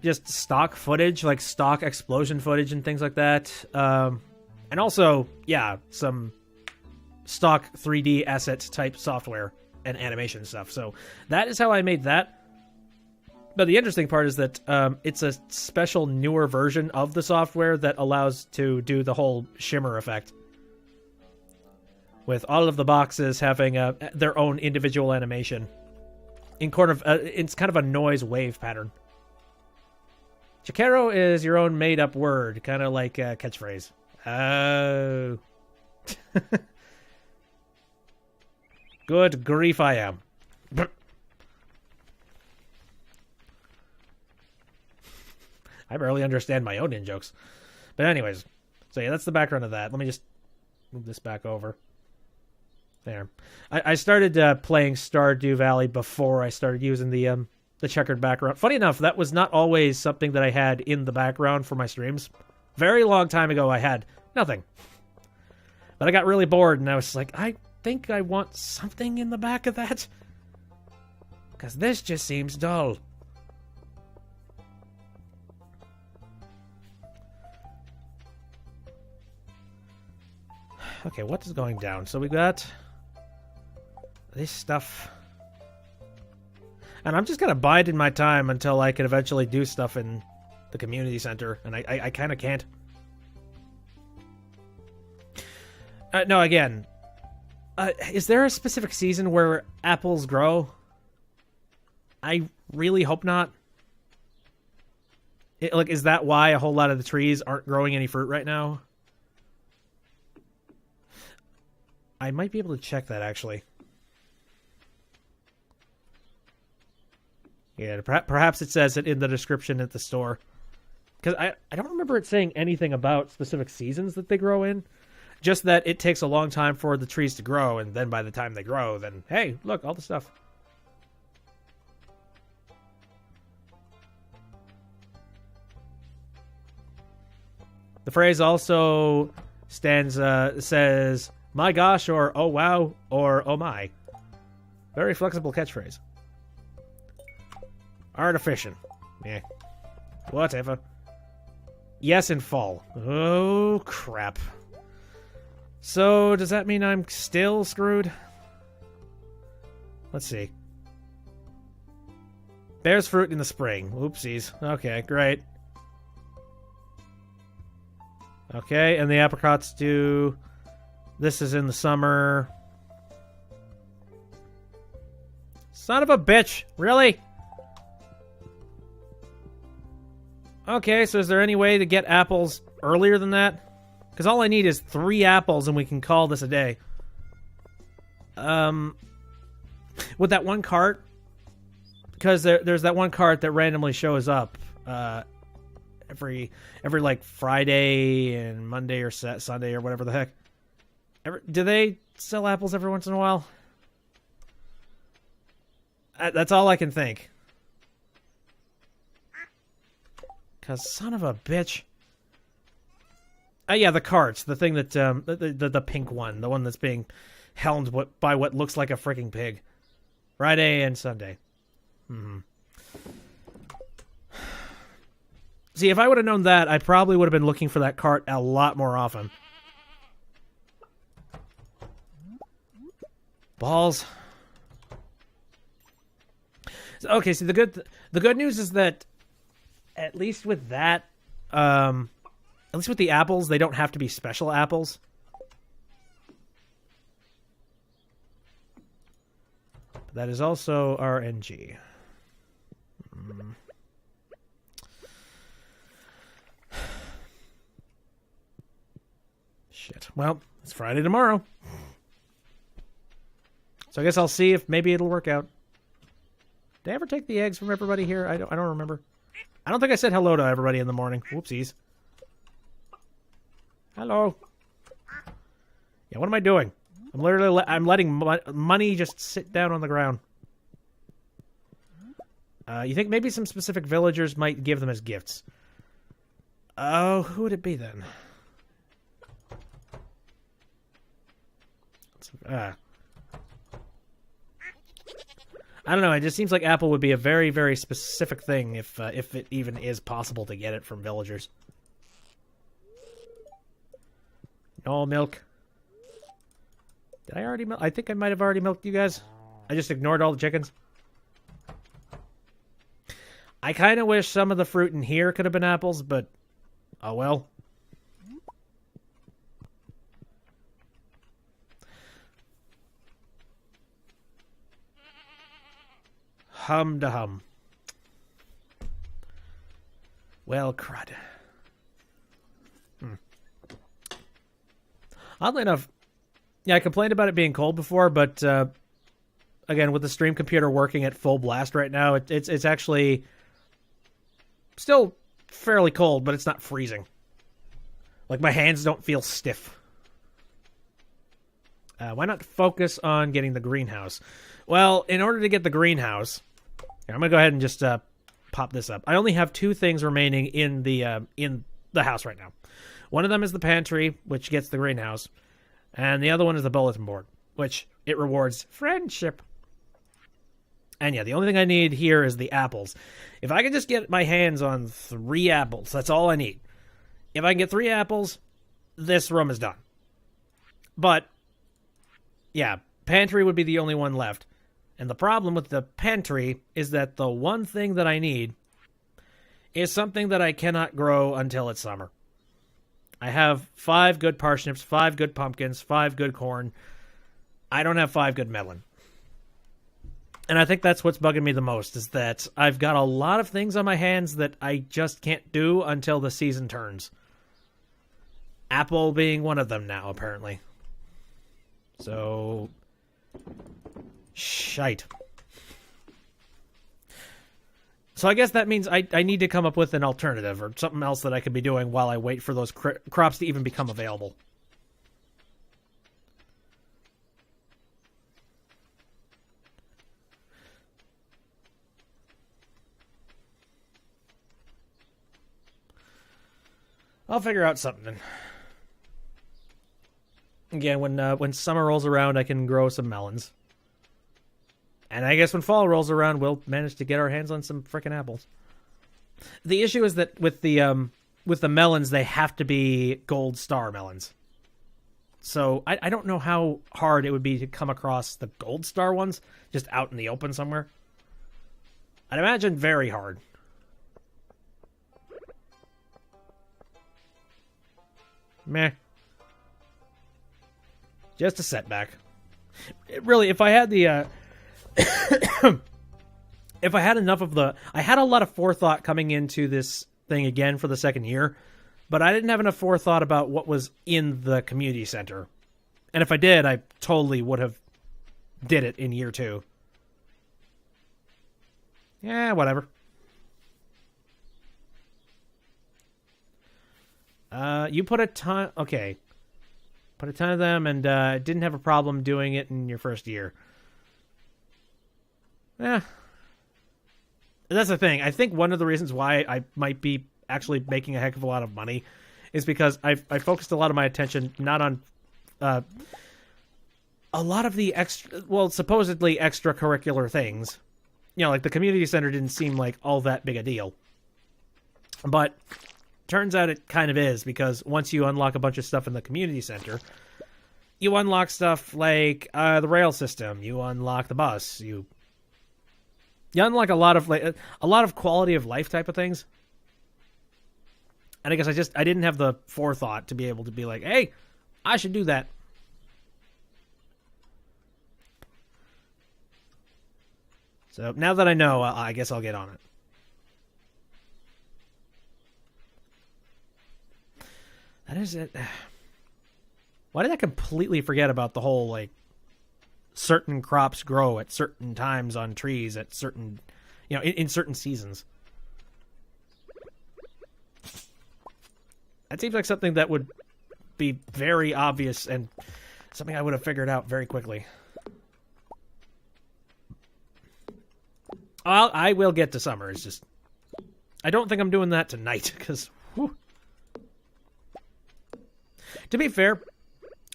just stock footage, like stock explosion footage and things like that. And also, yeah, some stock 3D asset type software and animation stuff. So that is how I made that. But the interesting part is that it's a special newer version of the software that allows to do the whole shimmer effect, with all of the boxes having their own individual animation in it's kind of a noise wave pattern. Chicaro is your own made-up word, kind of like a catchphrase. Oh. Good grief I am. I barely understand my own in-jokes. But anyways, so yeah, that's the background of that. Let me just move this back over. There. I started playing Stardew Valley before I started using the checkered background. Funny enough, that was not always something that I had in the background for my streams. Very long time ago, I had nothing. But I got really bored, and I was like, I think I want something in the back of that. Because this just seems dull. Okay, what is going down? So we got this stuff. And I'm just going to bide in my time until I can eventually do stuff in the community center. And I kind of can't. No, again. Is there a specific season where apples grow? I really hope not. Is that why a whole lot of the trees aren't growing any fruit right now? I might be able to check that, actually. Yeah, perhaps it says it in the description at the store. Because I don't remember it saying anything about specific seasons that they grow in. Just that it takes a long time for the trees to grow, and then by the time they grow, then, hey, look, all the stuff. The phrase also says, my gosh, or oh wow, or oh my. Very flexible catchphrase. Artificial. Yeah. Whatever. Yes, in fall. Oh, crap. So, does that mean I'm still screwed? Let's see. Bears fruit in the spring. Oopsies. Okay, great. Okay, and the apricots do... This is in the summer. Son of a bitch. Really? Okay, so is there any way to get apples earlier than that? Because all I need is 3 apples and we can call this a day. With that one cart, because there's that one cart that randomly shows up every like Friday and Monday or Sunday or whatever the heck. Do they sell apples every once in a while? That's all I can think. Cause son of a bitch. Yeah, the carts, the thing that the pink one, the one that's being helmed by what looks like a freaking pig. Friday and Sunday. See, if I would have known that, I probably would have been looking for that cart a lot more often. Balls. Okay, see, the good news is that at least with that, at least with the apples, they don't have to be special apples. But that is also RNG. Shit. Well, it's Friday tomorrow. So I guess I'll see if maybe it'll work out. Did I ever take the eggs from everybody here? I don't remember. I don't think I said hello to everybody in the morning. Whoopsies. Hello. Yeah, what am I doing? I'm literally I'm letting money just sit down on the ground. You think maybe some specific villagers might give them as gifts? Oh, who would it be then? I don't know. It just seems like apple would be a very, very specific thing if it even is possible to get it from villagers. No milk. Did I already milk? I think I might have already milked you guys. I just ignored all the chickens. I kind of wish some of the fruit in here could have been apples, but oh well. Hum da hum. Well, crud. Oddly enough, yeah, I complained about it being cold before, but again, with the stream computer working at full blast right now, it's actually still fairly cold, but it's not freezing. Like, my hands don't feel stiff. Why not focus on getting the greenhouse? Well, in order to get the greenhouse, here, I'm going to go ahead and just pop this up. I only have 2 things remaining in the house right now. One of them is the pantry, which gets the greenhouse, and the other one is the bulletin board, which it rewards friendship. And yeah, the only thing I need here is the apples. If I can just get my hands on 3 apples, that's all I need. If I can get 3 apples, this room is done. But, yeah, pantry would be the only one left. And the problem with the pantry is that the one thing that I need is something that I cannot grow until it's summer. I have 5 good parsnips, 5 good pumpkins, 5 good corn. I don't have 5 good melon. And I think that's what's bugging me the most, is that I've got a lot of things on my hands that I just can't do until the season turns. Apple being one of them now, apparently. So, shite. So I guess that means I need to come up with an alternative or something else that I could be doing while I wait for those crops to even become available. I'll figure out something. Again, when summer rolls around, I can grow some melons. And I guess when fall rolls around, we'll manage to get our hands on some frickin' apples. The issue is that with the melons, they have to be gold star melons. So I don't know how hard it would be to come across the gold star ones just out in the open somewhere. I'd imagine very hard. Meh. Just a setback. Really, if I had the if I had enough of the... I had a lot of forethought coming into this thing again for the second year, but I didn't have enough forethought about what was in the community center. And if I did, I totally would have did it in year 2. Yeah, whatever. You put a ton... Okay. Put a ton of them and didn't have a problem doing it in your first year. Yeah. That's the thing. I think one of the reasons why I might be actually making a heck of a lot of money is because I focused a lot of my attention not on a lot of the supposedly extracurricular things. You know, like the community center didn't seem like all that big a deal. But turns out it kind of is, because once you unlock a bunch of stuff in the community center, you unlock stuff like the rail system, you unlock the bus, you unlock a lot of quality of life type of things. And I guess I didn't have the forethought to be able to be like, hey, I should do that. So now that I know, I guess I'll get on it. That is it. Why did I completely forget about the whole, like, certain crops grow at certain times on trees at certain, in certain seasons? That seems like something that would be very obvious and something I would have figured out very quickly. I will get to summer. It's just, I don't think I'm doing that tonight, because, to be fair,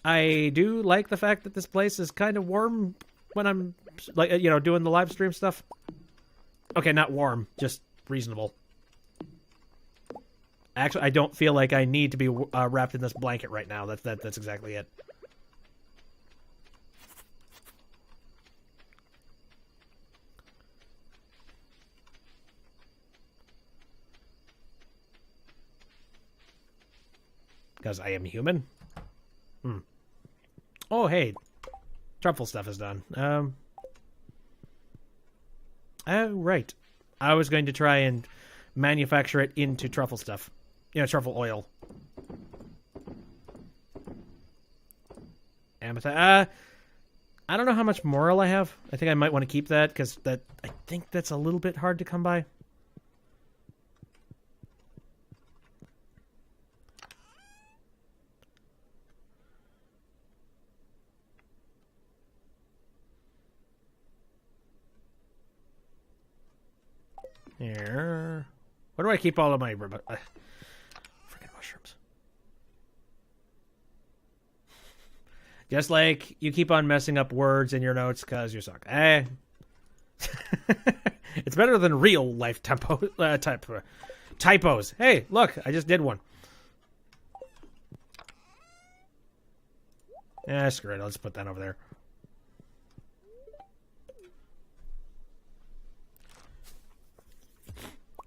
I do like the fact that this place is kind of warm when I'm, like, doing the live stream stuff. Okay, not warm, just reasonable. Actually, I don't feel like I need to be wrapped in this blanket right now. That's exactly it. Because I am human? Oh, hey. Truffle stuff is done. Oh, right. I was going to try and manufacture it into truffle stuff. Truffle oil. Amethyst. I don't know how much moral I have. I think I might want to keep that, because I think that's a little bit hard to come by. Here. Where do I keep all of my freaking mushrooms? Just like you keep on messing up words in your notes because you suck. It's better than real life typos. Hey, look, I just did one. Screw it. Let's put that over there.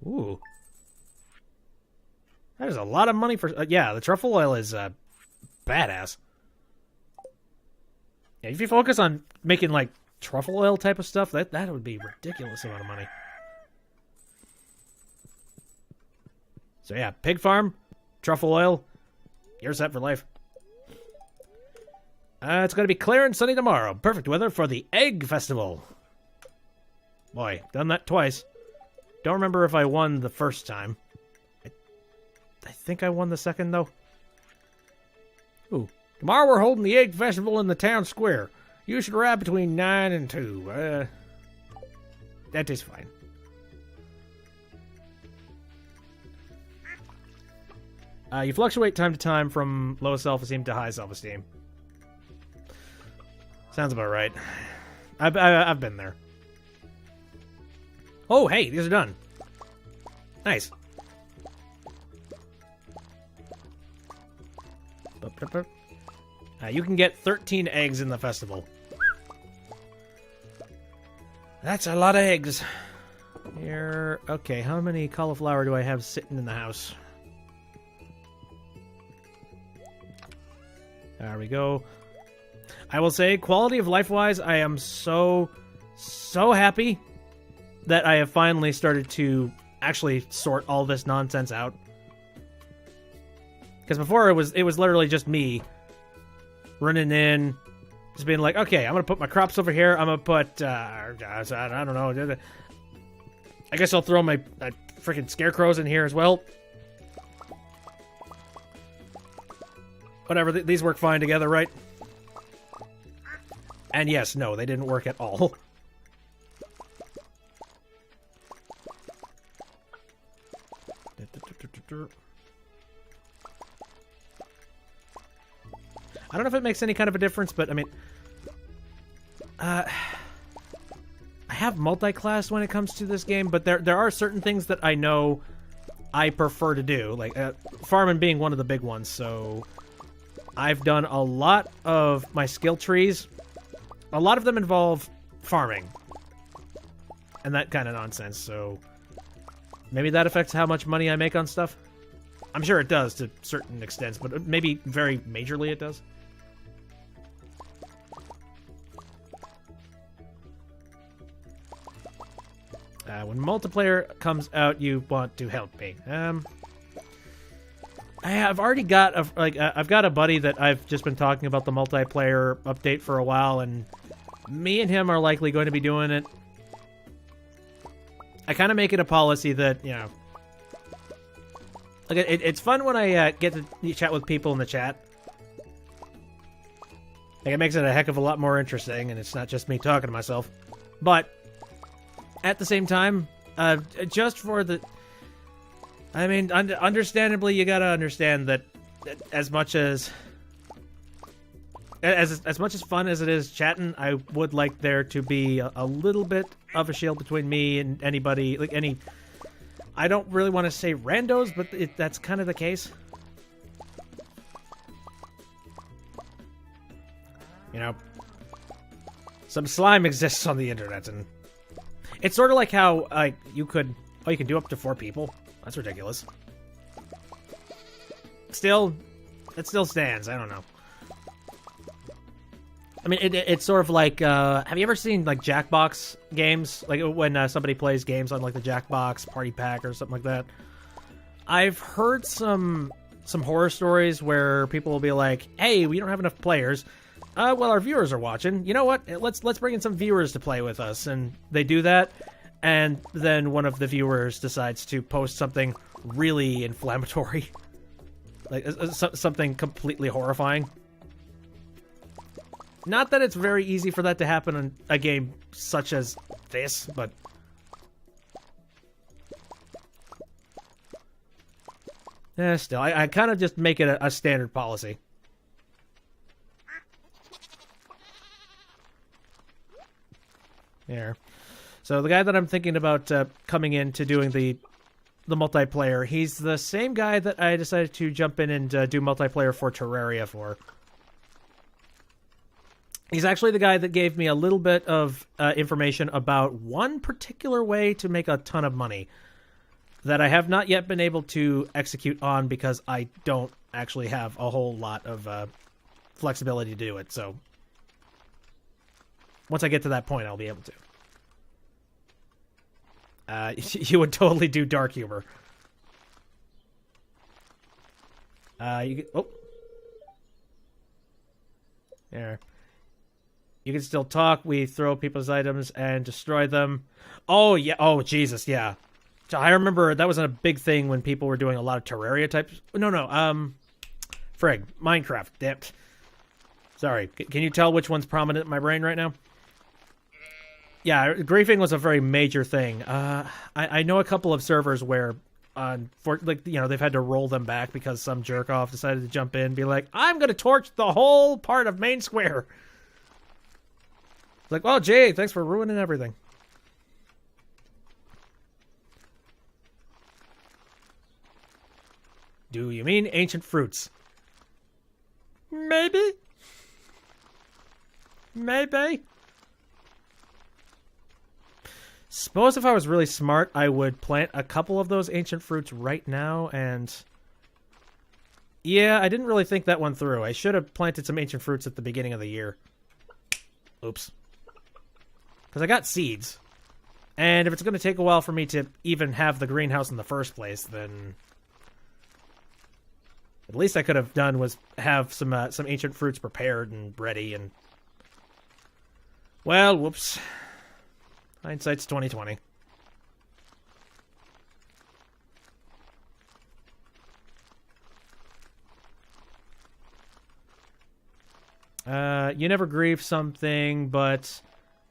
Ooh. That is a lot of money for... yeah, the truffle oil is badass. Yeah, if you focus on making, like, truffle oil type of stuff, that would be a ridiculous amount of money. So yeah, pig farm, truffle oil, you're set for life. It's going to be clear and sunny tomorrow. Perfect weather for the Egg Festival. Boy, done that twice. Don't remember if I won the first time. I think I won the second, though. Ooh. Tomorrow we're holding the Egg Festival in the town square. You should arrive between 9 and 2. That is fine. You fluctuate time to time from low self-esteem to high self-esteem. Sounds about right. I've been there. Oh, hey, these are done. Nice. You can get 13 eggs in the festival. That's a lot of eggs. Here, okay, how many cauliflower do I have sitting in the house? There we go. I will say, quality of life-wise, I am so so happy that I have finally started to actually sort all this nonsense out. Because before it was literally just me running in, just being like, okay, I'm gonna put my crops over here. I'm gonna put I don't know. I guess I'll throw my freaking scarecrows in here as well. Whatever, these work fine together, right? And yes, no, they didn't work at all. I don't know if it makes any kind of a difference, but I mean, I have multi-class when it comes to this game, but there are certain things that I know I prefer to do, like farming being one of the big ones. So I've done a lot of my skill trees. A lot of them involve farming and that kind of nonsense. So maybe that affects how much money I make on stuff. I'm sure it does to certain extents, but maybe very majorly it does. When multiplayer comes out, you want to help me. I've already got I've got a buddy that I've just been talking about the multiplayer update for a while, and me and him are likely going to be doing it. I kind of make it a policy that, you know, like it's fun when I get to chat with people in the chat. Like, it makes it a heck of a lot more interesting, and it's not just me talking to myself. But at the same time, just for the, I mean, understandably, you gotta understand that as much as fun as it is chatting, I would like there to be a little bit of a shield between me and anybody, like any, I don't really want to say randos, but that's kind of the case. You know, some slime exists on the internet, and it's sort of like how you can do up to 4 people. That's ridiculous. Still, it still stands. I don't know. I mean, it's sort of like, have you ever seen, like, Jackbox games? Like, when somebody plays games on, like, the Jackbox Party Pack or something like that. I've heard some horror stories where people will be like, hey, we don't have enough players. Well, our viewers are watching. You know what? Let's bring in some viewers to play with us. And they do that, and then one of the viewers decides to post something really inflammatory. Like, something completely horrifying. Not that it's very easy for that to happen in a game such as this, but still, I kind of just make it a standard policy. There. So the guy that I'm thinking about coming in to doing the multiplayer, he's the same guy that I decided to jump in and do multiplayer for Terraria for. He's actually the guy that gave me a little bit of information about one particular way to make a ton of money that I have not yet been able to execute on because I don't actually have a whole lot of flexibility to do it. So once I get to that point, I'll be able to. You would totally do dark humor. Oh. There. You can still talk. We throw people's items and destroy them. Oh, yeah. Oh, Jesus, yeah. So I remember that was a big thing when people were doing a lot of Terraria types. No. Frig. Minecraft. Damn. Sorry. Can you tell which one's prominent in my brain right now? Yeah, griefing was a very major thing. I know a couple of servers where, they've had to roll them back because some jerk off decided to jump in and be like, I'm going to torch the whole part of Main Square. It's like, well, Jay, thanks for ruining everything. Do you mean ancient fruits? Maybe. Suppose if I was really smart, I would plant a couple of those ancient fruits right now, and yeah, I didn't really think that one through. I should have planted some ancient fruits at the beginning of the year. Oops. Because I got seeds. And if it's going to take a while for me to even have the greenhouse in the first place, then at least I could have done was have some ancient fruits prepared and ready. And well, whoops. Hindsight's 20/20. You never grieve something, but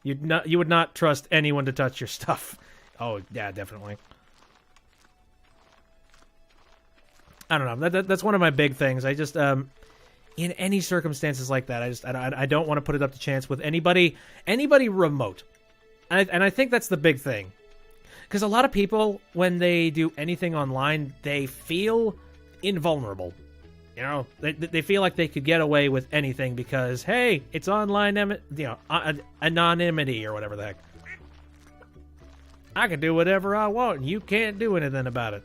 you would not trust anyone to touch your stuff. Oh, yeah, definitely. I don't know. That's one of my big things. I just in any circumstances like that, I don't want to put it up to chance with anybody remote. And I think that's the big thing. Because a lot of people, when they do anything online, they feel invulnerable. You know, they feel like they could get away with anything because, hey, it's online, anonymity or whatever the heck. I can do whatever I want, and you can't do anything about it.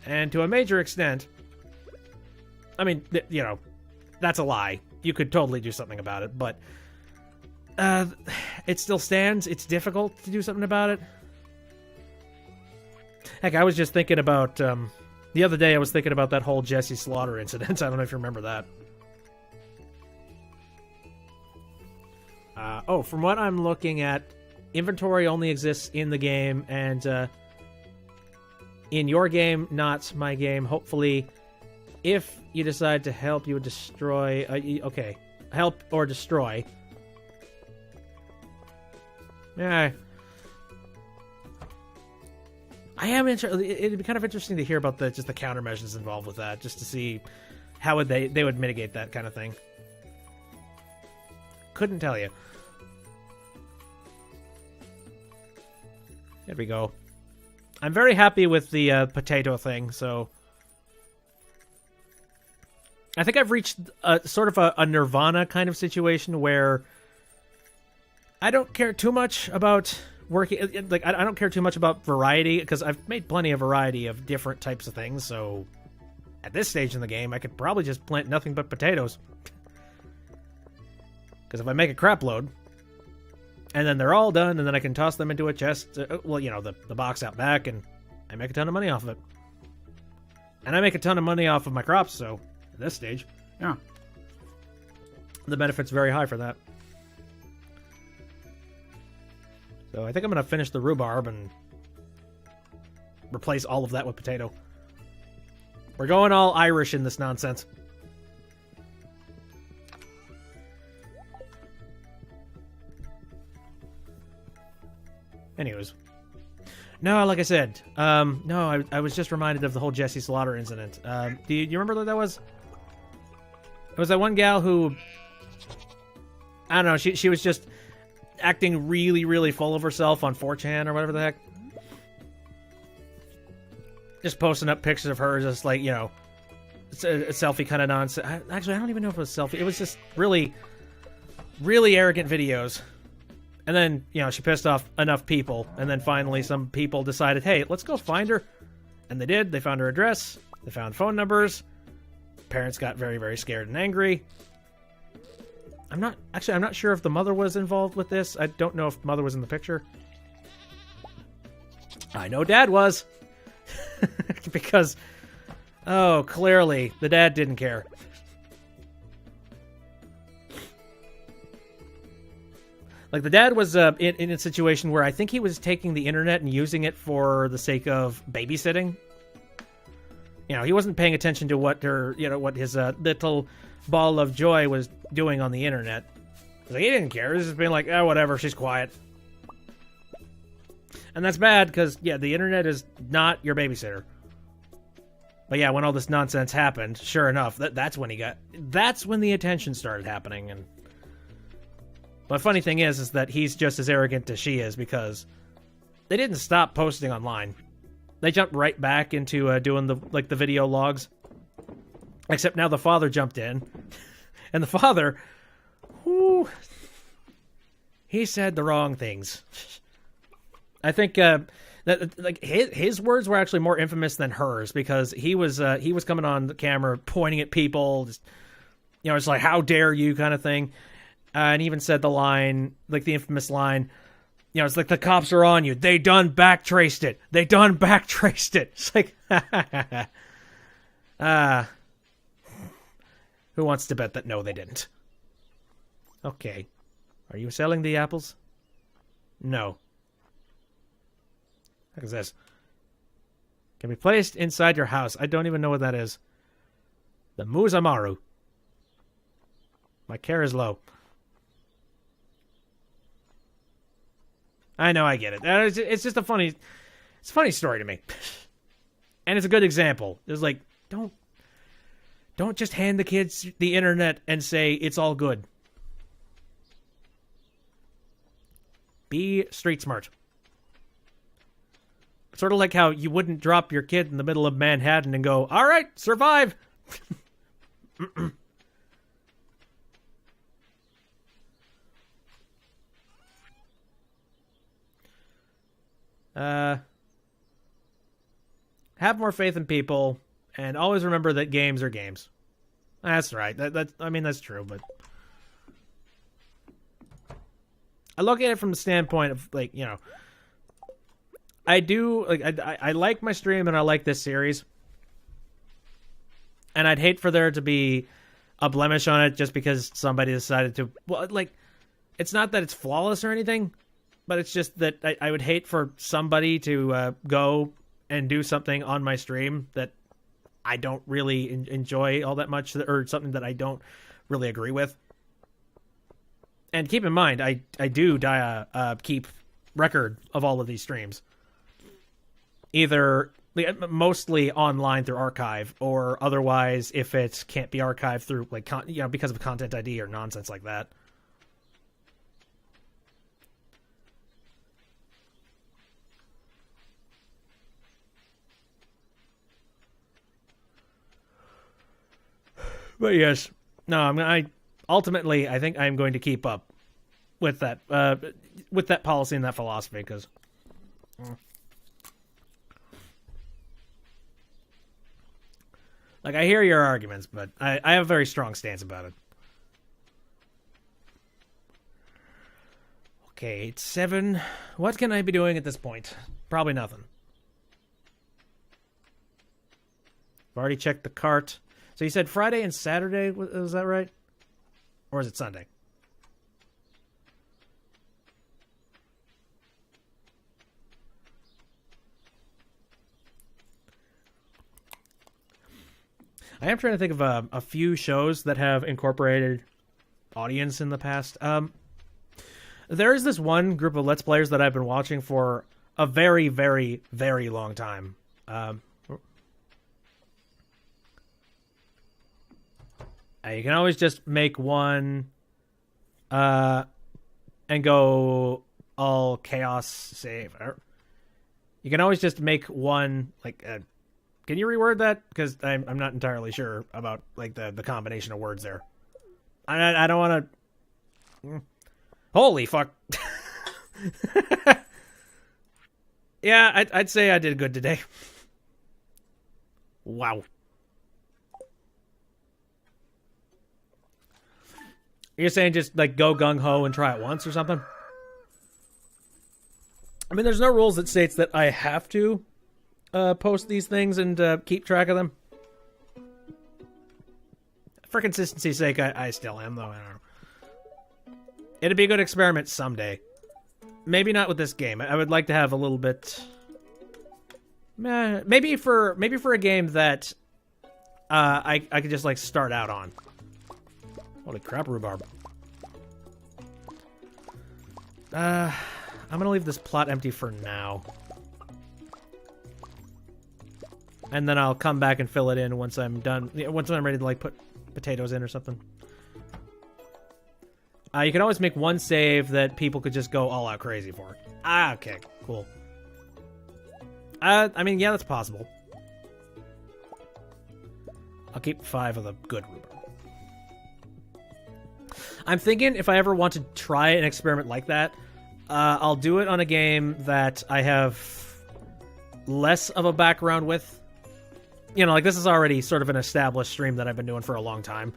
And to a major extent, I mean, that's a lie. You could totally do something about it, but it still stands. It's difficult to do something about it. Heck, I was just thinking about... the other day, I was thinking about that whole Jesse Slaughter incident. I don't know if you remember that. From what I'm looking at, inventory only exists in the game, and in your game, not my game. Hopefully, if you decide to help, you would destroy... okay, help or destroy. Yeah. I am interested. It'd be kind of interesting to hear about the countermeasures involved with that, just to see how would they would mitigate that kind of thing. Couldn't tell you. There we go. I'm very happy with the potato thing, so I think I've reached sort of a nirvana kind of situation where I don't care too much about working. Like, I don't care too much about variety, because I've made plenty of variety of different types of things, so at this stage in the game, I could probably just plant nothing but potatoes. Because if I make a crap load, and then they're all done, and then I can toss them into a chest, the box out back, and I make a ton of money off of it. And I make a ton of money off of my crops, so at this stage, yeah, the benefit's very high for that. So I think I'm going to finish the rhubarb and replace all of that with potato. We're going all Irish in this nonsense. Anyways. No, like I said, no, I was just reminded of the whole Jesse Slaughter incident. Do you remember what that was? It was that one gal who, I don't know, she was just acting really, really full of herself on 4chan or whatever the heck. Just posting up pictures of her, just like, a selfie kind of nonsense. Actually, I don't even know if it was a selfie. It was just really, really arrogant videos. And then, she pissed off enough people. And then finally some people decided, hey, let's go find her. And they did. They found her address. They found phone numbers. Parents got very, very scared and angry. I'm not sure if the mother was involved with this. I don't know if mother was in the picture. I know dad was. Because, clearly, the dad didn't care. Like, the dad was in a situation where I think he was taking the internet and using it for the sake of babysitting. He wasn't paying attention to what his little ball of joy was doing on the internet. Like, he didn't care. He was just being like, oh, whatever, she's quiet. And that's bad, because, the internet is not your babysitter. But yeah, when all this nonsense happened, sure enough, that's when the attention started happening. And the funny thing is that he's just as arrogant as she is, because they didn't stop posting online. They jumped right back into doing the video logs. Except now the father jumped in. And the father, he said the wrong things. I think his words were actually more infamous than hers, because he was coming on the camera pointing at people, just, it's like, how dare you kind of thing. And even said the line, like the infamous line, you know, it's like the cops are on you. They done backtraced it. They done backtraced it. It's like, who wants to bet that no, they didn't? Okay. Are you selling the apples? No. What is this? Can be placed inside your house. I don't even know what that is. The Muzamaru. My care is low. I know, I get it. It's just a funny story to me. And it's a good example. It's like, don't just hand the kids the internet and say it's all good. Be street smart. Sort of like how you wouldn't drop your kid in the middle of Manhattan and go, all right, survive. Have more faith in people, and always remember that games are games. That's right. I mean, that's true, but I look at it from the standpoint of, like, you know, I do, like, I like my stream and I like this series, and I'd hate for there to be a blemish on it just because somebody decided to, well, like, it's not that it's flawless or anything, but it's just that I would hate for somebody to go and do something on my stream that I don't really enjoy all that much, or something that I don't really agree with. And keep in mind, I do keep record of all of these streams. Either mostly online through archive, or otherwise if it can't be archived through, like, because of content ID or nonsense like that. But yes, no, I ultimately I think I'm going to keep up with that policy and that philosophy, because like, I hear your arguments, but I have a very strong stance about it. Okay, it's 7. What can I be doing at this point? Probably nothing. I've already checked the cart. So you said Friday and Saturday, was that right? Or is it Sunday? I am trying to think of a few shows that have incorporated audience in the past. There is this one group of Let's Players that I've been watching for a very, very, very long time. You can always just make one and go all chaos save. You can always just make one, like, can you reword that? Because I'm not entirely sure about, like, the combination of words there. I don't want to... Holy fuck. Yeah, I'd say I did good today. Wow. You're saying just, like, go gung-ho and try it once or something? I mean, there's no rules that states that I have to post these things and keep track of them. For consistency's sake, I still am, though. I don't know. It'd be a good experiment someday. Maybe not with this game. I would like to have a little bit... Maybe for a game that I could just, like, start out on. Holy crap, rhubarb. I'm gonna leave this plot empty for now. And then I'll come back and fill it in once I'm done. Once I'm ready to, like, put potatoes in or something. You can always make one save that people could just go all out crazy for. Okay, cool. I mean, yeah, that's possible. I'll keep 5 of the good rhubarb. I'm thinking if I ever want to try an experiment like that, I'll do it on a game that I have less of a background with. You know, like, this is already sort of an established stream that I've been doing for a long time.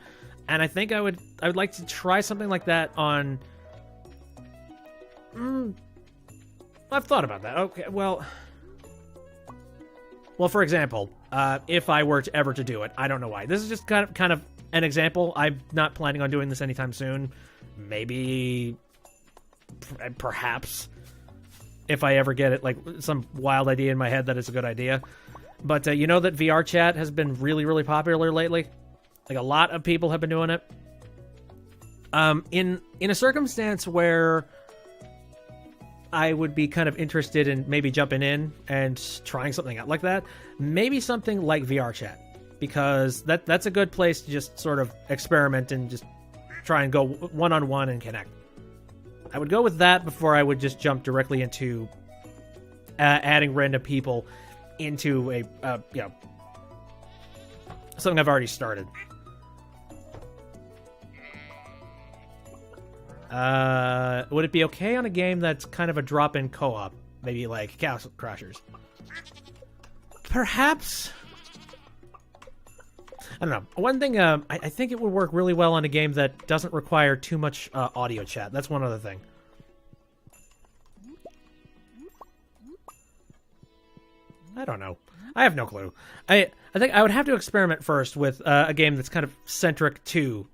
And I think I would like to try something like that on... I've thought about that. Okay, well, for example, if I were to ever to do it, I don't know why. This is just kind of an example. I'm not planning on doing this anytime soon. Maybe, perhaps, if I ever get it, like some wild idea in my head that it's a good idea. But you know that VR chat has been really, really popular lately. Like a lot of people have been doing it. In a circumstance where I would be kind of interested in maybe jumping in and trying something out like that. Maybe something like VR chat, because that's a good place to just sort of experiment and just try and go one-on-one and connect. I would go with that before I would just jump directly into adding random people into a something I've already started. Would it be okay on a game that's kind of a drop-in co-op? Maybe like Castle Crashers? Perhaps? I don't know. One thing, I think it would work really well on a game that doesn't require too much audio chat. That's one other thing. I don't know. I have no clue. I think I would have to experiment first with a game that's kind of centric to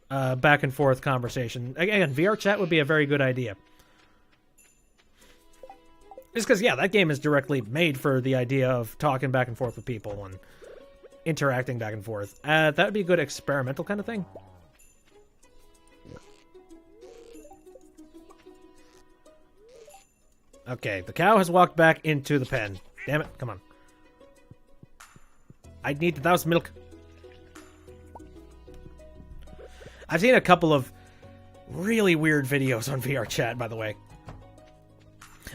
back and forth conversation. Again, VR chat would be a very good idea. Just because, yeah, that game is directly made for the idea of talking back and forth with people and interacting back and forth. That would be a good experimental kind of thing. Okay, the cow has walked back into the pen. Damn it, come on. I need the thou's milk. I've seen a couple of really weird videos on VR chat, by the way.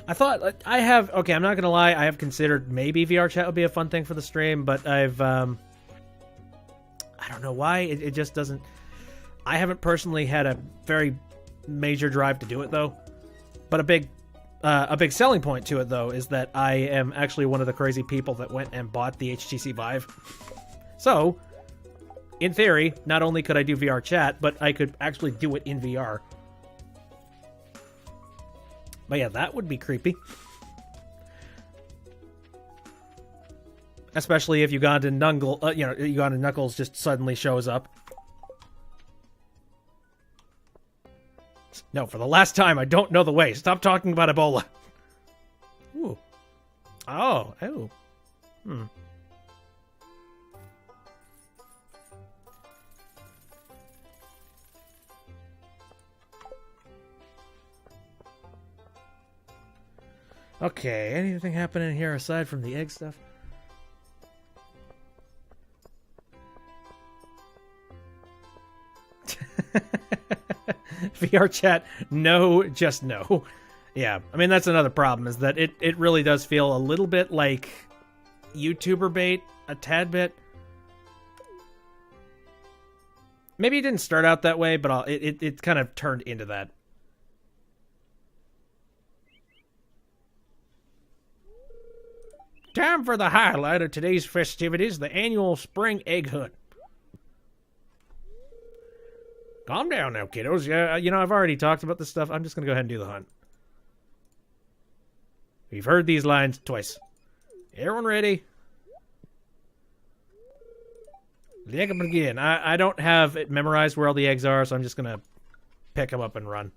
I thought, okay, I'm not gonna lie, I have considered maybe VR chat would be a fun thing for the stream, but I don't know why, it just doesn't, I haven't personally had a very major drive to do it, though. But a big selling point to it, though, is that I am actually one of the crazy people that went and bought the HTC Vive. So, in theory, not only could I do VR chat, but I could actually do it in VR. But yeah, that would be creepy. Especially if Uganda Knuckles just suddenly shows up. No, for the last time, I don't know the way. Stop talking about Ebola. Ooh. Oh. Hmm. Okay, anything happening here aside from the egg stuff? VR chat, no, just no. Yeah, I mean, that's another problem, is that it really does feel a little bit like YouTuber bait, a tad bit. Maybe it didn't start out that way, but it kind of turned into that. Time for the highlight of today's festivities, the annual spring egg hunt. Calm down now, kiddos. Yeah, I've already talked about this stuff. I'm just going to go ahead and do the hunt. We've heard these lines twice. Everyone ready? The egg begin. I don't have it memorized where all the eggs are, so I'm just going to pick them up and run.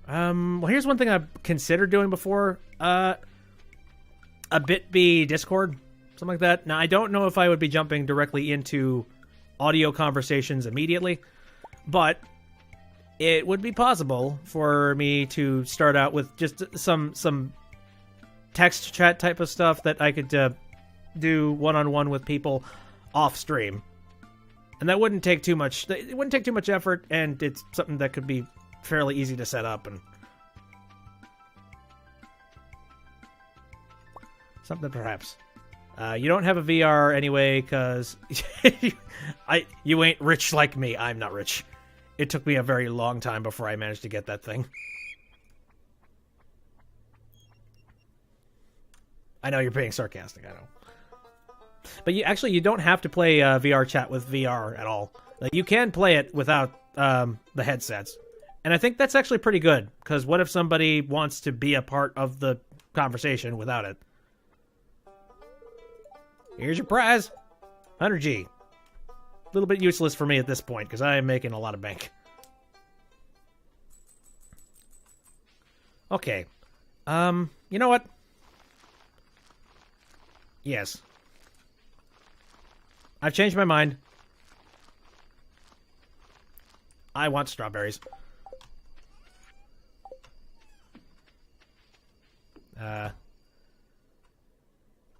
Well, here's one thing I've considered doing before. A BitB Discord. Something like that. Now, I don't know if I would be jumping directly into audio conversations immediately, but it would be possible for me to start out with just some text chat type of stuff that I could do one-on-one with people off stream. And that wouldn't take too much. It wouldn't take too much effort, and it's something that could be fairly easy to set up and something perhaps. You don't have a VR anyway, because you ain't rich like me. I'm not rich. It took me a very long time before I managed to get that thing. I know you're being sarcastic, I know. But you don't have to play VR chat with VR at all. Like, you can play it without the headsets. And I think that's actually pretty good, because what if somebody wants to be a part of the conversation without it? Here's your prize. 100G. A little bit useless for me at this point, because I am making a lot of bank. Okay. You know what? Yes. I've changed my mind. I want strawberries.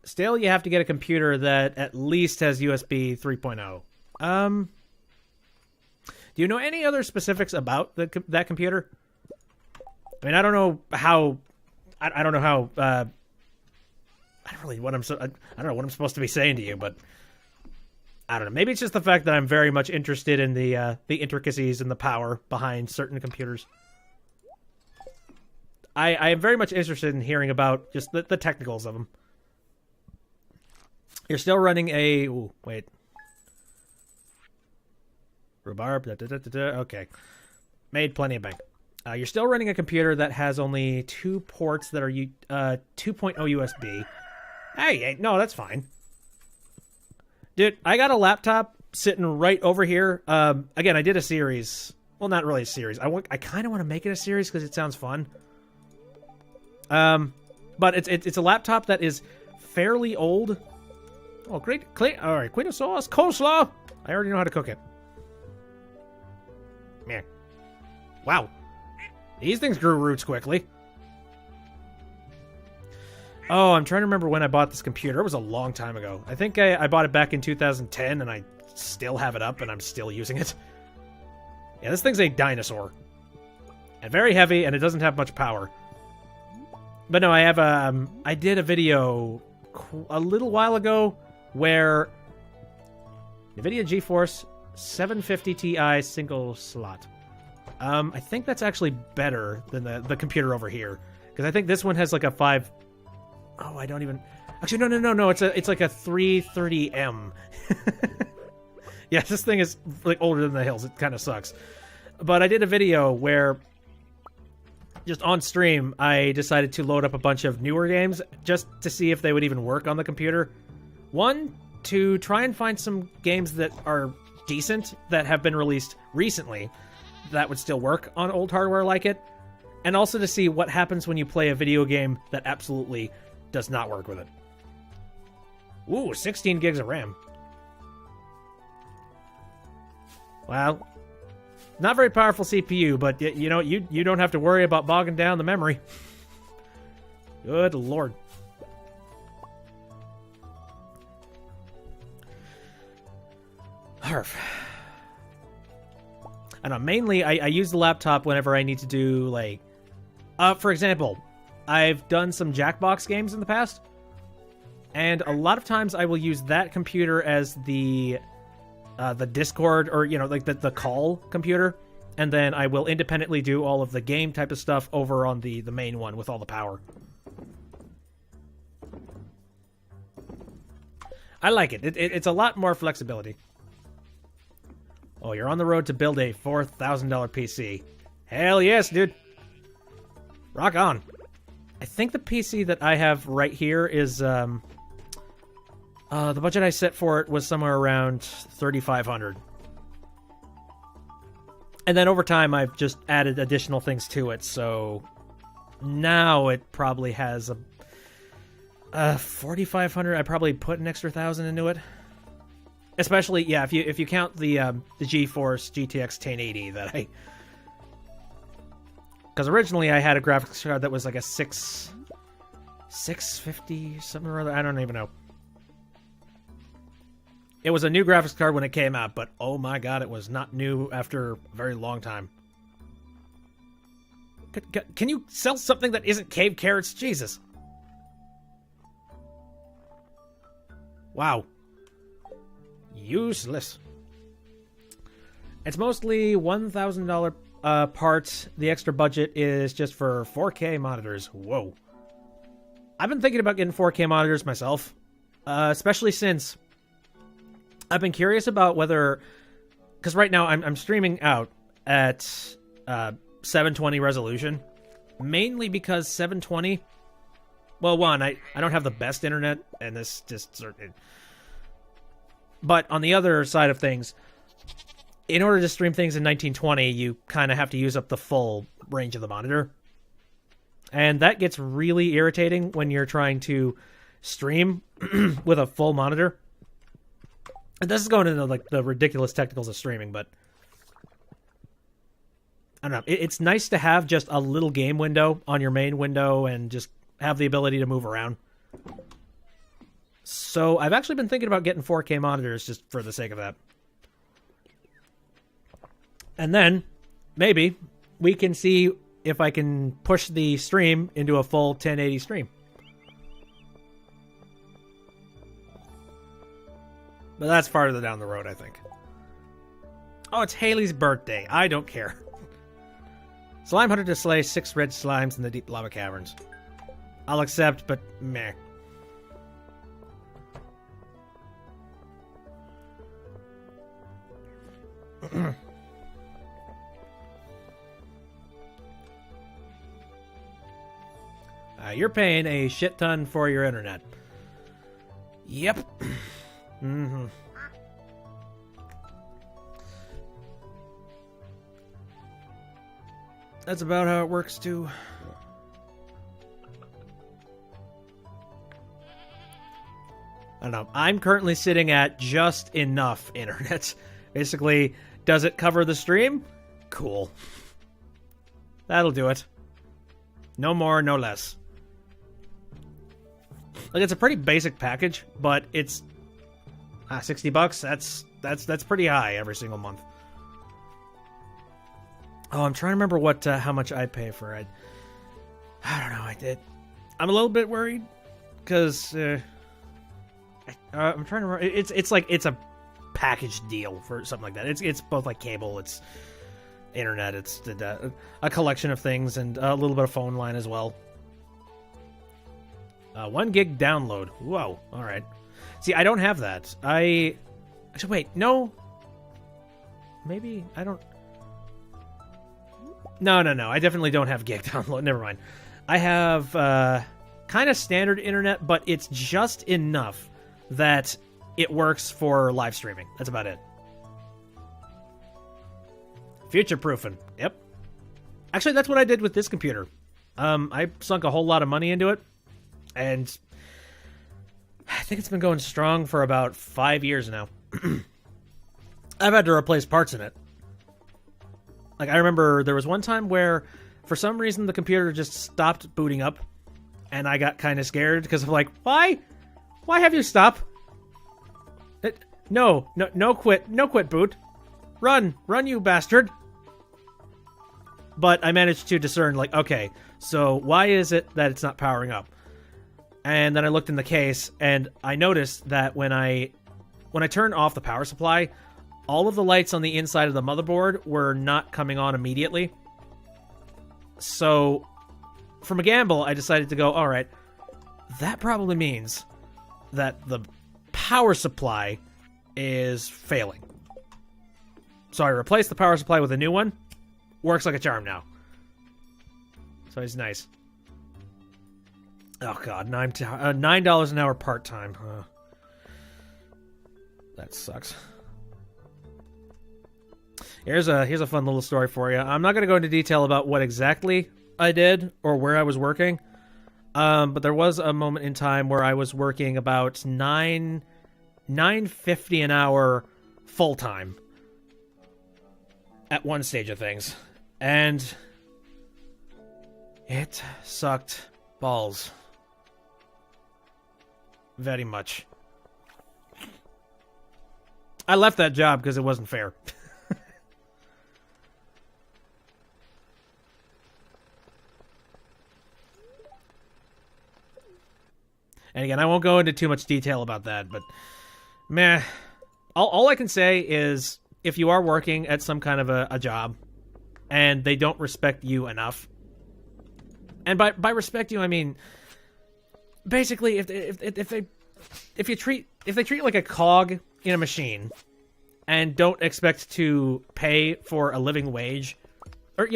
Still, you have to get a computer that at least has USB 3.0. Do you know any other specifics about that computer? I mean, I don't know how. I don't know how. I don't know what I'm supposed to be saying to you, but I don't know. Maybe it's just the fact that I'm very much interested in the intricacies and the power behind certain computers. I am very much interested in hearing about just the technicals of them. You're still running a... Ooh, wait. Rhubarb. Okay. Made plenty of bank. You're still running a computer that has only 2 ports that are 2.0 USB. Hey, no, that's fine. Dude, I got a laptop sitting right over here. Again, I did a series. Well, not really a series. I kind of want to make it a series because it sounds fun. But it's a laptop that is fairly old. Oh, great. All right, Queen of Sauce, coleslaw. I already know how to cook it. Man. Wow. These things grew roots quickly. Oh, I'm trying to remember when I bought this computer. It was a long time ago. I think I bought it back in 2010, and I still have it up, and I'm still using it. Yeah, this thing's a dinosaur. And very heavy, and it doesn't have much power. But no, I did a video a little while ago where NVIDIA GeForce 750 Ti single slot. I think that's actually better than the computer over here, because I think this one has like a 5. Oh, I don't even. Actually, no. It's like a 330M. Yeah, this thing is like older than the hills. It kind of sucks. But I did a video where, just on stream, I decided to load up a bunch of newer games just to see if they would even work on the computer. One, to try and find some games that are decent that have been released recently that would still work on old hardware like it. And also to see what happens when you play a video game that absolutely does not work with it. Ooh, 16 gigs of RAM. Well, not very powerful CPU, but you know, you don't have to worry about bogging down the memory. Good lord. Harf. I don't know, mainly I use the laptop whenever I need to do, like, for example, I've done some Jackbox games in the past, and a lot of times I will use that computer as the Discord, or, you know, like the call computer, and then I will independently do all of the game type of stuff over on the main one with all the power. I like it. It's a lot more flexibility. Oh, you're on the road to build a $4,000 PC. Hell yes, dude. Rock on. I think the PC that I have right here is, the budget I set for it was somewhere around $3,500. And then over time, I've just added additional things to it, so now it probably has a $4,500. I probably put an extra $1,000 into it. Especially, yeah, if you count the GeForce GTX 1080 that I... Because originally I had a graphics card that was like a 650, something or other. I don't even know. It was a new graphics card when it came out, but oh my god, it was not new after a very long time. Can you sell something that isn't cave carrots? Jesus. Wow. Useless. It's mostly $1,000 parts. The extra budget is just for 4K monitors. Whoa. I've been thinking about getting 4K monitors myself. especially since I've been curious about whether, because right now I'm streaming out at 720 resolution, mainly because 720. Well, one, I don't have the best internet, and this just but on the other side of things, in order to stream things in 1920, you kind of have to use up the full range of the monitor. And that gets really irritating when you're trying to stream with a full monitor. And this is going into like the ridiculous technicals of streaming, but I don't know. It's nice to have just a little game window on your main window and just have the ability to move around. So I've actually been thinking about getting 4K monitors just for the sake of that. And then maybe we can see if I can push the stream into a full 1080 stream. But that's farther down the road, I think. Oh, it's Haley's birthday. I don't care. Slime hunter to slay 6 red slimes in the deep lava caverns. I'll accept, but meh. You're paying a shit ton for your internet. Yep. Mm-hmm. That's about how it works, too. I don't know. I'm currently sitting at just enough internet. Basically, does it cover the stream? Cool. That'll do it. No more, no less. Like, it's a pretty basic package, but it's $60. That's pretty high every single month. Oh, I'm trying to remember what how much I pay for it. I don't know. I'm a little bit worried because I'm trying to remember. It's like it's a package deal for something like that. It's both like cable, it's internet, it's a collection of things, and a little bit of phone line as well. 1 gig download. Whoa. All right. See, I don't have that. Actually, wait. No. Maybe I don't. No. I definitely don't have gig download. Never mind. I have kind of standard internet, but it's just enough that it works for live streaming. That's about it. Future-proofing. Yep. Actually, that's what I did with this computer. I sunk a whole lot of money into it, and I think it's been going strong for about 5 years now. I've had to replace parts in it. Like, I remember there was one time where, for some reason, the computer just stopped booting up, and I got kind of scared, because I'm like, why? Why have you stopped? No quit boot. Run, you bastard. But I managed to discern, like, okay, so why is it that it's not powering up? And then I looked in the case, and I noticed that when I turned off the power supply, all of the lights on the inside of the motherboard were not coming on immediately. So, from a gamble, I decided to go, alright, that probably means that the power supply is failing. So I replaced the power supply with a new one. Works like a charm now. So it's nice. Oh god, $9 an hour part-time. That sucks. Here's a fun little story for you. I'm not going to go into detail about what exactly I did or where I was working. But there was a moment in time where I was working about $9.50 an hour full-time at one stage of things. And it sucked balls. Very much. I left that job because it wasn't fair. And again, I won't go into too much detail about that, but meh. All I can say is if you are working at some kind of a job and they don't respect you enough, and by respect you, I mean basically if they if they treat you like a cog in a machine and don't expect to pay for a living wage, or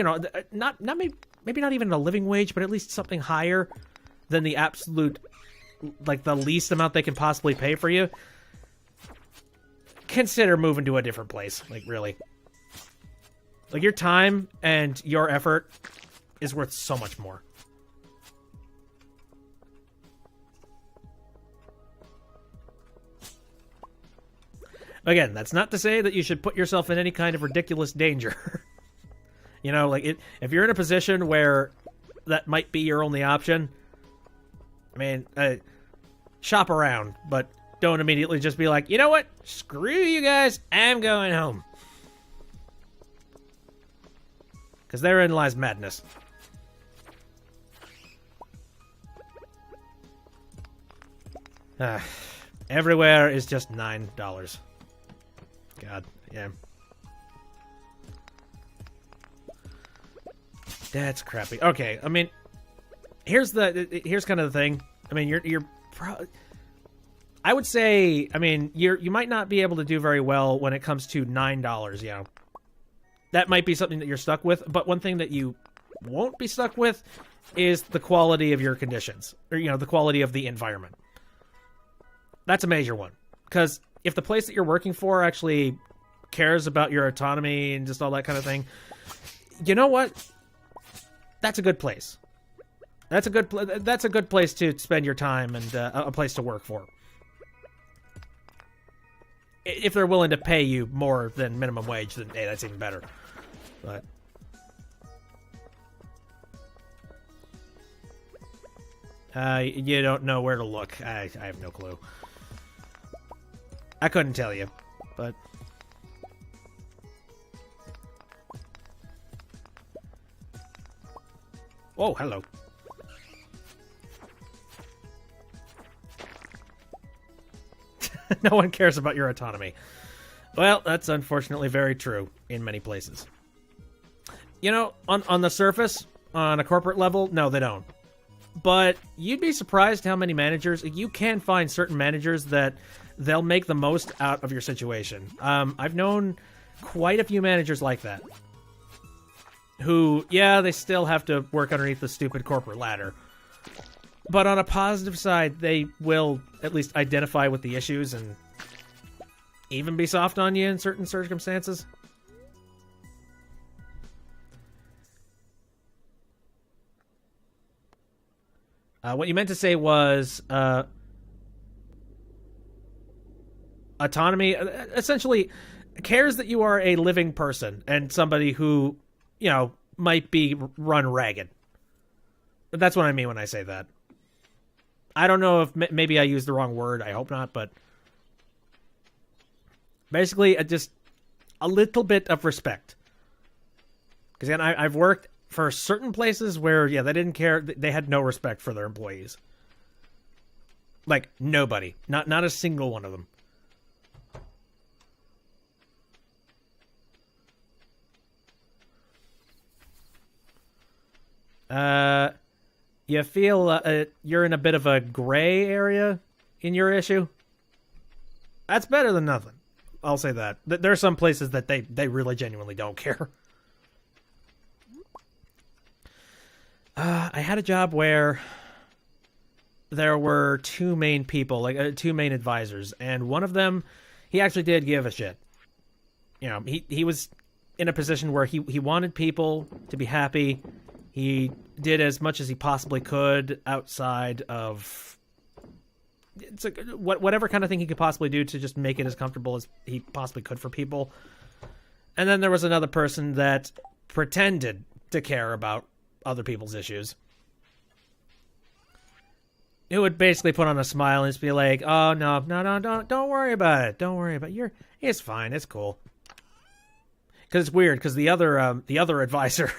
not maybe not even a living wage, but at least something higher than the absolute, like, the least amount they can possibly pay for you, consider moving to a different place. Like, really. Like, your time and your effort is worth so much more. Again, that's not to say that you should put yourself in any kind of ridiculous danger. Like, if you're in a position where that might be your only option, I mean, shop around, but don't immediately just be like, you know what? Screw you guys, I'm going home. Because therein lies madness. Everywhere is just $9. God, yeah. That's crappy. Okay, I mean, here's kind of the thing. I mean, I would say, I mean, you might not be able to do very well when it comes to $9, That might be something that you're stuck with, but one thing that you won't be stuck with is the quality of your conditions, or, the quality of the environment. That's a major one, because if the place that you're working for actually cares about your autonomy and just all that kind of thing, you know what? That's a good place. That's a good place to spend your time and a place to work for. If they're willing to pay you more than minimum wage, then hey, that's even better. But you don't know where to look. I have no clue. I couldn't tell you, but oh, hello. No one cares about your autonomy. Well, that's unfortunately very true in many places. On the surface, on a corporate level, no, they don't. But you'd be surprised how many managers, you can find certain managers that they'll make the most out of your situation. I've known quite a few managers like that. Who, yeah, they still have to work underneath the stupid corporate ladder. But on a positive side, they will at least identify with the issues and even be soft on you in certain circumstances. What you meant to say was autonomy. Essentially, cares that you are a living person and somebody who, might be run ragged. But that's what I mean when I say that. I don't know if maybe I used the wrong word. I hope not, but basically, just a little bit of respect. Because again, I've worked for certain places where, yeah, they didn't care. They had no respect for their employees. Like, nobody. Not a single one of them. You feel you're in a bit of a gray area in your issue? That's better than nothing. I'll say that. There are some places that they really genuinely don't care. I had a job where there were two main people, like two main advisors, and one of them, he actually did give a shit. He was in a position where he wanted people to be happy. He did as much as he possibly could outside of whatever kind of thing he could possibly do to just make it as comfortable as he possibly could for people. And then there was another person that pretended to care about other people's issues. It would basically put on a smile and just be like, "Oh no, don't worry about it. Don't worry about it. It's fine. It's cool." Because it's weird. Because the other advisor,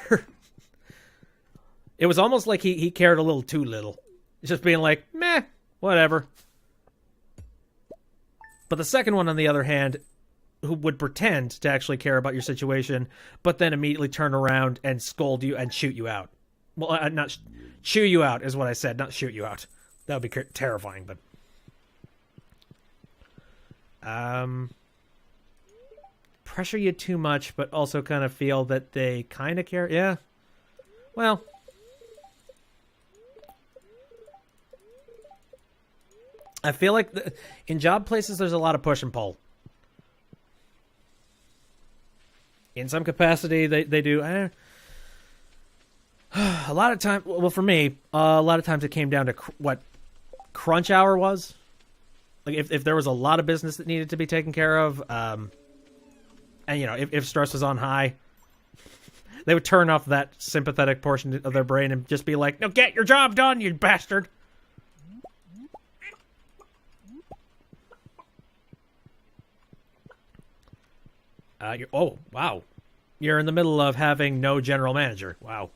it was almost like he cared a little too little. Just being like, meh, whatever. But the second one, on the other hand, who would pretend to actually care about your situation, but then immediately turn around and scold you and shoot you out. Well, not chew you out is what I said, not shoot you out. That would be terrifying, but Pressure you too much, but also kind of feel that they kind of care. Yeah. Well. I feel like in job places, there's a lot of push and pull. In some capacity, they do. A lot of time, well, for me, a lot of times it came down to what crunch hour was. Like if there was a lot of business that needed to be taken care of, and if stress was on high, they would turn off that sympathetic portion of their brain and just be like, "No, get your job done, you bastard." Oh, wow. You're in the middle of having no general manager. Wow.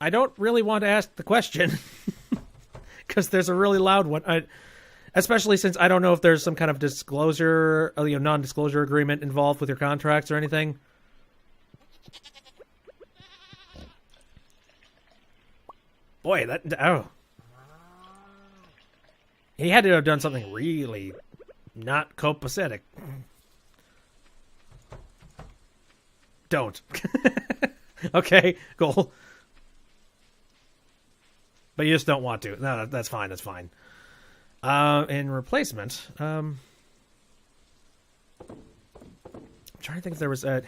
I don't really want to ask the question because there's a really loud one. Especially since I don't know if there's some kind of disclosure, non-disclosure agreement involved with your contracts or anything. Boy, oh. He had to have done something really not copacetic. Don't. Okay, cool. But you just don't want to. No, that's fine, that's fine. In replacement, I'm trying to think if there was a...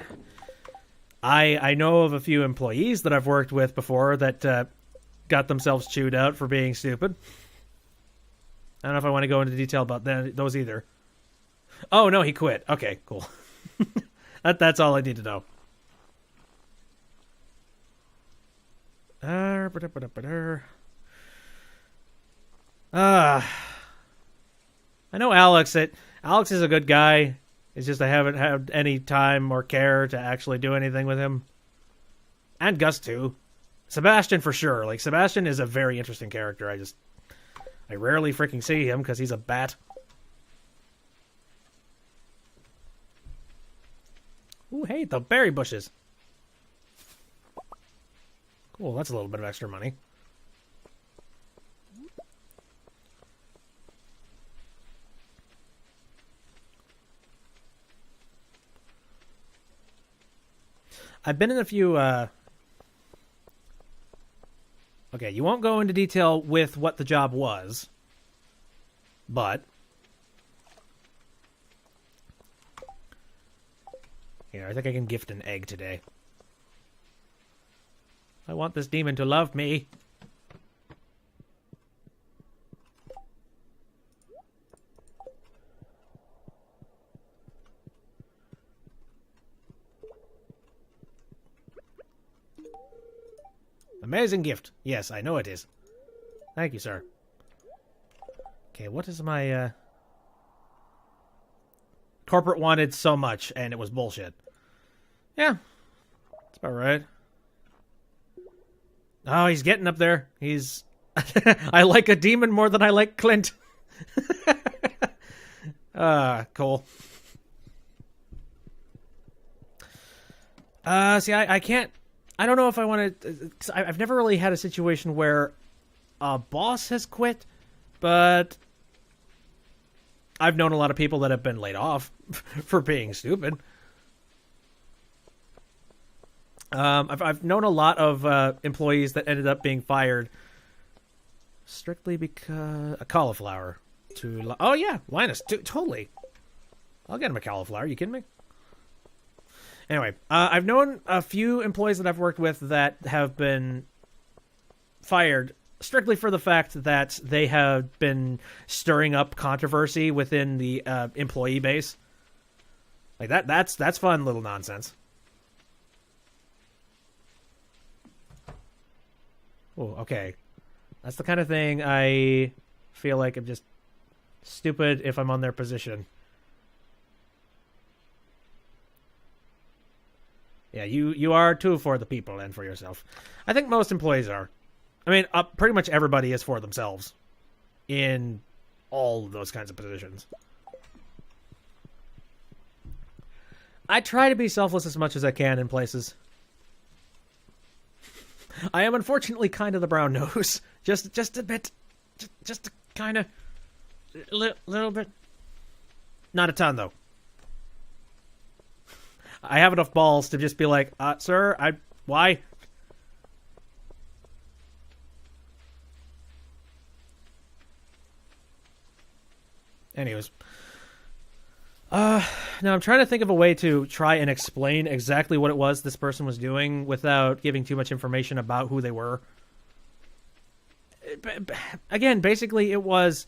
I know of a few employees that I've worked with before that got themselves chewed out for being stupid. I don't know if I want to go into detail about those either. Oh, no, he quit. Okay, cool. That's all I need to know. I know Alex. Alex is a good guy. It's just I haven't had any time or care to actually do anything with him. And Gus, too. Sebastian, for sure. Like, Sebastian is a very interesting character. I rarely freaking see him because he's a bat. Ooh, hey, the berry bushes. Cool, that's a little bit of extra money. I've been in a few, Okay, you won't go into detail with what the job was, but... Here, I think I can gift an egg today. I want this demon to love me. Amazing gift. Yes, I know it is. Thank you, sir. Okay, what is my, Corporate wanted so much, and it was bullshit. Yeah. That's about right. Oh, he's getting up there. He's... I like a demon more than I like Clint. Cool. See, I can't... I don't know if I want to... I've never really had a situation where a boss has quit, but I've known a lot of people that have been laid off for being stupid. I've known a lot of employees that ended up being fired strictly because... A cauliflower. Oh, yeah, Linus. Totally. I'll get him a cauliflower. You kidding me? Anyway, I've known a few employees that I've worked with that have been fired strictly for the fact that they have been stirring up controversy within the employee base. Like that's fun little nonsense. Oh, okay. That's the kind of thing I feel like I'm just stupid if I'm on their position. Yeah, you are too for the people and for yourself. I think most employees are. I mean, pretty much everybody is for themselves in all of those kinds of positions. I try to be selfless as much as I can in places. I am unfortunately kind of the brown nose. Just a bit. Just kind of. Little bit. Not a ton, though. I have enough balls to just be like, sir, why? Anyways. Now I'm trying to think of a way to try and explain exactly what it was this person was doing without giving too much information about who they were. Again, basically it was,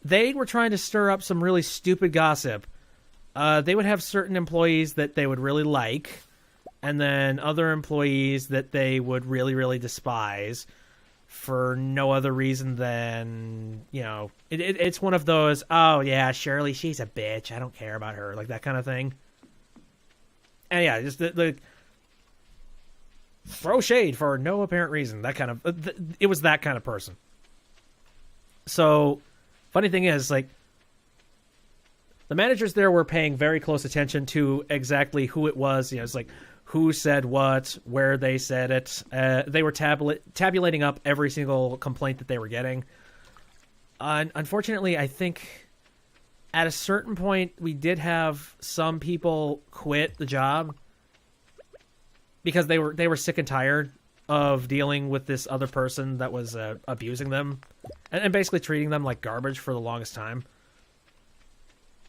they were trying to stir up some really stupid gossip. They would have certain employees that they would really like, and then other employees that they would really, really despise for no other reason than, it's one of those, oh yeah, Shirley, she's a bitch, I don't care about her, like that kind of thing. And yeah, just the throw shade for no apparent reason, that kind of, it was that kind of person. So, funny thing is, like, the managers there were paying very close attention to exactly who it was. It's like who said what, where they said it. They were tabulating up every single complaint that they were getting. Unfortunately, I think at a certain point we did have some people quit the job because they were sick and tired of dealing with this other person that was abusing them and basically treating them like garbage for the longest time.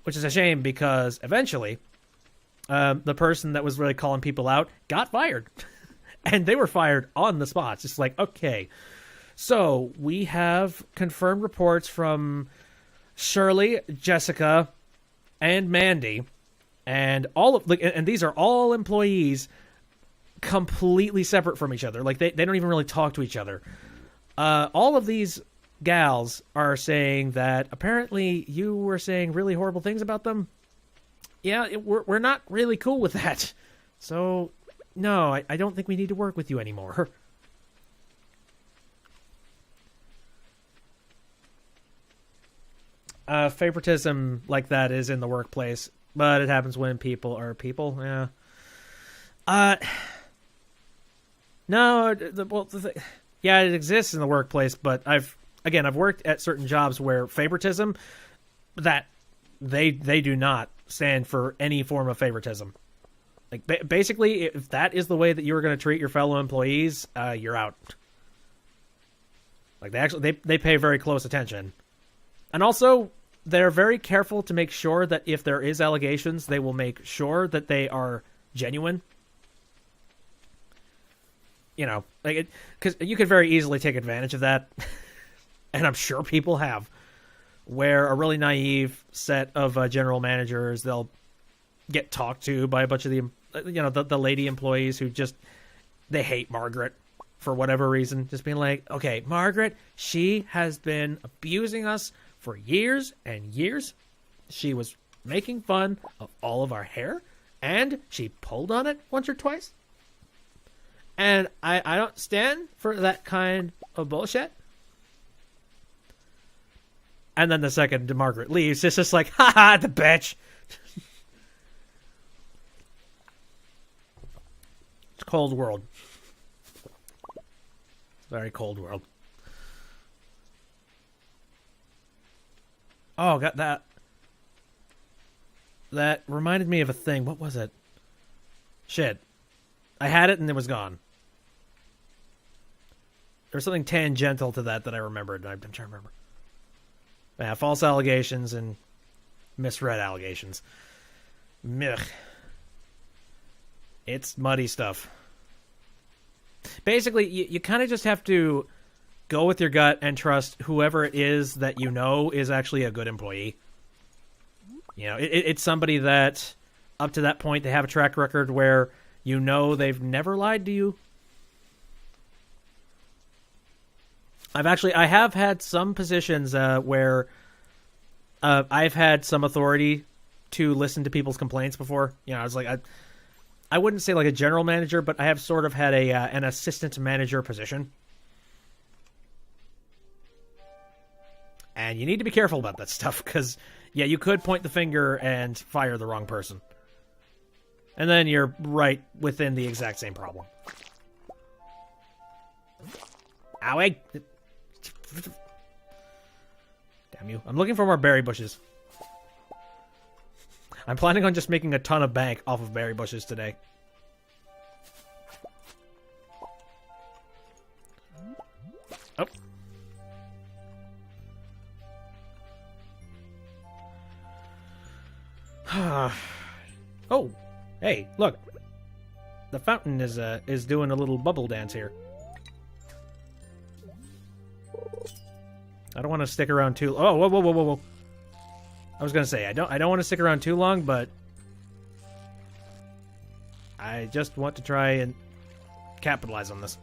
Which is a shame because eventually the person that was really calling people out got fired. And they were fired on the spot. Just like, okay. So we have confirmed reports from Shirley, Jessica, and Mandy. And and these are all employees completely separate from each other. Like they don't even really talk to each other. All of these gals are saying that apparently you were saying really horrible things about them. Yeah, we're not really cool with that. So, no, I don't think we need to work with you anymore. Favoritism like that is in the workplace, but it happens when people are people. Yeah. No, yeah, it exists in the workplace, but I've worked at certain jobs where favoritism, that they do not stand for any form of favoritism. Like basically, if that is the way that you are going to treat your fellow employees, you're out. Like they pay very close attention, and also they're very careful to make sure that if there is allegations, they will make sure that they are genuine. Because you could very easily take advantage of that. And I'm sure people have, where a really naive set of general managers, they'll get talked to by a bunch of the lady employees who just, they hate Margaret for whatever reason. Just being like, okay, Margaret, she has been abusing us for years and years. She was making fun of all of our hair, and she pulled on it once or twice. And I don't stand for that kind of bullshit. And then the second Margaret leaves, it's just like, haha, the bitch. It's a cold world. Very cold world. Oh, got that. That reminded me of a thing. What was it? Shit. I had it and it was gone. There was something tangential to that I remembered. And I'm trying to remember. Yeah, false allegations and misread allegations. Mech. It's muddy stuff. Basically, you kind of just have to go with your gut and trust whoever it is that you know is actually a good employee. It's somebody that, up to that point, they have a track record where you know they've never lied to you. I have had some positions where I've had some authority to listen to people's complaints before. I was like, I wouldn't say like a general manager, but I have sort of had an assistant manager position. And you need to be careful about that stuff because, yeah, you could point the finger and fire the wrong person. And then you're right within the exact same problem. Owie! Damn Damn you. I'm looking for more berry bushes. I'm planning on just making a ton of bank off of berry bushes today. Oh. Oh, hey, look. The fountain is doing a little bubble dance here. I don't want to stick around too. Oh, whoa, whoa, whoa, whoa, whoa! I was gonna say I don't want to stick around too long, but I just want to try and capitalize on this.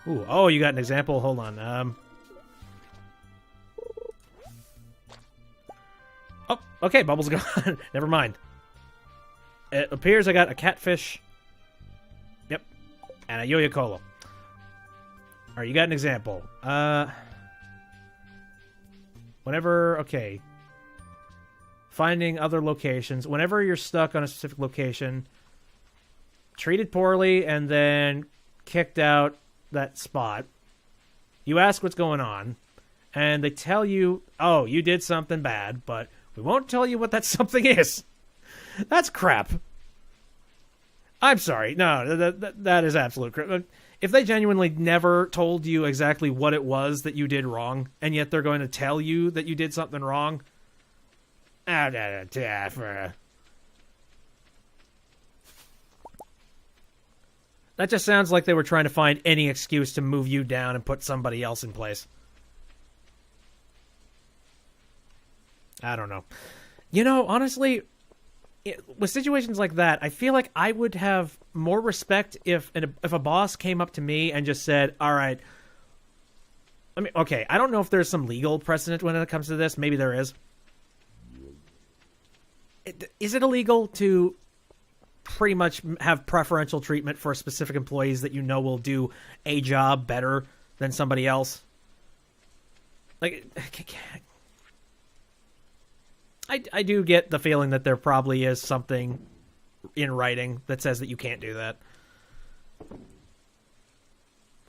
Ooh, oh, you got an example. Hold on. Oh, okay, bubbles gone. Never mind. It appears I got a catfish. Yep, and a yo-yo cola. All right, you got an example. Whenever, okay. Finding other locations. Whenever you're stuck on a specific location, treated poorly, and then kicked out that spot, you ask what's going on, and they tell you, oh, you did something bad, but we won't tell you what that something is. That's crap. I'm sorry. No, that is absolute crap. If they genuinely never told you exactly what it was that you did wrong, and yet they're going to tell you that you did something wrong, that just sounds like they were trying to find any excuse to move you down and put somebody else in place. I don't know. You know, honestly, with situations like that, I feel like I would have more respect if a boss came up to me and just said, all right, I mean, okay, I don't know if there's some legal precedent when it comes to this. Maybe there is. Is it illegal to pretty much have preferential treatment for specific employees that you know will do a job better than somebody else? Like, I do get the feeling that there probably is something in writing that says that you can't do that.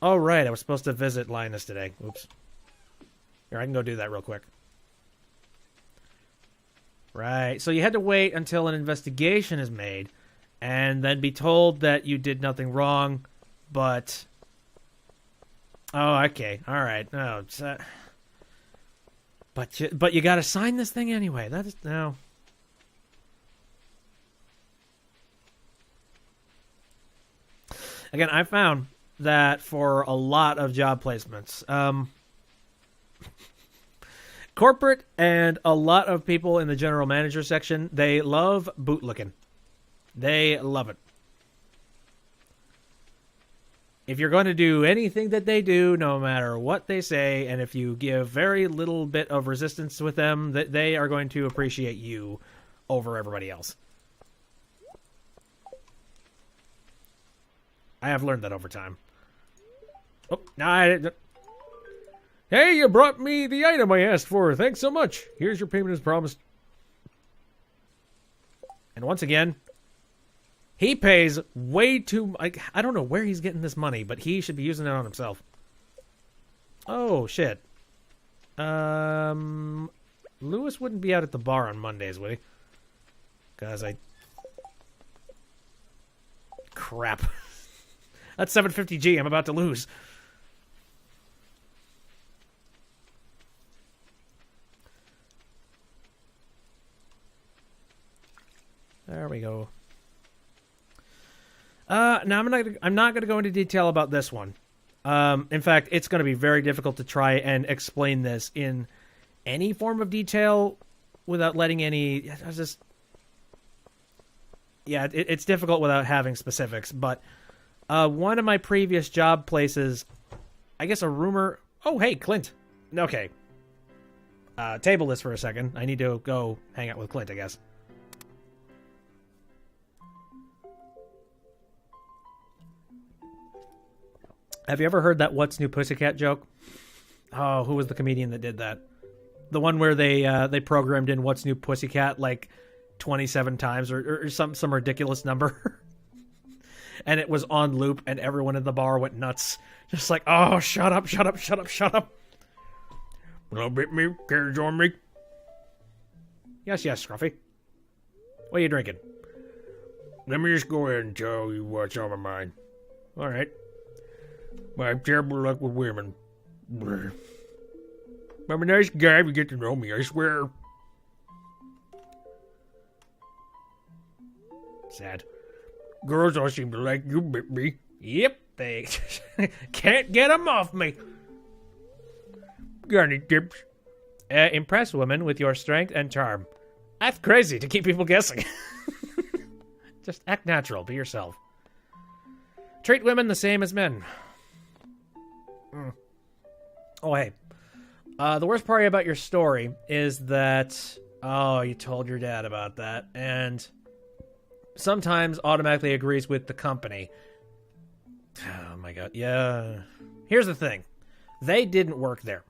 Oh, right, I was supposed to visit Linus today. Oops. Here, I can go do that real quick. Right, so you had to wait until an investigation is made, and then be told that you did nothing wrong, but... Oh, okay, alright. No, it's... But you gotta sign this thing anyway. That is... No. Again, I found that for a lot of job placements, corporate and a lot of people in the general manager section, they love bootlicking. They love it. If you're going to do anything that they do, no matter what they say, and if you give very little bit of resistance with them, that they are going to appreciate you over everybody else. I have learned that over time. Oh, no, hey, you brought me the item I asked for. Thanks so much. Here's your payment as promised. And once again, he pays way too... I don't know where he's getting this money, but he should be using it on himself. Oh, shit. Lewis wouldn't be out at the bar on Mondays, would he? Because crap. That's 750G I'm about to lose. There we go. Now I'm not gonna go into detail about this one. In fact, it's going to be very difficult to try and explain this in any form of detail without letting any... it's difficult without having specifics, but one of my previous job places, I guess a rumor... Oh, hey, Clint. Okay. Table this for a second. I need to go hang out with Clint, I guess. Have you ever heard that What's New Pussycat joke? Oh, who was the comedian that did that? The one where they programmed in What's New Pussycat like 27 times or some ridiculous number. And it was on loop and everyone in the bar went nuts. Just like, oh, shut up, shut up, shut up, shut up. Hello, bit me. Care to join me? Yes, Scruffy. What are you drinking? Let me just go ahead and tell you what's on my mind. All right. I have terrible luck with women. I'm a nice guy if you get to know me, I swear. Sad. Girls all seem to like you, bit me. Yep, they can't get them off me. Got any tips? Impress women with your strength and charm. Act crazy to keep people guessing. Just act natural. Be yourself. Treat women the same as men. Oh, hey. The worst part about your story is that... Oh, you told your dad about that. And sometimes automatically agrees with the company. Oh, my God. Yeah. Here's the thing. They didn't work there.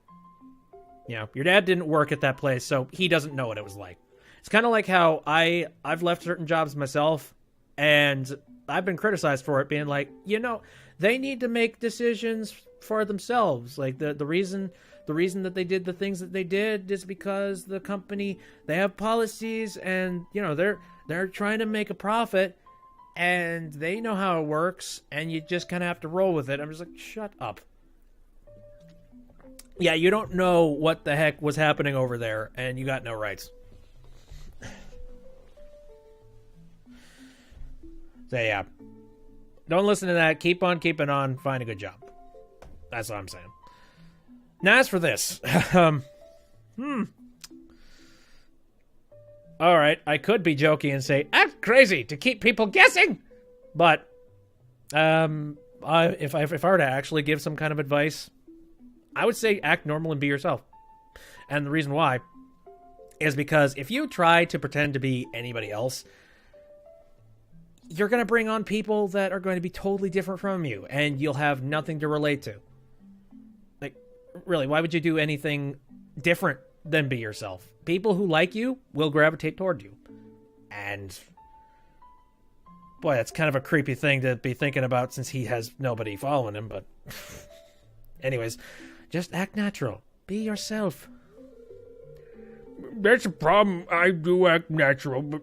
You know, your dad didn't work at that place, so he doesn't know what it was like. It's kind of like how I've left certain jobs myself, and I've been criticized for it, being like, you know, they need to make decisions for themselves. Like, the reason that they did the things that they did is because the company, they have policies, and, you know, they're trying to make a profit, and they know how it works, and you just kind of have to roll with it. I'm just like, shut up. Yeah, you don't know what the heck was happening over there, and you got no rights. So, yeah. Don't listen to that. Keep on keeping on. Find a good job. That's what I'm saying. Now, as for this. Alright, I could be joking and say, act crazy to keep people guessing! But, if I were to actually give some kind of advice, I would say act normal and be yourself. And the reason why is because if you try to pretend to be anybody else, you're going to bring on people that are going to be totally different from you, and you'll have nothing to relate to. Like, really, why would you do anything different than be yourself? People who like you will gravitate toward you. And, boy, that's kind of a creepy thing to be thinking about since he has nobody following him, but... Anyways, just act natural. Be yourself. That's a problem. I do act natural, but...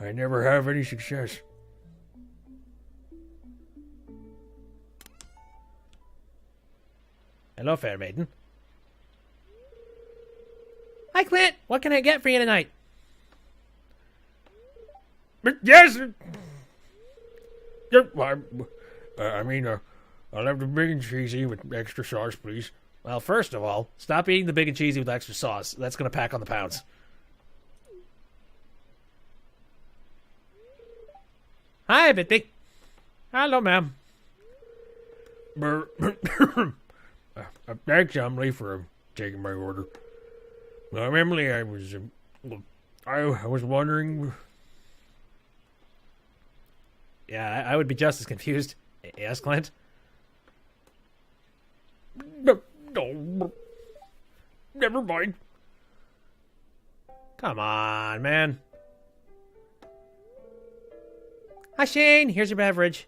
I never have any success. Hello, fair maiden. Hi, Clint. What can I get for you tonight? Yes. I mean, I'll have the big and cheesy with extra sauce, please. Well, first of all, stop eating the big and cheesy with extra sauce. That's going to pack on the pounds. Hi, Bitty. Hello, ma'am. Thanks, Emily, for taking my order. Emily, I was wondering... Yeah, I would be just as confused. Yes, Clint? No, never mind. Come on, man. Hi, Shane. Here's your beverage.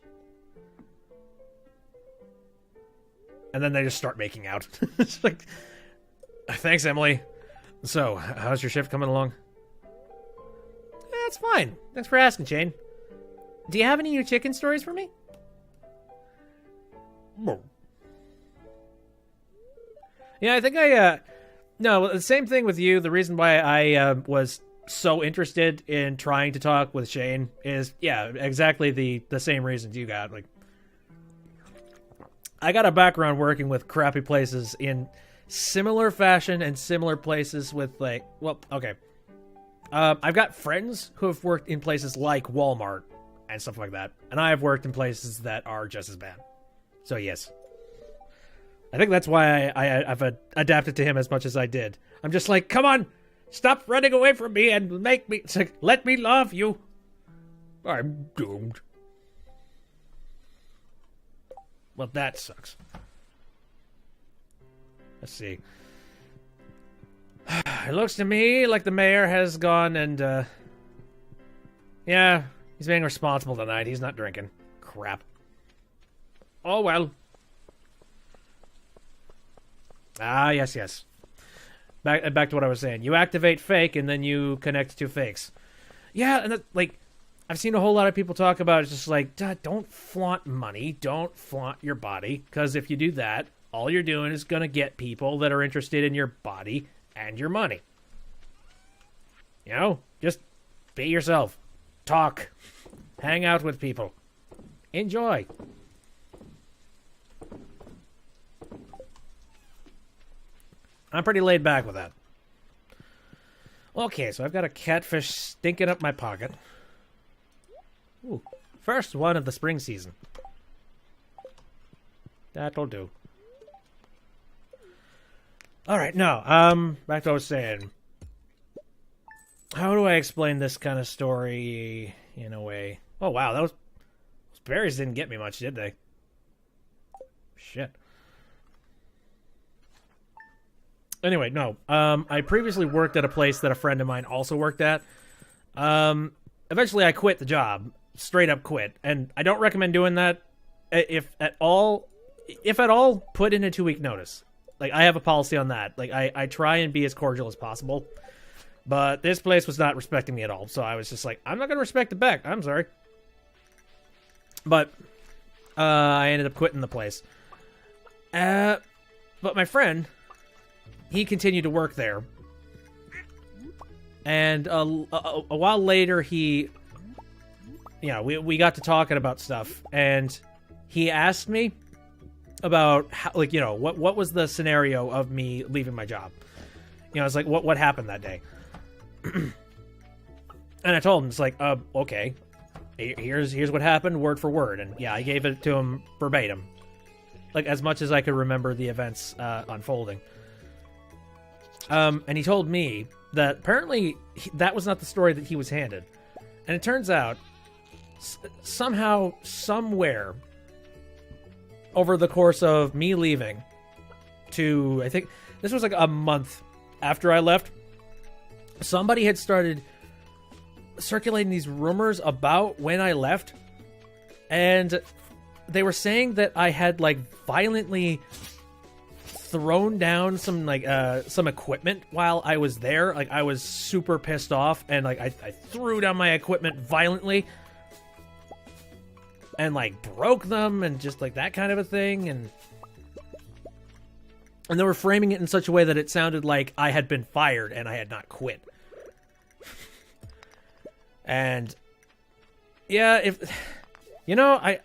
And then they just start making out. It's like, thanks, Emily. So, how's your shift coming along? It's fine. Thanks for asking, Shane. Do you have any new chicken stories for me? No. Yeah, I think no, the same thing with you. The reason why I was so interested in trying to talk with Shane is, yeah, exactly the same reasons you got. Like, I got a background working with crappy places in similar fashion and similar places with, like, well, okay. I've got friends who have worked in places like Walmart and stuff like that, and I have worked in places that are just as bad. So, yes. I think that's why I've adapted to him as much as I did. I'm just like, come on! Stop running away from me and make me... It's like, let me love you! I'm doomed. Well, that sucks. Let's see. It looks to me like the mayor has gone and, yeah, he's being responsible tonight. He's not drinking. Crap. Oh, well. Ah, yes. back to what I was saying. You activate fake, and then you connect to fakes. Yeah, and like, I've seen a whole lot of people talk about it's just like, don't flaunt money, don't flaunt your body, because if you do that, all you're doing is going to get people that are interested in your body and your money. You know, just be yourself. Talk. Hang out with people. Enjoy. I'm pretty laid back with that. Okay, so I've got a catfish stinking up my pocket. Ooh, first one of the spring season. That'll do. Alright, now, back to what I was saying. How do I explain this kind of story in a way? Oh, wow, those berries didn't get me much, did they? Shit. Anyway, no. I previously worked at a place that a friend of mine also worked at. Eventually I quit the job. Straight up quit. And I don't recommend doing that. If at all, put in a 2-week notice. Like, I have a policy on that. Like, I try and be as cordial as possible. But this place was not respecting me at all. So I was just like, I'm not going to respect it back. I'm sorry. But I ended up quitting the place. But my friend, he continued to work there. And a while later, we got to talking about stuff. And he asked me about, how, like, you know, what was the scenario of me leaving my job? You know, it's like, what happened that day? And I told him, it's like, okay, here's what happened, word for word. And yeah, I gave it to him verbatim. Like, as much as I could remember the events unfolding. And he told me that apparently that was not the story that he was handed. And it turns out, somehow, somewhere, over the course of me leaving to, I think, this was like a month after I left, somebody had started circulating these rumors about when I left, and they were saying that I had, like, violently thrown down some equipment while I was there. Like, I was super pissed off, and, like, I threw down my equipment violently and, like, broke them and just, like, that kind of a thing. And they were framing it in such a way that it sounded like I had been fired and I had not quit. And yeah,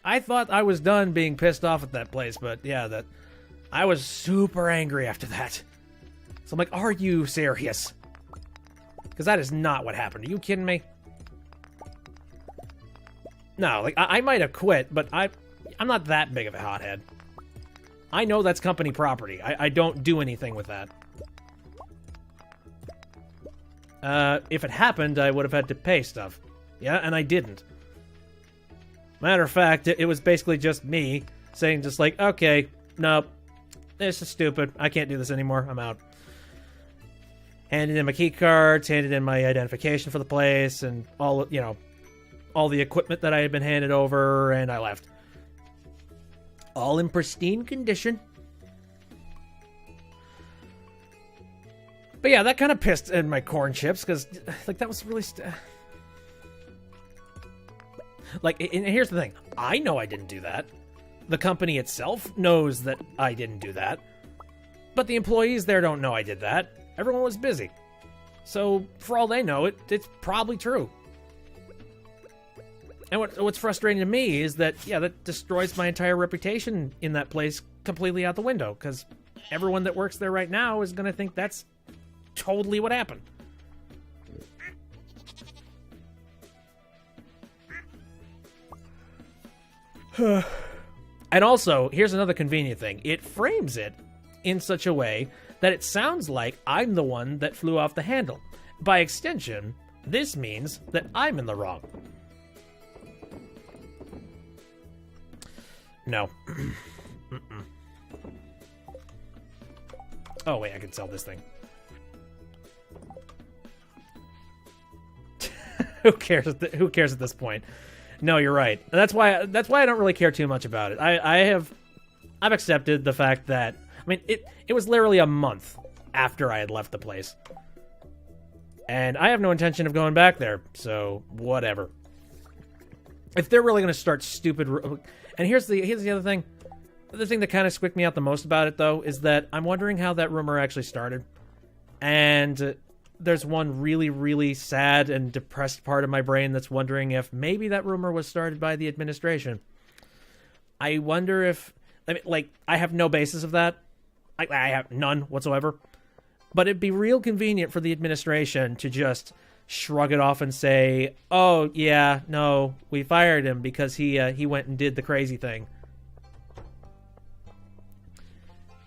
I thought I was done being pissed off at that place, but yeah, I was super angry after that. So I'm like, are you serious? Because that is not what happened. Are you kidding me? No, like, I might have quit, but I'm not that big of a hothead. I know that's company property. I don't do anything with that. If it happened, I would have had to pay stuff. Yeah, and I didn't. Matter of fact, it was basically just me saying just like, okay, nope, this is stupid. I can't do this anymore. I'm out. Handed in my key cards, handed in my identification for the place, and all the equipment that I had been handed over, and I left. All in pristine condition. But yeah, that kind of pissed in my corn chips, because, like, that was really... and here's the thing. I know I didn't do that. The company itself knows that I didn't do that. But the employees there don't know I did that. Everyone was busy. So, for all they know, it's probably true. And what's frustrating to me is that, yeah, that destroys my entire reputation in that place completely out the window, because everyone that works there right now is going to think that's totally what happened. And also, here's another convenient thing. It frames it in such a way that it sounds like I'm the one that flew off the handle. By extension, this means that I'm in the wrong. No. Oh, wait, I can sell this thing. Who cares? Who cares at this point? No, you're right. That's why I don't really care too much about it. I've accepted the fact that, I mean, it was literally a month after I had left the place. And I have no intention of going back there, so whatever. If they're really going to start stupid... And here's the other thing. The thing that kind of squicked me out the most about it, though, is that I'm wondering how that rumor actually started. And there's one really, really sad and depressed part of my brain that's wondering if maybe that rumor was started by the administration. I wonder if... I mean, like, I have no basis of that. I have none whatsoever. But it'd be real convenient for the administration to just shrug it off and say, oh, yeah, no, we fired him because he went and did the crazy thing.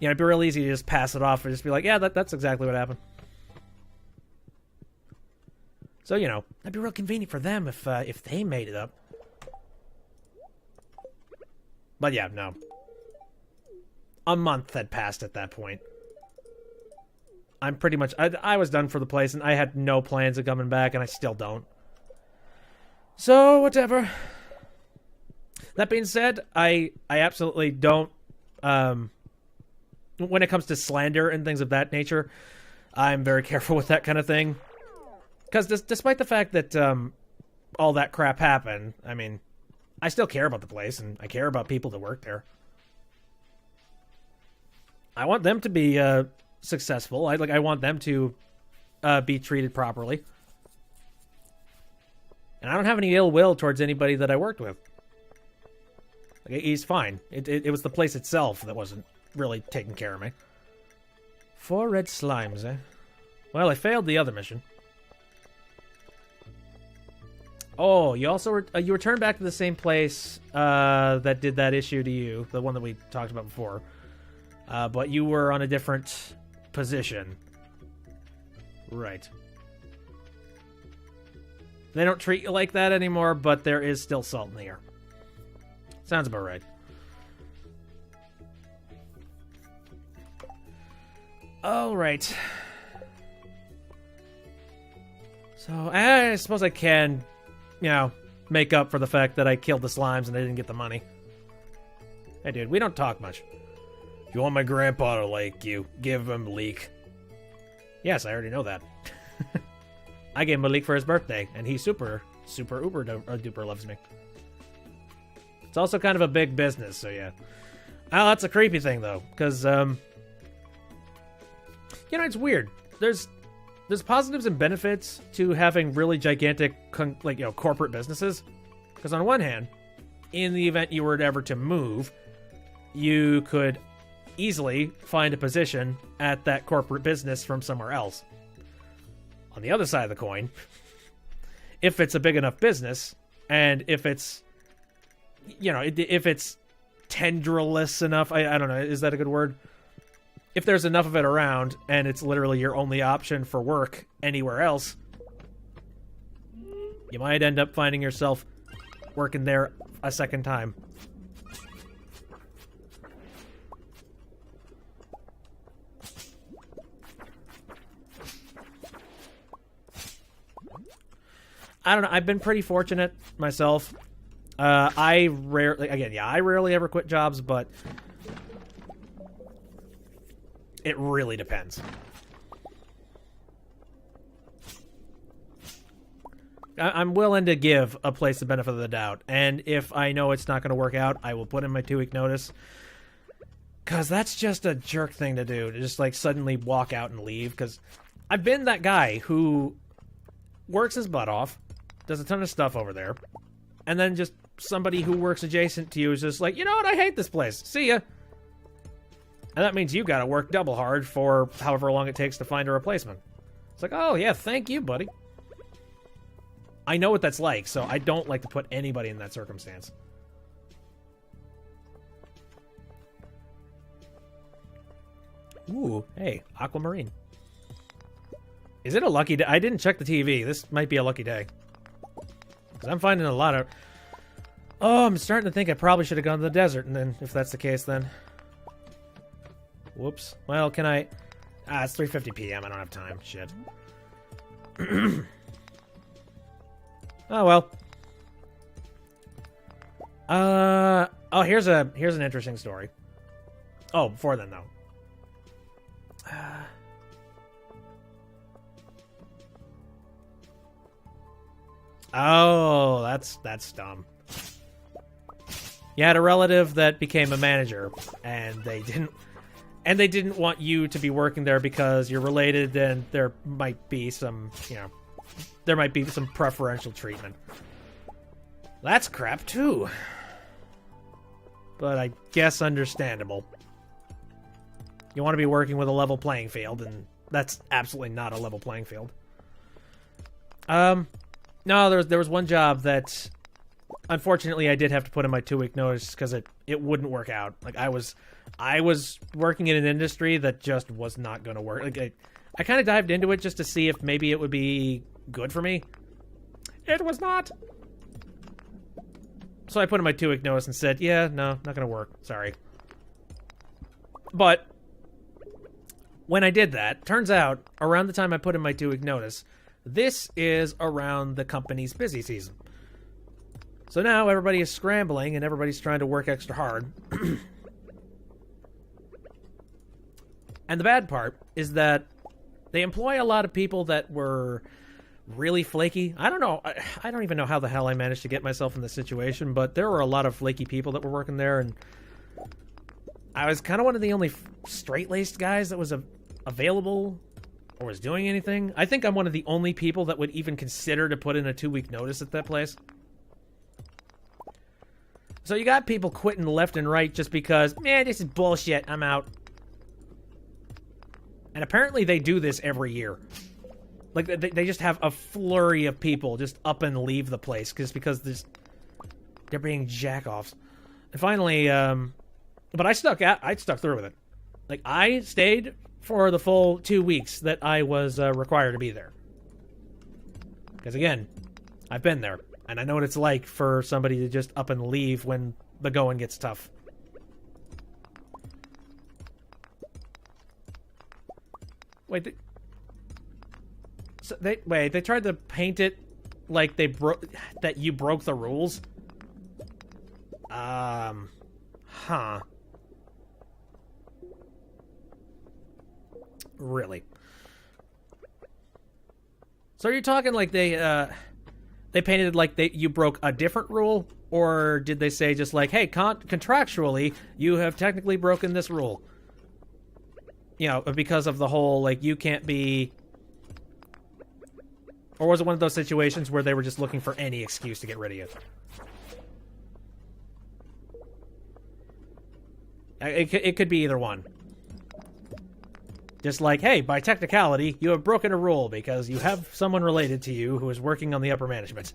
You know, it'd be real easy to just pass it off and just be like, yeah, that's exactly what happened. So, you know, that'd be real convenient for them if they made it up. But yeah, no. A month had passed at that point. I'm pretty much... I was done for the place, and I had no plans of coming back, and I still don't. So, whatever. That being said, I absolutely don't... when it comes to slander and things of that nature, I'm very careful with that kind of thing. Because despite the fact that all that crap happened, I mean, I still care about the place, and I care about people that work there. I want them to be... successful. I want them to be treated properly. And I don't have any ill will towards anybody that I worked with. Like, he's fine. It was the place itself that wasn't really taking care of me. 4 red slimes, eh? Well, I failed the other mission. Oh, you also you returned back to the same place that did that issue to you, the one that we talked about before. But you were on a different position. Right. They don't treat you like that anymore, but there is still salt in the air. Sounds about right. Alright. So, I suppose I can, you know, make up for the fact that I killed the slimes and I didn't get the money. Hey, dude, we don't talk much. If you want my grandpa to like you, give him a leek. Yes, I already know that. I gave him a leek for his birthday, and he super uber duper loves me. It's also kind of a big business, so yeah. Oh, that's a creepy thing, though, because, you know, it's weird. There's positives and benefits to having really gigantic, corporate businesses. Because on one hand, in the event you were ever to move, you could easily find a position at that corporate business from somewhere else. On the other side of the coin, if it's a big enough business, and if it's, you know, if it's tendrilless enough, I don't know, is that a good word? If there's enough of it around, and it's literally your only option for work anywhere else, you might end up finding yourself working there a second time. I don't know. I've been pretty fortunate myself. I rarely ever quit jobs, but it really depends. I'm willing to give a place the benefit of the doubt, and if I know it's not going to work out, I will put in my 2-week notice. Because that's just a jerk thing to do, to just like suddenly walk out and leave. Because I've been that guy who works his butt off, does a ton of stuff over there, and then just somebody who works adjacent to you is just like, you know what, I hate this place. See ya. And that means you gotta work double hard for however long it takes to find a replacement. It's like, oh yeah, thank you, buddy. I know what that's like, so I don't like to put anybody in that circumstance. Ooh, hey, aquamarine. Is it a lucky day? I didn't check the TV. This might be a lucky day. Because I'm finding a lot of... Oh, I'm starting to think I probably should have gone to the desert, and then, if that's the case, then... Whoops. Well, can I... it's 3:50 p.m. I don't have time. Shit. Oh, well. Oh, here's an interesting story. Oh, before then, though. Oh, that's dumb. You had a relative that became a manager, and they didn't want you to be working there because you're related, and there might be some, there might be some preferential treatment. That's crap too. But I guess understandable. You want to be working with a level playing field, and that's absolutely not a level playing field. No, there was one job that, unfortunately, I did have to put in my 2-week notice because it wouldn't work out. Like, I was working in an industry that just was not going to work. Like, I kind of dived into it just to see if maybe it would be good for me. It was not. So I put in my 2-week notice and said, yeah, no, not going to work. Sorry. But when I did that, turns out, around the time I put in my 2-week notice, this is around the company's busy season. So now everybody is scrambling and everybody's trying to work extra hard. And the bad part is that they employ a lot of people that were really flaky. I don't know. I don't even know how the hell I managed to get myself in this situation, but there were a lot of flaky people that were working there, and I was kind of one of the only straight-laced guys that was available or was doing anything. I think I'm one of the only people that would even consider to put in a 2-week notice at that place. So you got people quitting left and right just because, man, this is bullshit, I'm out. And apparently they do this every year. Like, they just have a flurry of people just up and leave the place because they're being jack-offs. And finally, but I stuck through with it. Like, I stayed for the full 2 weeks that I was required to be there. Because, again, I've been there. And I know what it's like for somebody to just up and leave when the going gets tough. Wait, they tried to paint it like that you broke the rules? Huh. Really? So are you talking like they painted it like you broke a different rule? Or did they say just like, hey, contractually, you have technically broken this rule? Because of the whole, like, you can't be... Or was it one of those situations where they were just looking for any excuse to get rid of you? It could be either one. Just like, hey, by technicality, you have broken a rule because you have someone related to you who is working on the upper management.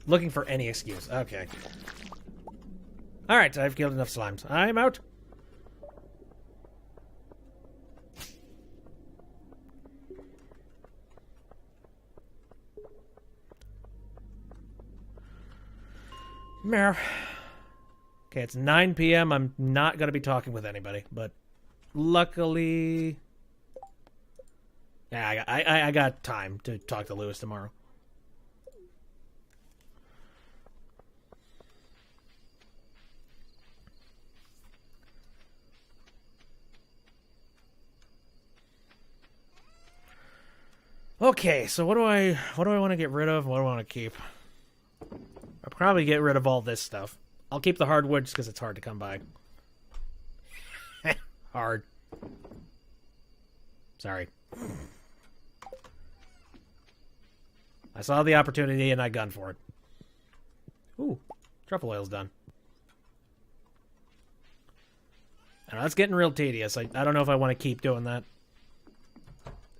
Looking for any excuse. Okay. Alright, I've killed enough slimes. I'm out. Mare. Okay, it's 9 p.m. I'm not going to be talking with anybody, but luckily... Yeah, I got time to talk to Lewis tomorrow. Okay, so what do I want to get rid of? What do I want to keep? I'll probably get rid of all this stuff. I'll keep the hardwood just because it's hard to come by. Hard. Sorry. I saw the opportunity and I gunned for it. Ooh, truffle oil's done. I know, that's getting real tedious. I don't know if I want to keep doing that.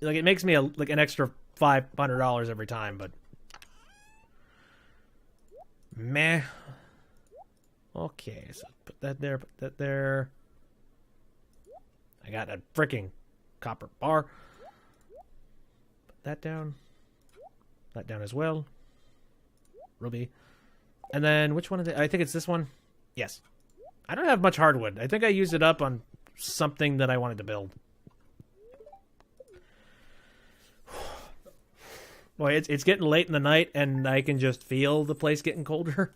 Like, it makes me an extra $500 every time, but meh. Okay, so put that there, put that there. I got a freaking copper bar. Put that down. That down as well. Ruby. And then, which one of the... I think it's this one. Yes. I don't have much hardwood. I think I used it up on something that I wanted to build. Boy, it's getting late in the night, and I can just feel the place getting colder.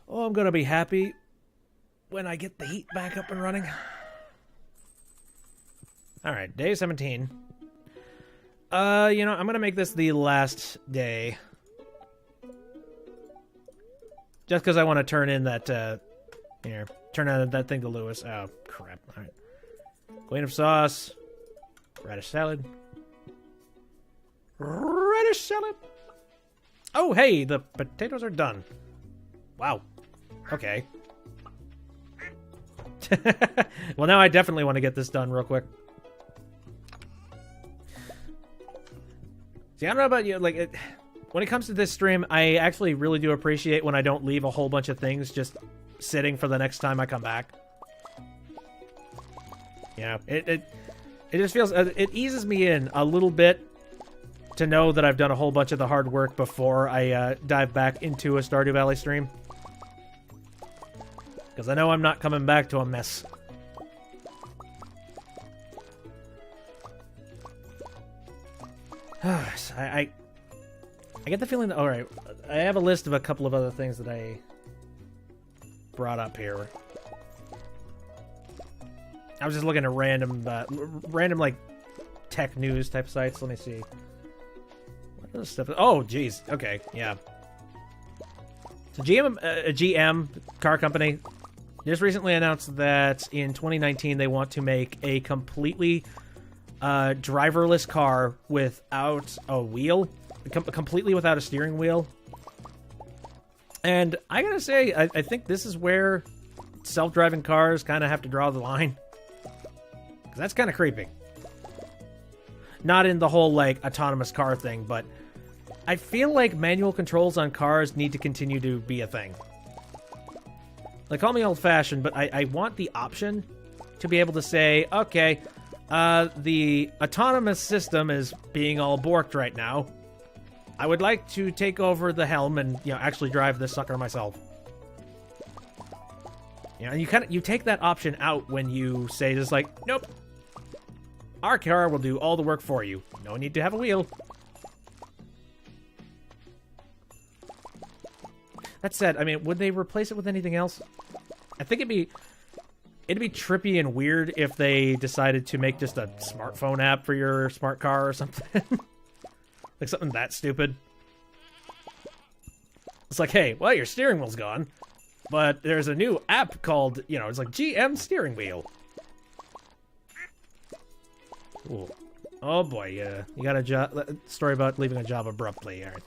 Oh, I'm going to be happy when I get the heat back up and running. Alright, day 17. You know, I'm gonna make this the last day. Just because I want to turn in that, here. Turn on that thing to Lewis. Oh, crap. Alright. Queen of sauce. Radish salad. Radish salad. Oh, hey, the potatoes are done. Wow. Okay. Well, now I definitely want to get this done real quick. See, I don't know about you, like, when it comes to this stream, I actually really do appreciate when I don't leave a whole bunch of things just sitting for the next time I come back. Yeah, it just feels, it eases me in a little bit to know that I've done a whole bunch of the hard work before I dive back into a Stardew Valley stream. Because I know I'm not coming back to a mess. I get the feeling that, alright, I have a list of a couple of other things that I brought up here. I was just looking at random, like, tech news type sites. Let me see. What other stuff? Oh, geez. Okay, yeah. So GM car company just recently announced that in 2019 they want to make a completely driverless car without a wheel, completely without a steering wheel. And I gotta say, I think this is where self-driving cars kind of have to draw the line. Because that's kind of creepy. Not in the whole, like, autonomous car thing, but I feel like manual controls on cars need to continue to be a thing. Like, call me old-fashioned, but I want the option to be able to say, okay, the autonomous system is being all borked right now. I would like to take over the helm and, you know, actually drive this sucker myself. You know, you take that option out when you say just like, nope, our car will do all the work for you. No need to have a wheel. That said, I mean, would they replace it with anything else? I think it'd be trippy and weird if they decided to make just a smartphone app for your smart car or something. Like something that stupid. It's like, hey, well, your steering wheel's gone, but there's a new app called, you know, it's like GM Steering Wheel. Ooh. Oh boy, you got a job. Story about leaving a job abruptly. All right.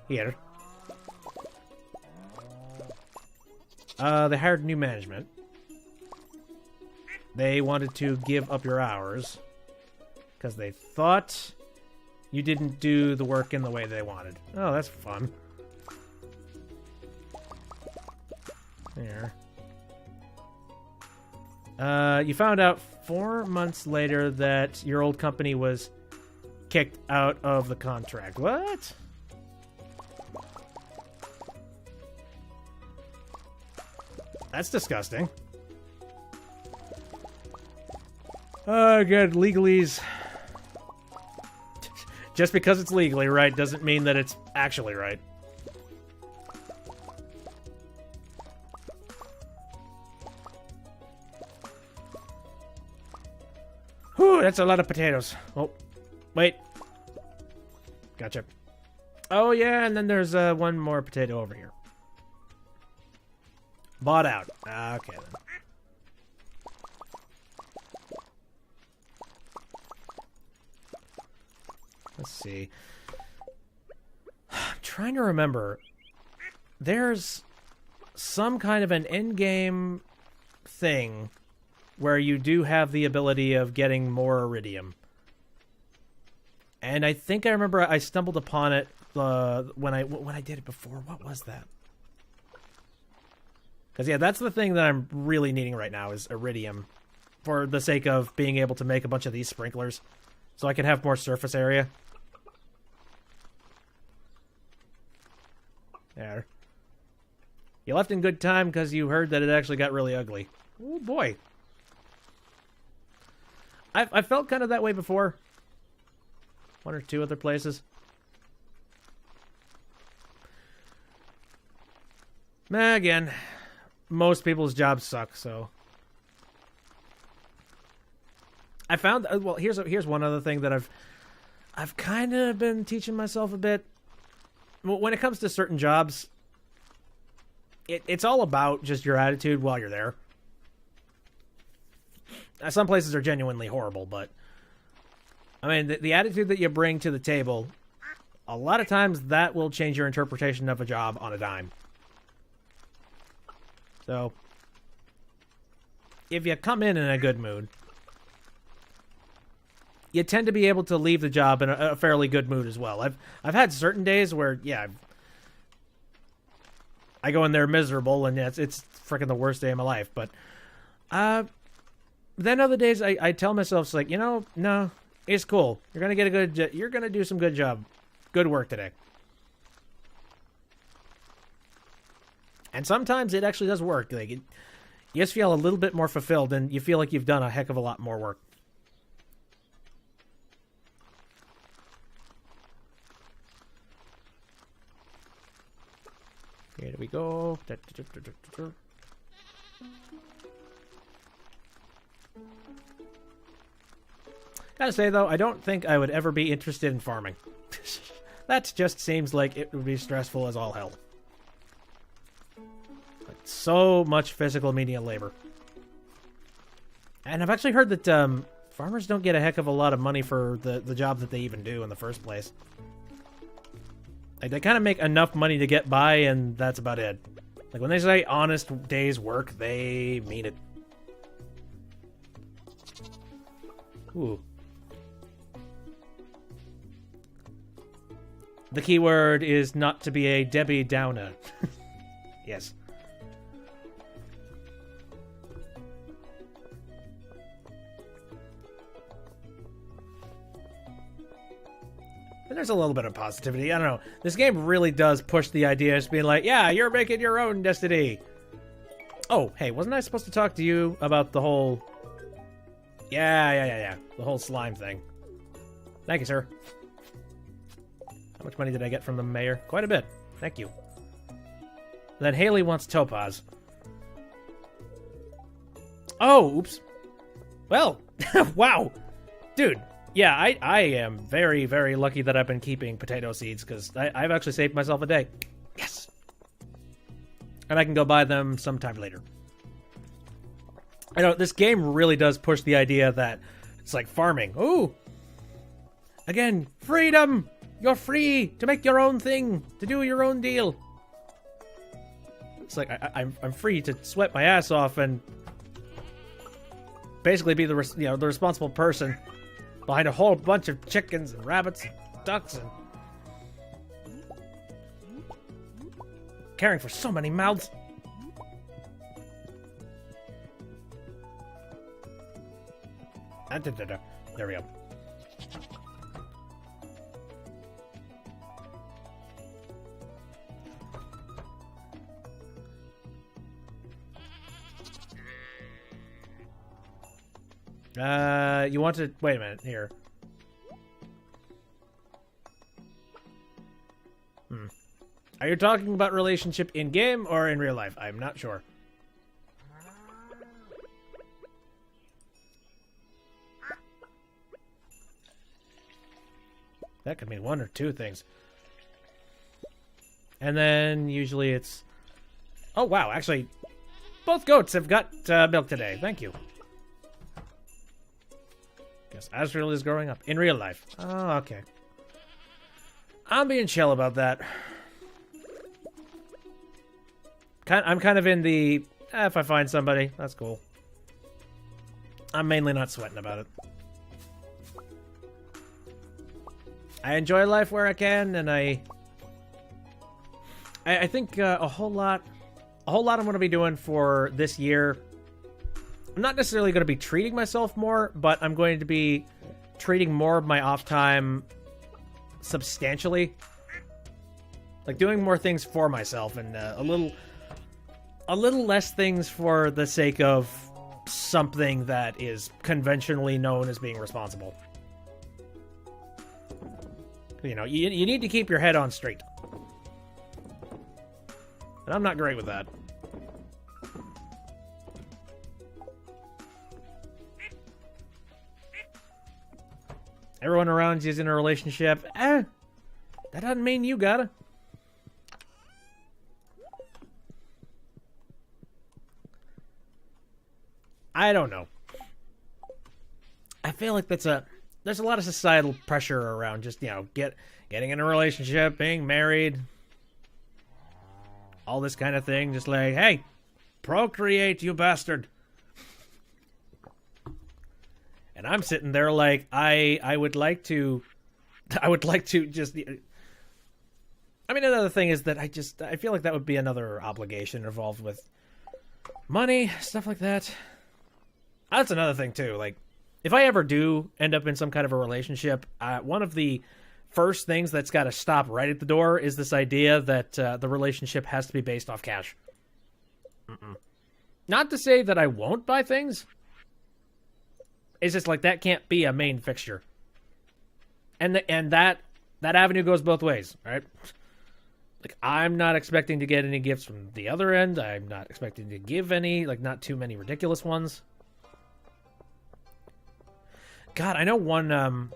Here. They hired new management. They wanted to give up your hours because they thought you didn't do the work in the way they wanted. Oh, that's fun. There. You found out 4 months later that your old company was kicked out of the contract. What? That's disgusting. Oh, good. Legalese. Just because it's legally right doesn't mean that it's actually right. Whew, that's a lot of potatoes. Oh, wait. Gotcha. Oh, yeah, and then there's one more potato over here. Bought out. Okay, then. Let's see. I'm trying to remember. There's some kind of an in-game thing where you do have the ability of getting more iridium. And I think I remember I stumbled upon it when I did it before. What was that? Because, yeah, that's the thing that I'm really needing right now is iridium. For the sake of being able to make a bunch of these sprinklers. So I can have more surface area. There. You left in good time because you heard that it actually got really ugly. Oh, boy. I felt kind of that way before. One or two other places. Again, most people's jobs suck, so... I found... Well, here's one other thing that I've kind of been teaching myself a bit. When it comes to certain jobs, it's all about just your attitude while you're there. Some places are genuinely horrible, but... I mean, the attitude that you bring to the table, a lot of times that will change your interpretation of a job on a dime. So, if you come in a good mood, you tend to be able to leave the job in a fairly good mood as well. I've had certain days where, yeah, I go in there miserable, and it's freaking the worst day of my life. But then other days, I tell myself, it's like, you know, no, it's cool. You're gonna get you're gonna do some good work today. And sometimes it actually does work. Like you just feel a little bit more fulfilled, and you feel like you've done a heck of a lot more work. Here we go. Gotta say, though, I don't think I would ever be interested in farming. That just seems like it would be stressful as all hell. Like, so much physical menial labor. And I've actually heard that farmers don't get a heck of a lot of money for the jobs that they even do in the first place. Like, they kind of make enough money to get by, and that's about it. Like, when they say honest day's work, they mean it. Ooh. The key word is not to be a Debbie Downer. Yes. And there's a little bit of positivity. I don't know. This game really does push the idea of being like, yeah, you're making your own destiny. Oh, hey, wasn't I supposed to talk to you about the whole... Yeah. The whole slime thing. Thank you, sir. How much money did I get from the mayor? Quite a bit. Thank you. And then Haley wants Topaz. Oh, oops. Well, wow. Dude, yeah, I am very, very lucky that I've been keeping potato seeds, because I've actually saved myself a day. Yes. And I can go buy them sometime later. I know, this game really does push the idea that it's like farming. Ooh. Again, freedom! You're free to make your own thing, to do your own deal. It's like, I'm free to sweat my ass off and basically be the responsible person behind a whole bunch of chickens and rabbits and ducks and caring for so many mouths. There we go. You want to... Wait a minute, here. Are you talking about relationship in-game or in real life? I'm not sure. That could mean one or two things. And then usually it's... Oh, wow, actually, both goats have got milk today. Thank you. Guess Azrael is growing up. In real life. Oh, okay. I'm being chill about that. I'm kind of in the... if I find somebody, that's cool. I'm mainly not sweating about it. I enjoy life where I can, and I think a whole lot I'm going to be doing for this year. I'm not necessarily going to be treating myself more, but I'm going to be treating more of my off time substantially. Like doing more things for myself and a little less things for the sake of something that is conventionally known as being responsible. You know, you need to keep your head on straight. And I'm not great with that. Everyone around you is in a relationship. That doesn't mean you gotta. I don't know. I feel like there's a lot of societal pressure around just, getting in a relationship, being married, all this kind of thing. Just like, hey, procreate, you bastard. And I'm sitting there like, I would like to just... I mean, another thing is that I feel like that would be another obligation involved with money, stuff like that. That's another thing, too. Like, if I ever do end up in some kind of a relationship, one of the first things that's got to stop right at the door is this idea that the relationship has to be based off cash. Not to say that I won't buy things. It's just like that can't be a main fixture. And that avenue goes both ways, right? Like, I'm not expecting to get any gifts from the other end. I'm not expecting to give any, like, not too many ridiculous ones. God, I know one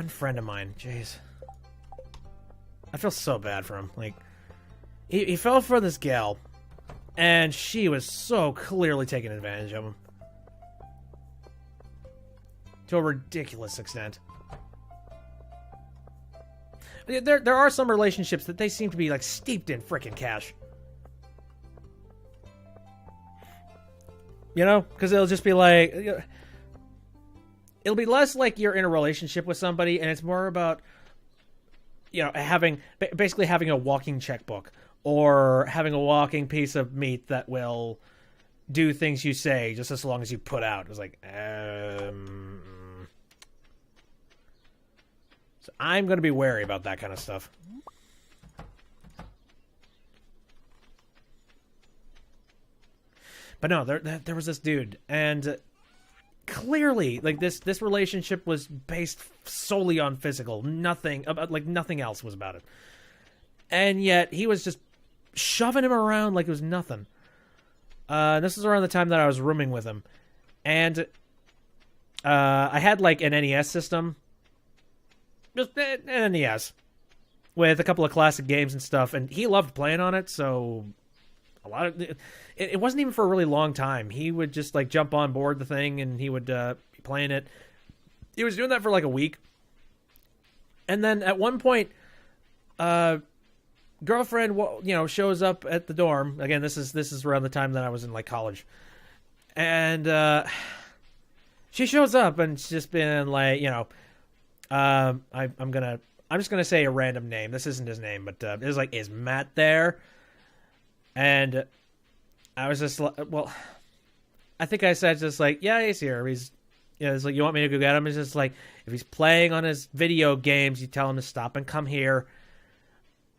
friend of mine, jeez. I feel so bad for him. Like, he fell for this gal, and she was so clearly taking advantage of him. To a ridiculous extent. There are some relationships that they seem to be, like, steeped in frickin' cash. You know? Because it'll just be like... It'll be less like you're in a relationship with somebody, and it's more about, basically having a walking checkbook, or having a walking piece of meat that will do things you say just as long as you put out. It's like, So I'm going to be wary about that kind of stuff. But no, there was this dude, and clearly, like, this relationship was based solely on physical. Nothing else was about it. And yet, he was just shoving him around like it was nothing. This is around the time that I was rooming with him. And I had, like, an NES system. Just an NES. With a couple of classic games and stuff. And he loved playing on it, so... It wasn't even for a really long time. He would just, like, jump on board the thing, and he would be playing it. He was doing that for, like, a week. And then at one point, girlfriend, shows up at the dorm. Again, this is around the time that I was in, like, college. And she shows up, and she's just been like, I'm just gonna say a random name. This isn't his name, but it was like, is Matt there? And I was just like, well, I think I said just like, yeah, he's here. He's, it's like, you want me to go get him? It's just like, if he's playing on his video games, you tell him to stop and come here.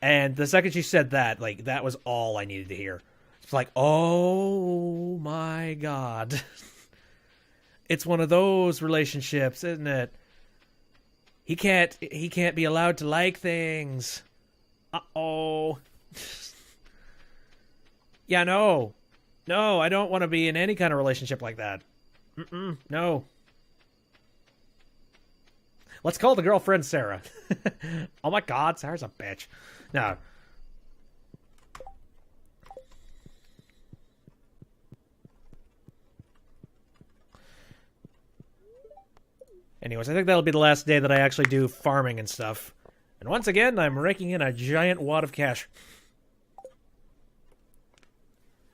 And the second she said that, like, that was all I needed to hear. It's like, oh my God. It's one of those relationships, isn't it? He can't be allowed to like things. Uh-oh. Yeah, no, I don't want to be in any kind of relationship like that. No. Let's call the girlfriend Sarah. Oh my God, Sarah's a bitch. No. Anyways, I think that'll be the last day that I actually do farming and stuff. And once again, I'm raking in a giant wad of cash.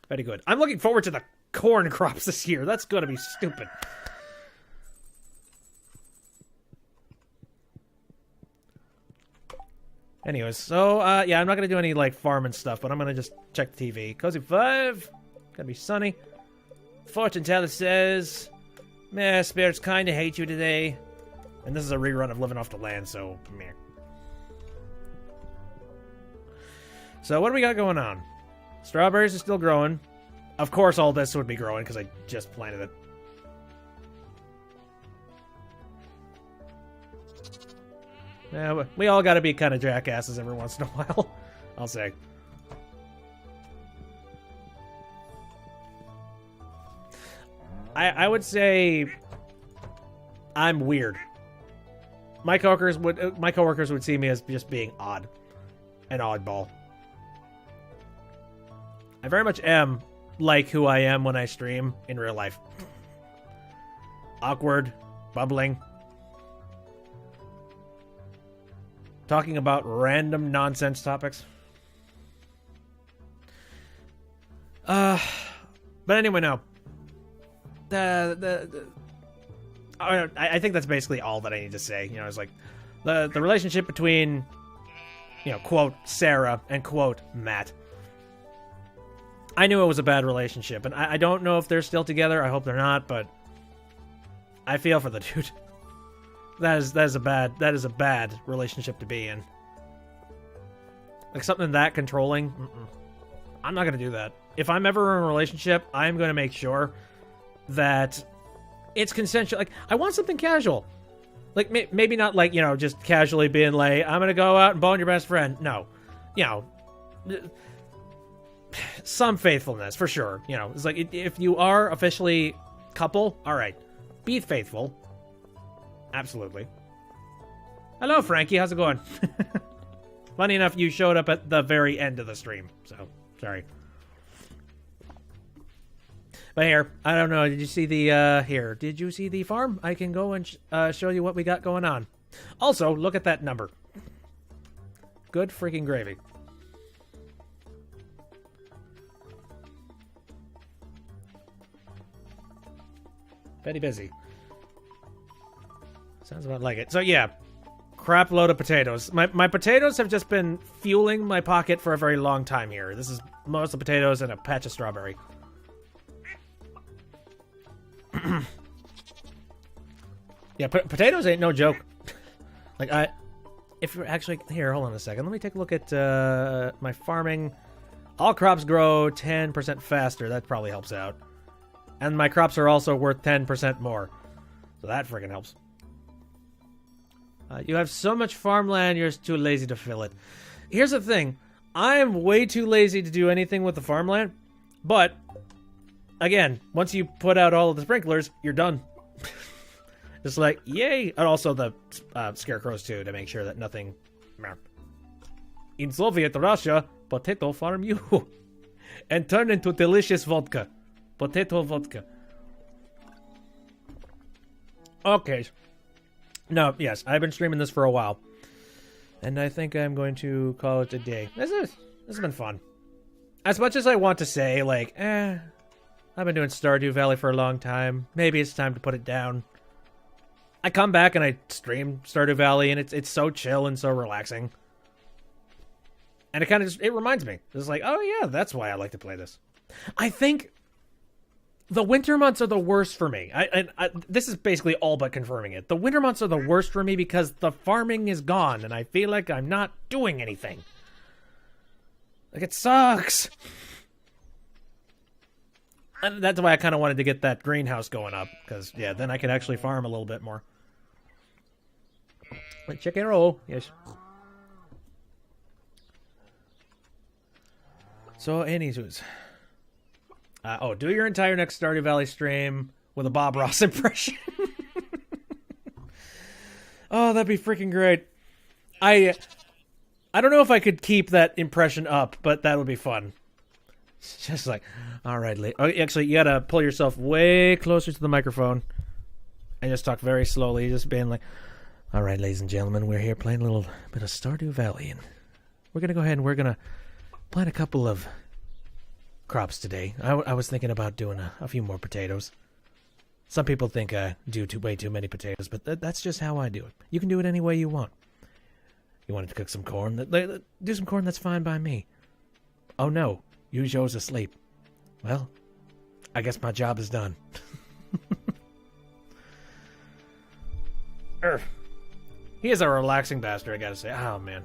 Very good. I'm looking forward to the corn crops this year. That's going to be stupid. Anyways, so, yeah, I'm not going to do any, like, farming stuff, but I'm going to just check the TV. Cozy 5. Gonna be sunny. Fortune teller says, meh, spirits kind of hate you today. And this is a rerun of Living Off the Land, so, meh. So, what do we got going on? Strawberries are still growing. Of course all this would be growing, because I just planted it. Yeah, we all gotta be kind of jackasses every once in a while, I'll say. I would say I'm weird. my coworkers would see me as just being odd, an oddball. I very much am like who I am when I stream in real life. Awkward, bubbling, talking about random nonsense topics. But anyway, no. I think that's basically all that I need to say. You know, it's like the relationship between, you know, quote Sarah and quote Matt. I knew it was a bad relationship, and I don't know if they're still together. I hope they're not, but I feel for the dude. That is a bad relationship to be in. Like something that controlling. I'm not gonna do that. If I'm ever in a relationship, I'm gonna make sure that it's consensual. Like, I want something casual. Like, maybe not like, you know, just casually being like, I'm gonna go out and bone your best friend. No. You know, some faithfulness, for sure. You know, it's like, if you are officially couple, alright. Be faithful. Absolutely. Hello, Frankie. How's it going? Funny enough, you showed up at the very end of the stream. So, sorry. But here, I don't know. Did you see the, here? Did you see the farm? I can go and show you what we got going on. Also, look at that number. Good freaking gravy. Very busy. Sounds about like it. So, yeah. Crap load of potatoes. My potatoes have just been fueling my pocket for a very long time here. This is most of the potatoes and a patch of strawberry. Yeah, potatoes ain't no joke. Like, if you're actually... Here, hold on a second. Let me take a look at my farming. All crops grow 10% faster. That probably helps out. And my crops are also worth 10% more. So that freaking helps. You have so much farmland, you're too lazy to fill it. Here's the thing. I am way too lazy to do anything with the farmland. But, again, once you put out all of the sprinklers, you're done. It's like, yay! And also the scarecrows, too, to make sure that nothing... In Soviet Russia, potato farm you. And turn into delicious vodka. Potato vodka. Okay. No, yes, I've been streaming this for a while. And I think I'm going to call it a day. This has been fun. As much as I want to say, like, I've been doing Stardew Valley for a long time. Maybe it's time to put it down. I come back and I stream Stardew Valley, and it's so chill and so relaxing. And it kind of it reminds me. It's like, oh yeah, that's why I like to play this. I think the winter months are the worst for me. This is basically all but confirming it. The winter months are the worst for me because the farming is gone, and I feel like I'm not doing anything. Like, it sucks. And that's why I kind of wanted to get that greenhouse going up, because, yeah, then I could actually farm a little bit more. But chicken roll, yes. So, anyways. Do your entire next Stardew Valley stream with a Bob Ross impression. Oh, that'd be freaking great. I don't know if I could keep that impression up, but that would be fun. It's just like, all right, actually, you gotta pull yourself way closer to the microphone and just talk very slowly, just being like, all right, ladies and gentlemen, we're here playing a little bit of Stardew Valley, and we're gonna go ahead and we're gonna plant a couple of crops today. I was thinking about doing a few more potatoes. Some people think I do way too many potatoes, but that's just how I do it. You can do it any way you want. You wanted to cook some corn? Do some corn, that's fine by me. Oh no, Yujo's asleep. Well, I guess my job is done. He is a relaxing bastard, I gotta say. Oh man.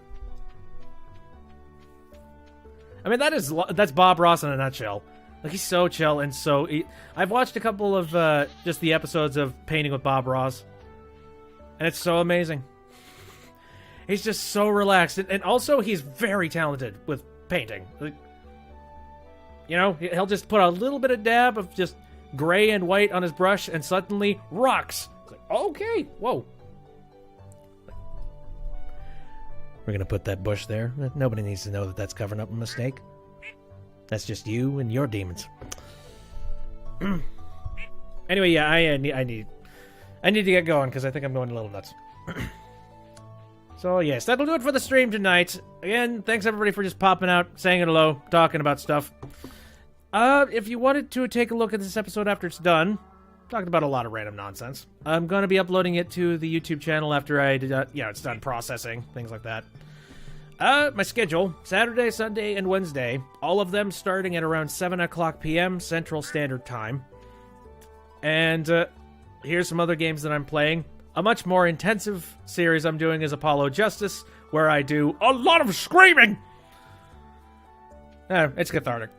I mean, that's Bob Ross in a nutshell. Like, he's so chill and so... I've watched a couple of just the episodes of Painting with Bob Ross, and it's so amazing. He's just so relaxed, and also he's very talented with painting. Like, you know, he'll just put a little bit of dab of just gray and white on his brush, and suddenly rocks. It's like, okay, whoa. We're gonna put that bush there. Nobody needs to know that that's covering up a mistake. That's just you and your demons. Anyway, yeah, I need to get going because I think I'm going a little nuts. So yes, that'll do it for the stream tonight. Again, thanks everybody for just popping out, saying hello, talking about stuff. If you wanted to take a look at this episode after it's done, talked about a lot of random nonsense. I'm gonna be uploading it to the YouTube channel after it's done processing, things like that. My schedule, Saturday, Sunday, and Wednesday, all of them starting at around 7 o'clock p.m. Central Standard Time. And, here's some other games that I'm playing. A much more intensive series I'm doing is Apollo Justice, where I do a lot of screaming! It's cathartic.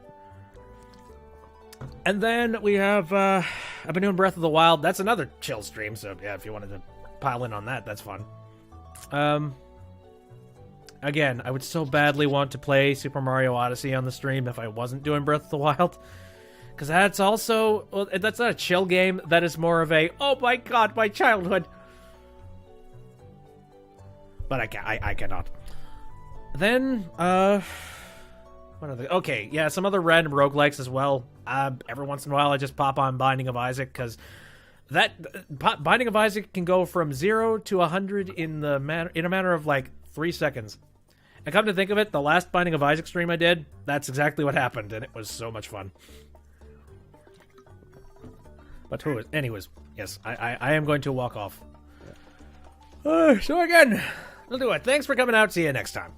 And then we have, I've been doing Breath of the Wild. That's another chill stream, so yeah, if you wanted to pile in on that, that's fun. Again, I would so badly want to play Super Mario Odyssey on the stream if I wasn't doing Breath of the Wild. Because that's also, well, that's not a chill game. That is more of a, oh my god, my childhood. But I cannot. Then, what are the, okay, yeah, some other random roguelikes as well. Every once in a while I just pop on Binding of Isaac, because Binding of Isaac can go from 0 to 100 in a matter of like 3 seconds. And come to think of it, the last Binding of Isaac stream I did, that's exactly what happened, and it was so much fun. But anyways, yes, I am going to walk off. So again, we'll do it. Thanks for coming out. See you next time.